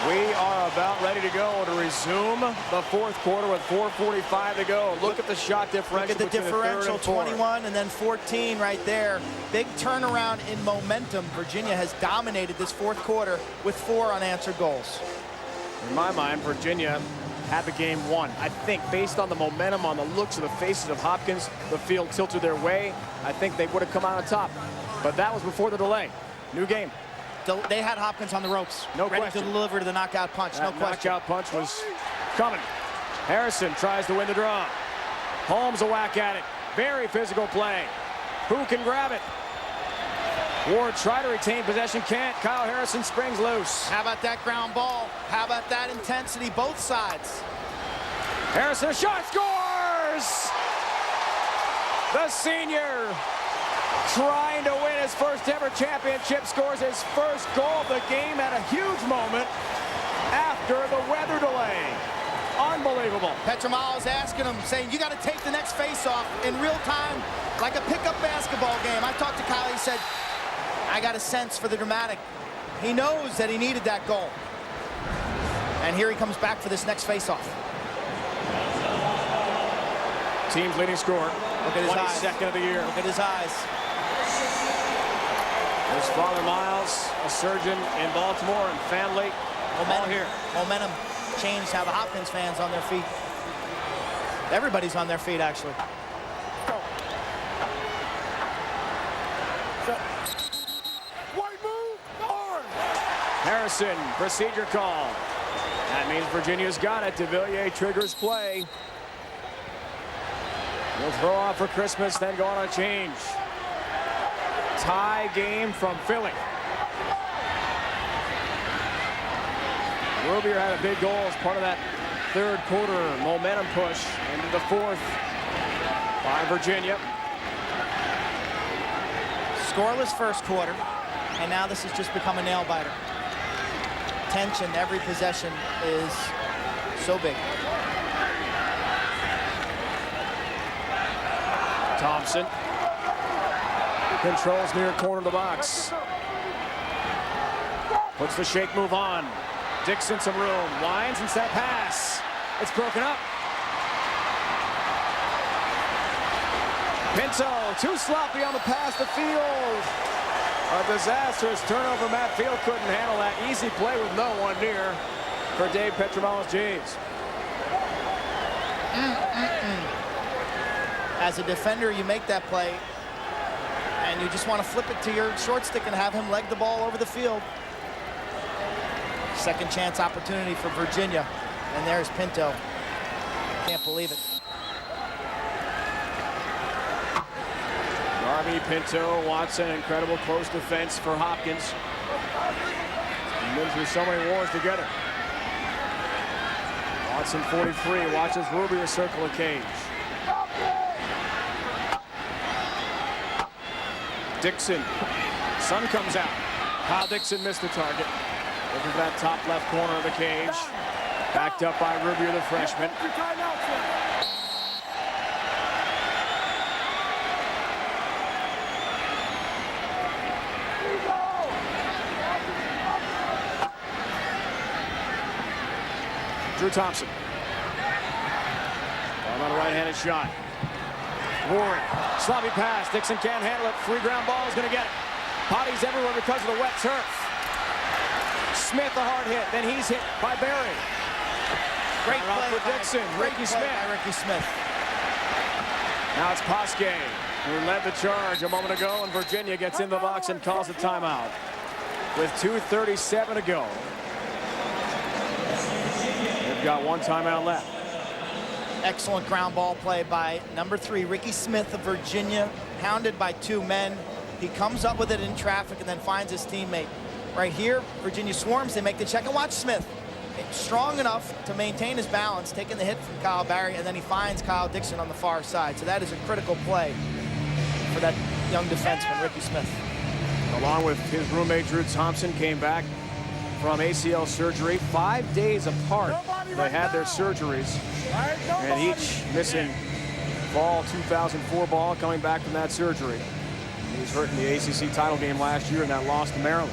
We are about ready to go to resume the fourth quarter with 4:45 to go. Look at the shot differential. Look at the differential, 21 and then 14 right there. Big turnaround in momentum. Virginia has dominated this fourth quarter with 4 unanswered goals. In my mind, Virginia had the game won. I think based on the momentum, on the looks of the faces of Hopkins, the field tilted their way. I think they would have come out on top. But that was before the delay. New game. They had Hopkins on the ropes, no ready question. to deliver to the knockout punch. That no question. knockout punch was coming. Harrison tries to win the draw. Holmes a whack at it. Very physical play. Who can grab it? Ward tried to retain possession, can't. Kyle Harrison springs loose. How about that ground ball? How about that intensity, both sides? Harrison, a shot, scores! The senior, trying to win his first ever championship, scores his first goal of the game at a huge moment after the weather delay. Unbelievable. Petromalo's asking him, saying, you got to take the next face-off in real time, like a pickup basketball game. I talked to Kyle, he said, I got a sense for the dramatic. He knows that he needed that goal. And here he comes back for this next face-off. Team's leading scorer. Look at his eyes. 22nd of the year. Look at his eyes. His father, Miles, a surgeon in Baltimore, and family all here. Momentum changed how the Hopkins fans on their feet. Everybody's on their feet, actually. Harrison, procedure call. That means Virginia's got it. De Villiers triggers play. We'll throw off for Christmas, then go on a change. Tie game from Philly. Rubier had a big goal as part of that third quarter momentum push into the fourth by Virginia. Scoreless first quarter, and now this has just become a nail-biter. Tension, every possession is so big. Thompson controls near corner of the box. Puts the shake move on. Dixon some room. Winds and set pass. It's broken up. Pinto too sloppy on the pass to Field. A disastrous turnover. Matt Field couldn't handle that easy play with no one near for Dave Petromalo's Jays. As a defender, you make that play, and you just want to flip it to your short stick and have him leg the ball over the field. Second chance opportunity for Virginia, and there's Pinto. Can't believe it. Darby, Pinto, Watson, incredible close defense for Hopkins. They've been through so many wars together. Watson, 43, watches Rubier circle the cage. Dixon, sun comes out. Kyle Dixon missed the target. Looking for that top left corner of the cage. Backed up by Rubier, the freshman. Drew Thompson. On a right-handed shot. Ward, sloppy pass. Dixon can't handle it. Free ground ball is going to get it. Bodies everywhere because of the wet turf. Smith a hard hit. Then he's hit by Barry. Great play for Dixon. Ricky Smith. Ricky Smith. Now it's Pasque, who led the charge a moment ago, and Virginia gets in the box and calls a timeout with 2:37 to go. They've got one timeout left. Excellent ground ball play by number 3, Ricky Smith of Virginia, hounded by 2 men. He comes up with it in traffic and then finds his teammate. Right here, Virginia swarms. They make the check, and watch Smith. Strong enough to maintain his balance, taking the hit from Kyle Barry, and then he finds Kyle Dixon on the far side. So that is a critical play for that young defenseman, Ricky Smith. Along with his roommate, Drew Thompson, came back from ACL surgery 5 days apart. They had their surgeries, and each missing fall 2004 ball coming back from that surgery. He was hurt in the ACC title game last year, and that lost to Maryland.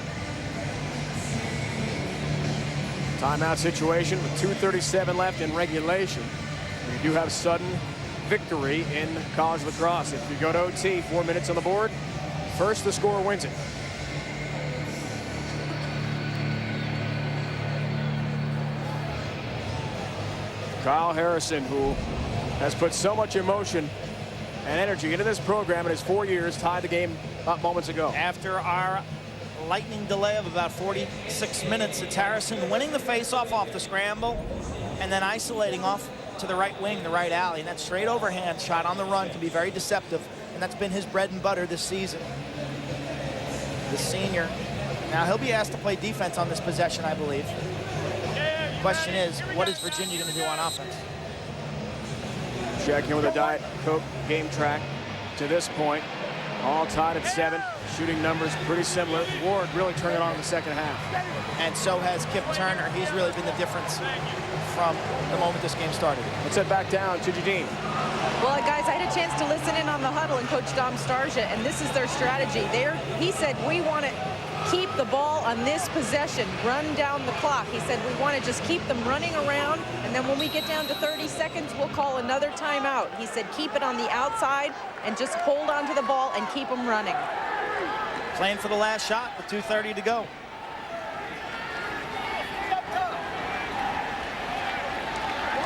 Timeout situation with 2:37 left in regulation. You do have sudden victory in college lacrosse. If you go to OT, 4 minutes on the board, first the scorer wins it. Kyle Harrison, who has put so much emotion and energy into this program in his 4 years, tied the game up moments ago. After our lightning delay of about 46 minutes, it's Harrison winning the faceoff off the scramble and then isolating off to the right wing, the right alley. And that straight overhand shot on the run can be very deceptive, and that's been his bread and butter this season. The senior. Now he'll be asked to play defense on this possession, I believe. The question is, what is Virginia going to do on offense? Checking with a Diet Coke game track to this point. All tied at 7. Shooting numbers pretty similar. Ward really turned it on in the second half. And so has Kip Turner. He's really been the difference from the moment this game started. Let's head back down to Jadine. Well, guys, I had a chance to listen in on the huddle and Coach Dom Starsia, and this is their strategy. He said, we want to keep the ball on this possession, run down the clock. He said, we want to just keep them running around, and then when we get down to 30 seconds, we'll call another timeout. He said, keep it on the outside and just hold on to the ball and keep them running. Playing for the last shot with 2:30 to go.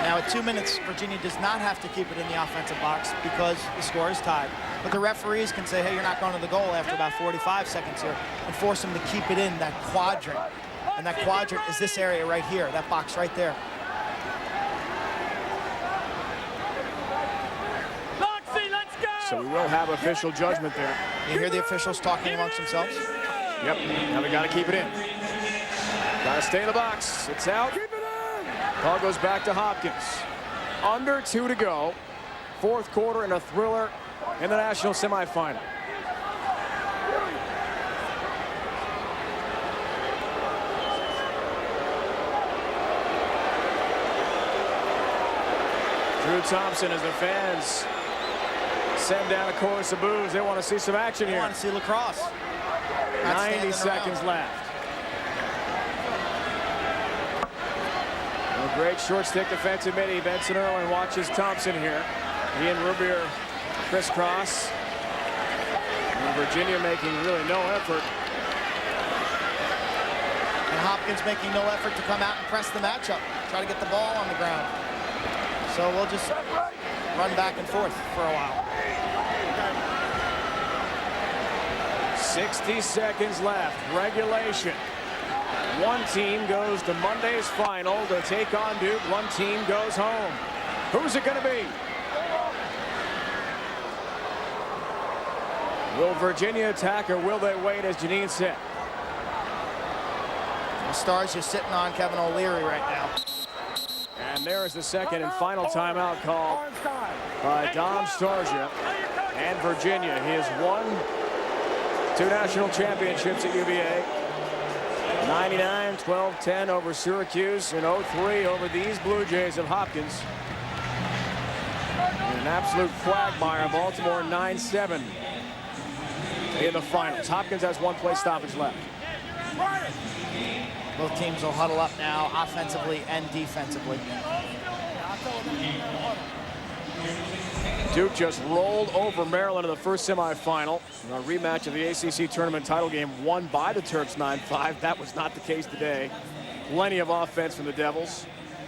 Now at 2 minutes, Virginia does not have to keep it in the offensive box because the score is tied. But the referees can say, hey, you're not going to the goal after about 45 seconds here, and force them to keep it in that quadrant. And that quadrant is this area right here, that box right there. So we will have official judgment there. You hear the officials talking amongst themselves? Yep, now we got to keep it in. Got to stay in the box. It's out. Ball goes back to Hopkins. Under 2 to go. 4th quarter and a thriller in the national semifinal. Drew Thompson, as the fans send down a chorus of boos. They want to see some action here. They want to see lacrosse. 90 seconds left. A great short stick defensive midi. Benson Irwin watches Thompson here. He and Rubier crisscross. And Virginia making really no effort. And Hopkins making no effort to come out and press the matchup. Try to get the ball on the ground. So we'll just run back and forth for a while. 60 seconds left. Regulation. One team goes to Monday's final to take on Duke. One team goes home. Who's it going to be? Will Virginia attack or will they wait, as Janine said? The Stars are sitting on Kevin O'Leary right now. And there is the second and final timeout called by Dom Starsia and Virginia. He has won 2 national championships at UVA. 99, 12-10 over Syracuse, and 0-3 over these Blue Jays of Hopkins. In an absolute quagmire, Baltimore 9-7 in the finals. Hopkins has 1 play stoppage left. Both teams will huddle up now, offensively and defensively. Duke just rolled over Maryland in the first semifinal. A rematch of the ACC tournament title game won by the Terps 9-5. That was not the case today. Plenty of offense from the Devils.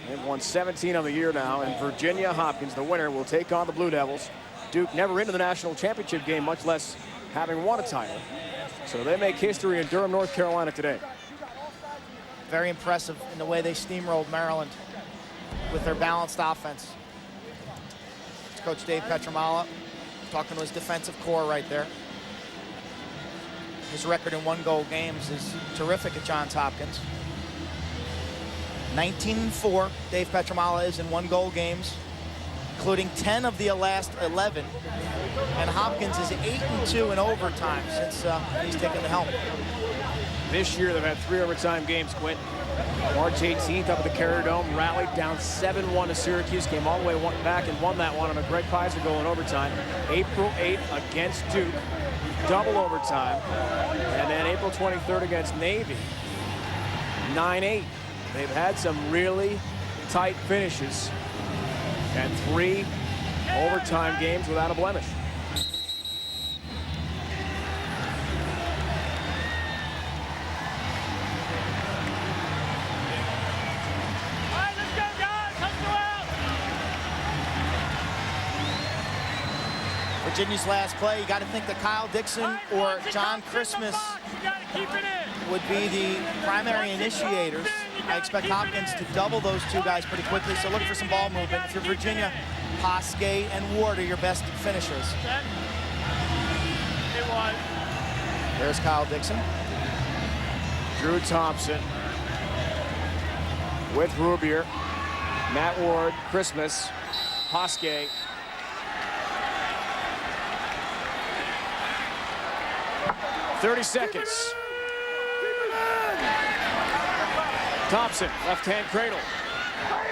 They've won 17 on the year now, and Virginia Hopkins, the winner, will take on the Blue Devils. Duke never into the national championship game, much less having won a title. So they make history in Durham, North Carolina today. Very impressive in the way they steamrolled Maryland with their balanced offense. It's Coach Dave Petramala talking to his defensive core right there. His record in one-goal games is terrific at Johns Hopkins. 19-4, Dave Petramala is in one-goal games, including 10 of the last 11. And Hopkins is 8-2 in overtime since he's taken the helm. This year they've had 3 overtime games, Quint. March 18th up at the Carrier Dome, rallied down 7-1 to Syracuse, came all the way back and won that one on a Greg Pizer goal in overtime. April 8th against Duke, double overtime. And then April 23rd against Navy, 9-8. They've had some really tight finishes and 3 overtime games without a blemish. Virginia's last play, you got to think that Kyle Dixon or John Christmas would be the primary initiators. I expect Hopkins to double those 2 guys pretty quickly, so look for some ball movement. If you're Virginia, Posquet and Ward are your best finishers. There's Kyle Dixon. Drew Thompson with Rubier, Matt Ward, Christmas, Posquet. "30 seconds. Thompson, left-hand cradle.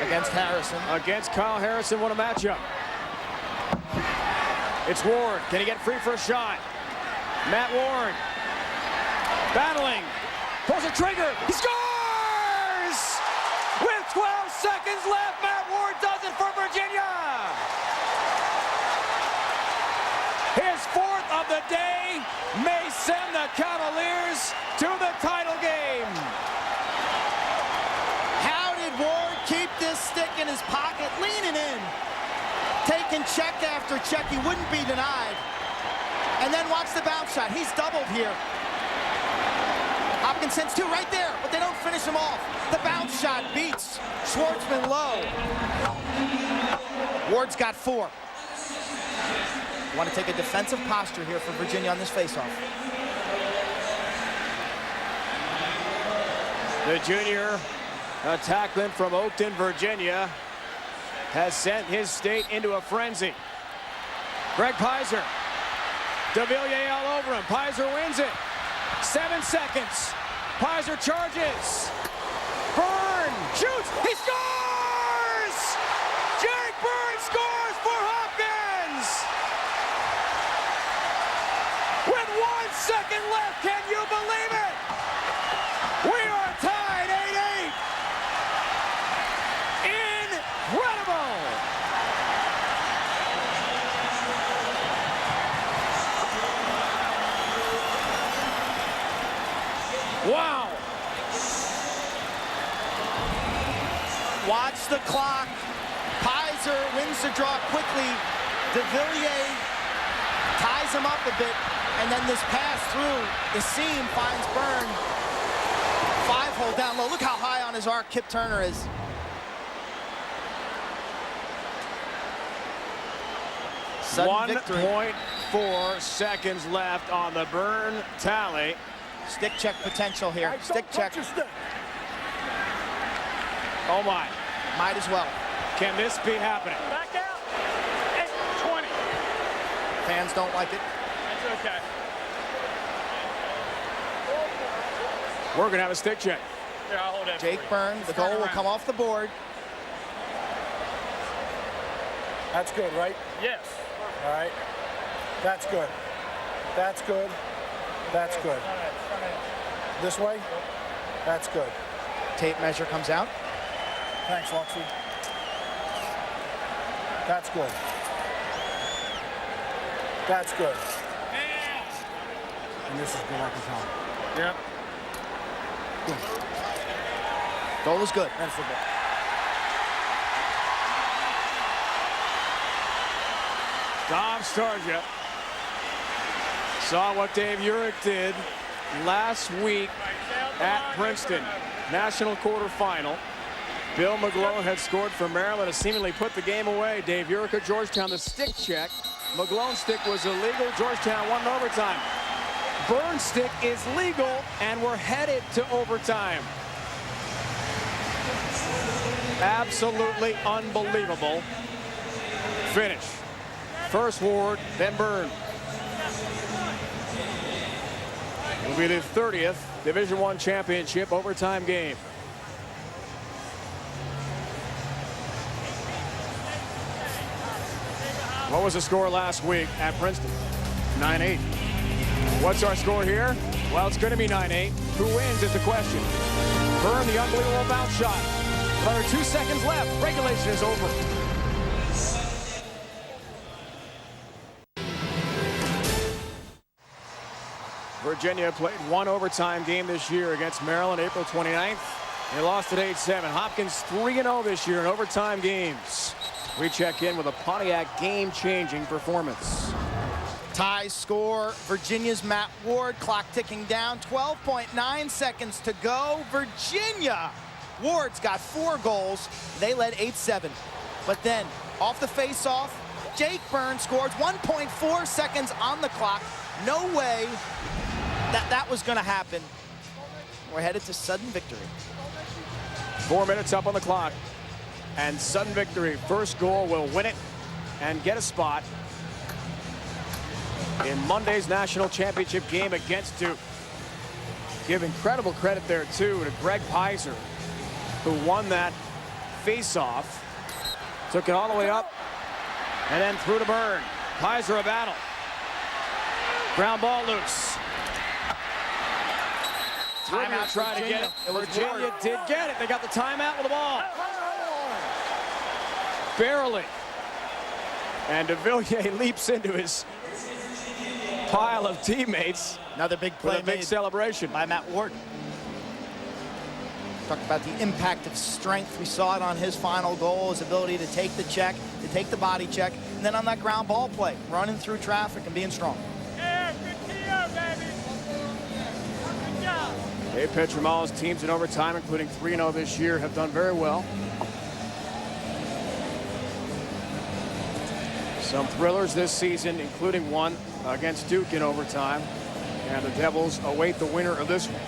Against Harrison. Against Kyle Harrison, what a matchup. It's Ward. Can he get free for a shot? Matt Ward. Battling. Pulls a trigger. He scores! With 12 seconds left, Matt Ward does it for Virginia. His 4th of the day may send the Cavaliers to the title game. How did Ward keep this stick in his pocket, leaning in, taking check after check? He wouldn't be denied. And then watch the bounce shot. He's doubled here. Hopkins sends 2 right there, but they don't finish him off. The bounce shot beats Schwartzman low. Ward's got 4. Want to take a defensive posture here for Virginia on this faceoff. The junior attackman from Oakton, Virginia, has sent his state into a frenzy. Greg Pizer. De Villiers all over him. Pizer wins it. 7 seconds. Pizer charges. Byrne shoots. He scores! Jake Byrne scores for Hopkins! With 1 second left, can you believe it? We are tied 8-8. Incredible! Wow! Watch the clock. Pizer wins the draw quickly. De Villiers ties him up a bit, and then this pass through the seam finds Byrne. 5-hole down low. Look how high on his arc Kip Turner is. Sudden victory. 1.4 seconds left on the Byrne tally. Stick check potential here. Stick check. Oh my. Might as well. Can this be happening? Back out. 20. Fans don't like it. That's okay. We're going to have a stick check. Here, I'll hold it. Jake Byrne, the goal will come off the board. That's good, right? Yes. All right. That's good. That's good. That's good. This way? That's good. tape measure comes out. Thanks, Foxy. That's good. That's good. And this is good, I can tell. Yep. Good. Goal is good. That's the ball. Dom Starja saw what Dave Urich did last week at Princeton. National quarterfinal. Bill McGlone had scored for Maryland to seemingly put the game away. Dave Urich at Georgetown, the stick check. McGlone's stick was illegal. Georgetown won in overtime. Burns' stick is legal, and we're headed to overtime. Absolutely unbelievable finish. First Ward, then Byrne. It will be the 30th Division I championship overtime game. What was the score last week at Princeton? 9-8. What's our score here? Well, it's going to be 9-8. Who wins is the question. Byrne, the unbelievable bounce shot. Another 2 seconds left. Regulation is over. Virginia played one overtime game this year against Maryland, April 29th. They lost at 8-7. Hopkins 3-0 this year in overtime games. We check in with a Pontiac game-changing performance. Tie score, Virginia's Matt Ward, clock ticking down, 12.9 seconds to go. Virginia, Ward's got 4 goals. They led 8-7. But then, off the face-off, Jake Byrne scores 1.4 seconds on the clock. No way that was going to happen. We're headed to sudden victory. 4 minutes up on the clock. And sudden victory. First goal will win it and get a spot in Monday's national championship game against Duke. Give incredible credit there, too, to Greg Pizer, who won that face-off. Took it all the way up and then through to Byrne. Pizer a battle. Ground ball loose. Timeout trying to get it. Virginia did get it. They got the timeout with the ball. Barely. And de Villiers leaps into his pile of teammates. Another big play with a big celebration by Matt Ward. Talk about the impact of strength. We saw it on his final goal, his ability to take the check, to take the body check, and then on that ground ball play, running through traffic and being strong. Yeah, good deal, baby. Good job. Dave Petromala's teams in overtime, including 3-0 this year, have done very well. Some thrillers this season, including one against Duke in overtime. And the Devils await the winner of this one.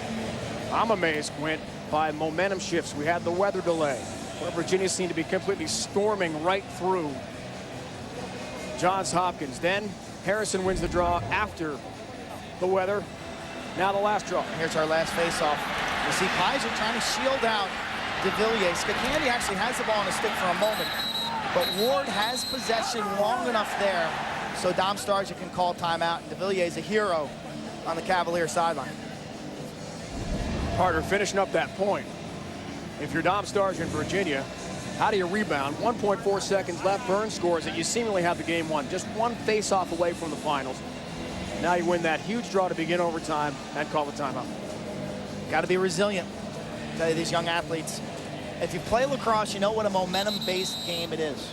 I'm amazed, Quint, by momentum shifts. We had the weather delay, where Virginia seemed to be completely storming right through Johns Hopkins. Then Harrison wins the draw after the weather. Now the last draw. Here's our last face-off. You see Pizer trying to shield out de Villiers. Scacandi actually has the ball on his stick for a moment, but Ward has possession long enough there so Dom Starja can call timeout. De Villiers a hero on the Cavalier sideline. Carter finishing up that point. If you're Dom Starja in Virginia, how do you rebound? 1.4 seconds left. Byrne scores it. You seemingly have the game won. Just one face-off away from the finals. Now you win that huge draw to begin overtime and call the timeout. Got to be resilient. I tell you, these young athletes, if you play lacrosse, you know what a momentum-based game it is.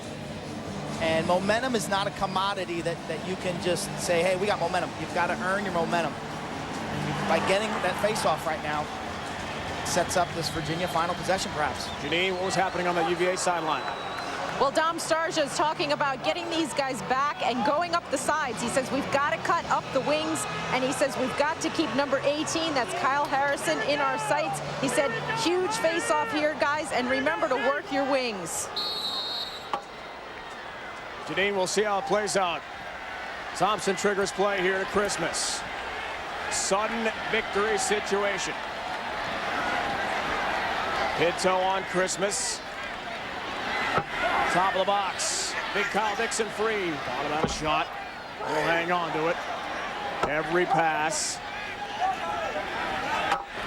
And momentum is not a commodity that you can just say, hey, we got momentum. You've got to earn your momentum. By getting that face-off right now, sets up this Virginia final possession, perhaps. Janine, what was happening on the UVA sideline? Well, Dom Starja is talking about getting these guys back and going up the sides. He says we've got to cut up the wings, and he says we've got to keep number 18, that's Kyle Harrison, in our sights. He said, huge face-off here, guys, and remember to work your wings. Janine, we'll see how it plays out. Thompson triggers play here to Christmas. Sudden victory situation. Pinto on Christmas. Top of the box. Big Kyle Dixon free. Thought about a shot. We'll hang on to it. Every pass.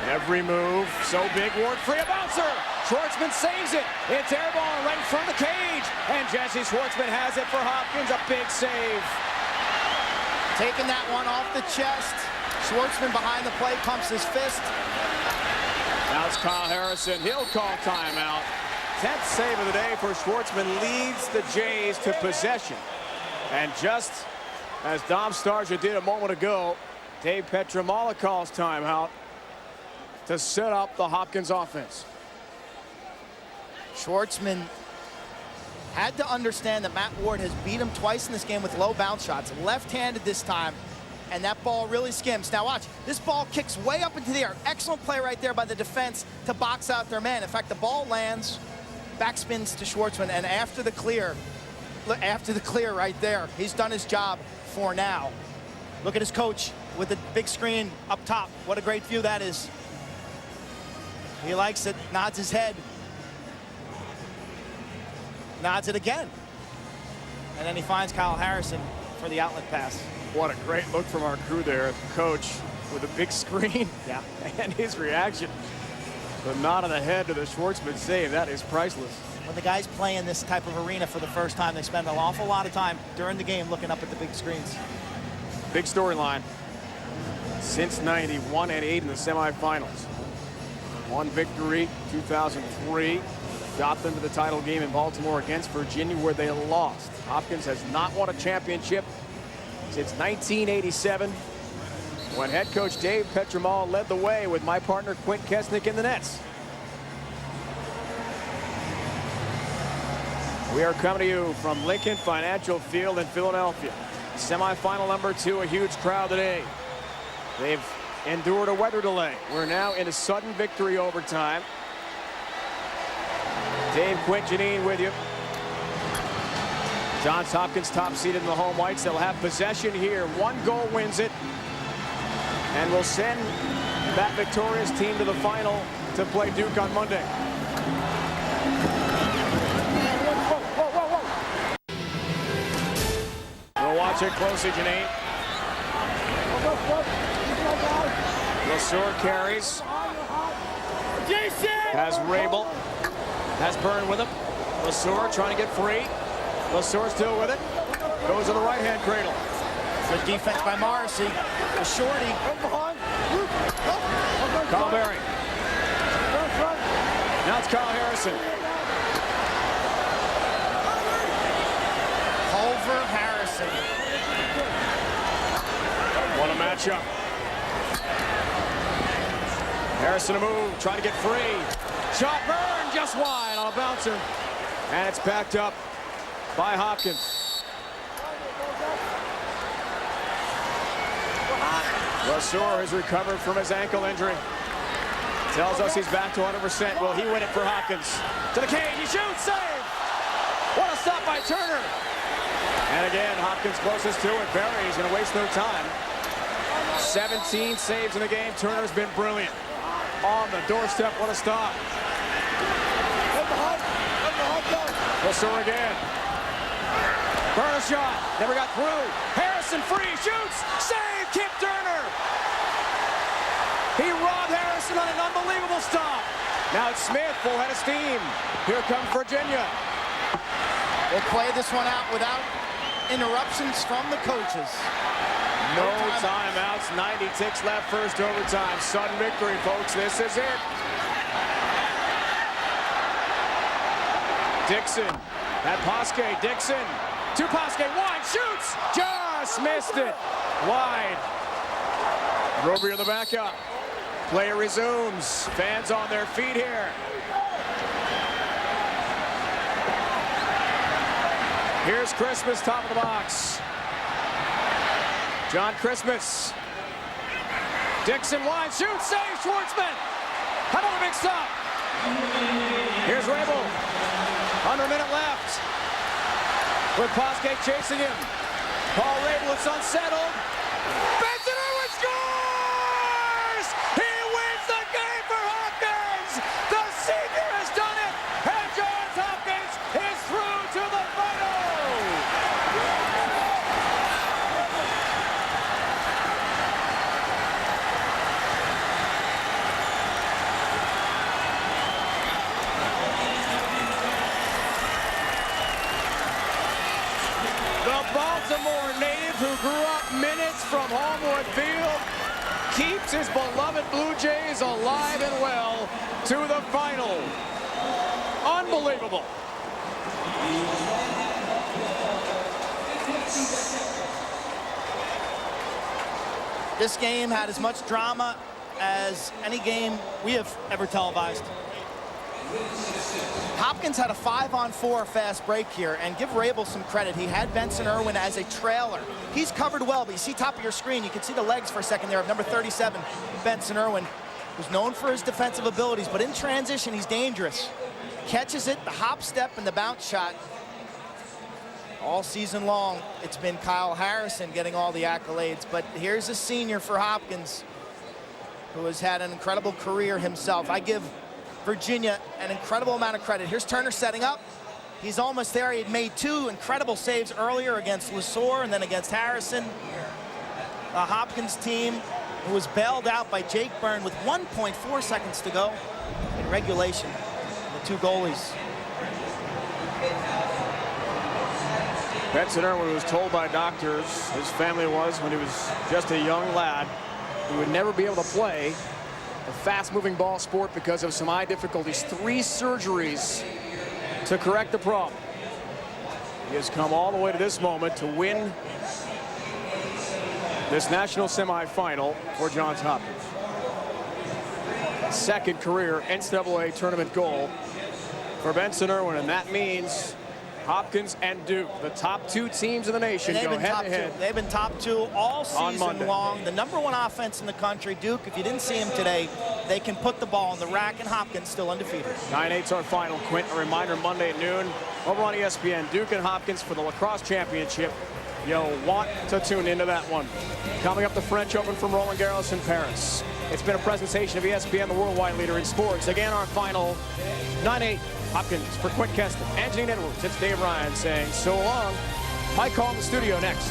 Every move so big. Ward free, a bouncer. Schwartzman saves it. It's airball right in front of the cage. And Jesse Schwartzman has it for Hopkins. A big save. Taking that one off the chest. Schwartzman behind the plate pumps his fist. Now it's Kyle Harrison. He'll call timeout. 10th save of the day for Schwartzman, leads the Jays to possession. And just as Dom Starja did a moment ago, Dave Petramala calls timeout to set up the Hopkins offense. Schwartzman had to understand that Matt Ward has beat him twice in this game with low bounce shots. Left-handed this time, and that ball really skims. Now watch, this ball kicks way up into the air. Excellent play right there by the defense to box out their man. In fact, the ball lands, backspins to Schwartzman, and after the clear right there, he's done his job for now. Look at his coach with the big screen up top. What a great view that is. He likes it, nods his head. Nods it again. And then he finds Kyle Harrison for the outlet pass. What a great look from our crew there. Coach with a big screen. Yeah. And his reaction. The nod of the head to the Schwartzman save. That is priceless. When the guys play in this type of arena for the first time, they spend an awful lot of time during the game looking up at the big screens. Big storyline. Since 90, 1-8 in the semifinals. One victory, 2003. Got them to the title game in Baltimore against Virginia, where they lost. Hopkins has not won a championship since 1987, when head coach Dave Petramala led the way with my partner Quint Kesnick in the nets. We are coming to you from Lincoln Financial Field in Philadelphia. Semifinal number 2, a huge crowd today. They've endured a weather delay. We're now in a sudden victory overtime. Dave, Quint, Janine with you. Johns Hopkins top seeded in the home whites. They'll have possession here. 1 goal wins it. And will send that victorious team to the final to play Duke on Monday. We'll watch it closely, Janine. LeSueur carries. Has Rabel. Has Byrne with him. LeSueur trying to get free. LeSueur still with it. Goes to the right-hand cradle. Good defense by Morrissey. The shorty. Kyle Berry. Now it's Kyle Harrison. Culver Harrison. What a matchup. Harrison a move, trying to get free. Shot, Byrne, just wide on a bouncer. And it's backed up by Hopkins. LeSueur has recovered from his ankle injury. Tells us he's back to 100%. Will he win it for Hopkins? To the cage, he shoots, save! What a stop by Turner! And again, Hopkins closest to it. Berry's gonna waste no time. 17 saves in the game. Turner's been brilliant. On the doorstep, what a stop. LeSueur again. Byrne a shot, never got through. Harrison free, shoots, save, Kip Turner. He robbed Harrison on an unbelievable stop. Now it's Smith, full head of steam. Here comes Virginia. We'll play this one out without interruptions from the coaches. No timeouts, 90 ticks left, first overtime. Sudden victory, folks, this is it. Dixon, at Posque, Dixon, to Posque, one, shoots, just missed it, wide. Robier the backup, play resumes, fans on their feet here. Here's Christmas, top of the box. John Christmas. Dixon wide, shoots, save, Schwartzman. Another big stop. Here's Rabel. Under a minute left. With Posque chasing him. Paul Rabel, it's unsettled. Benson Irwin scores! He wins the game for Hopkins! The senior has done it! And Johns Hopkins is through to the final! Baltimore native who grew up minutes from Homewood Field keeps his beloved Blue Jays alive and well to the final. Unbelievable. This game had as much drama as any game we have ever televised. Hopkins had a 5-on-4 fast break here, and give Rabel some credit. He had Benson Irwin as a trailer. He's covered well, but you see top of your screen, you can see the legs for a second there of number 37, Benson Irwin, who's known for his defensive abilities, but in transition, he's dangerous. Catches it, the hop step and the bounce shot. All season long, it's been Kyle Harrison getting all the accolades, but here's a senior for Hopkins who has had an incredible career himself. I give Virginia an incredible amount of credit. Here's Turner setting up. He's almost there. He had made 2 incredible saves earlier against Lesore and then against Harrison. The Hopkins team, who was bailed out by Jake Byrne with 1.4 seconds to go in regulation. The 2 goalies. Benson Irwin was told by doctors, his family was, when he was just a young lad, he would never be able to play a fast-moving ball sport because of some eye difficulties. 3 surgeries to correct the problem. He has come all the way to this moment to win this national semifinal for Johns Hopkins. Second career NCAA tournament goal for Benson Irwin, and that means Hopkins and Duke, the top 2 teams in the nation, go head-to-head. They've been top 2 all season long. The #1 offense in the country. Duke, if you didn't see him today, they can put the ball in the rack, and Hopkins still undefeated. 9-8's our final. Quint, a reminder, Monday at noon over on ESPN. Duke and Hopkins for the lacrosse championship. You'll want to tune into that one. Coming up, the French Open from Roland Garros in Paris. It's been a presentation of ESPN, the worldwide leader in sports. Again, our final 9-8. Hopkins for Quint Keston and Gene Edwards. It's Dave Ryan saying so long. Mike Call in the studio next.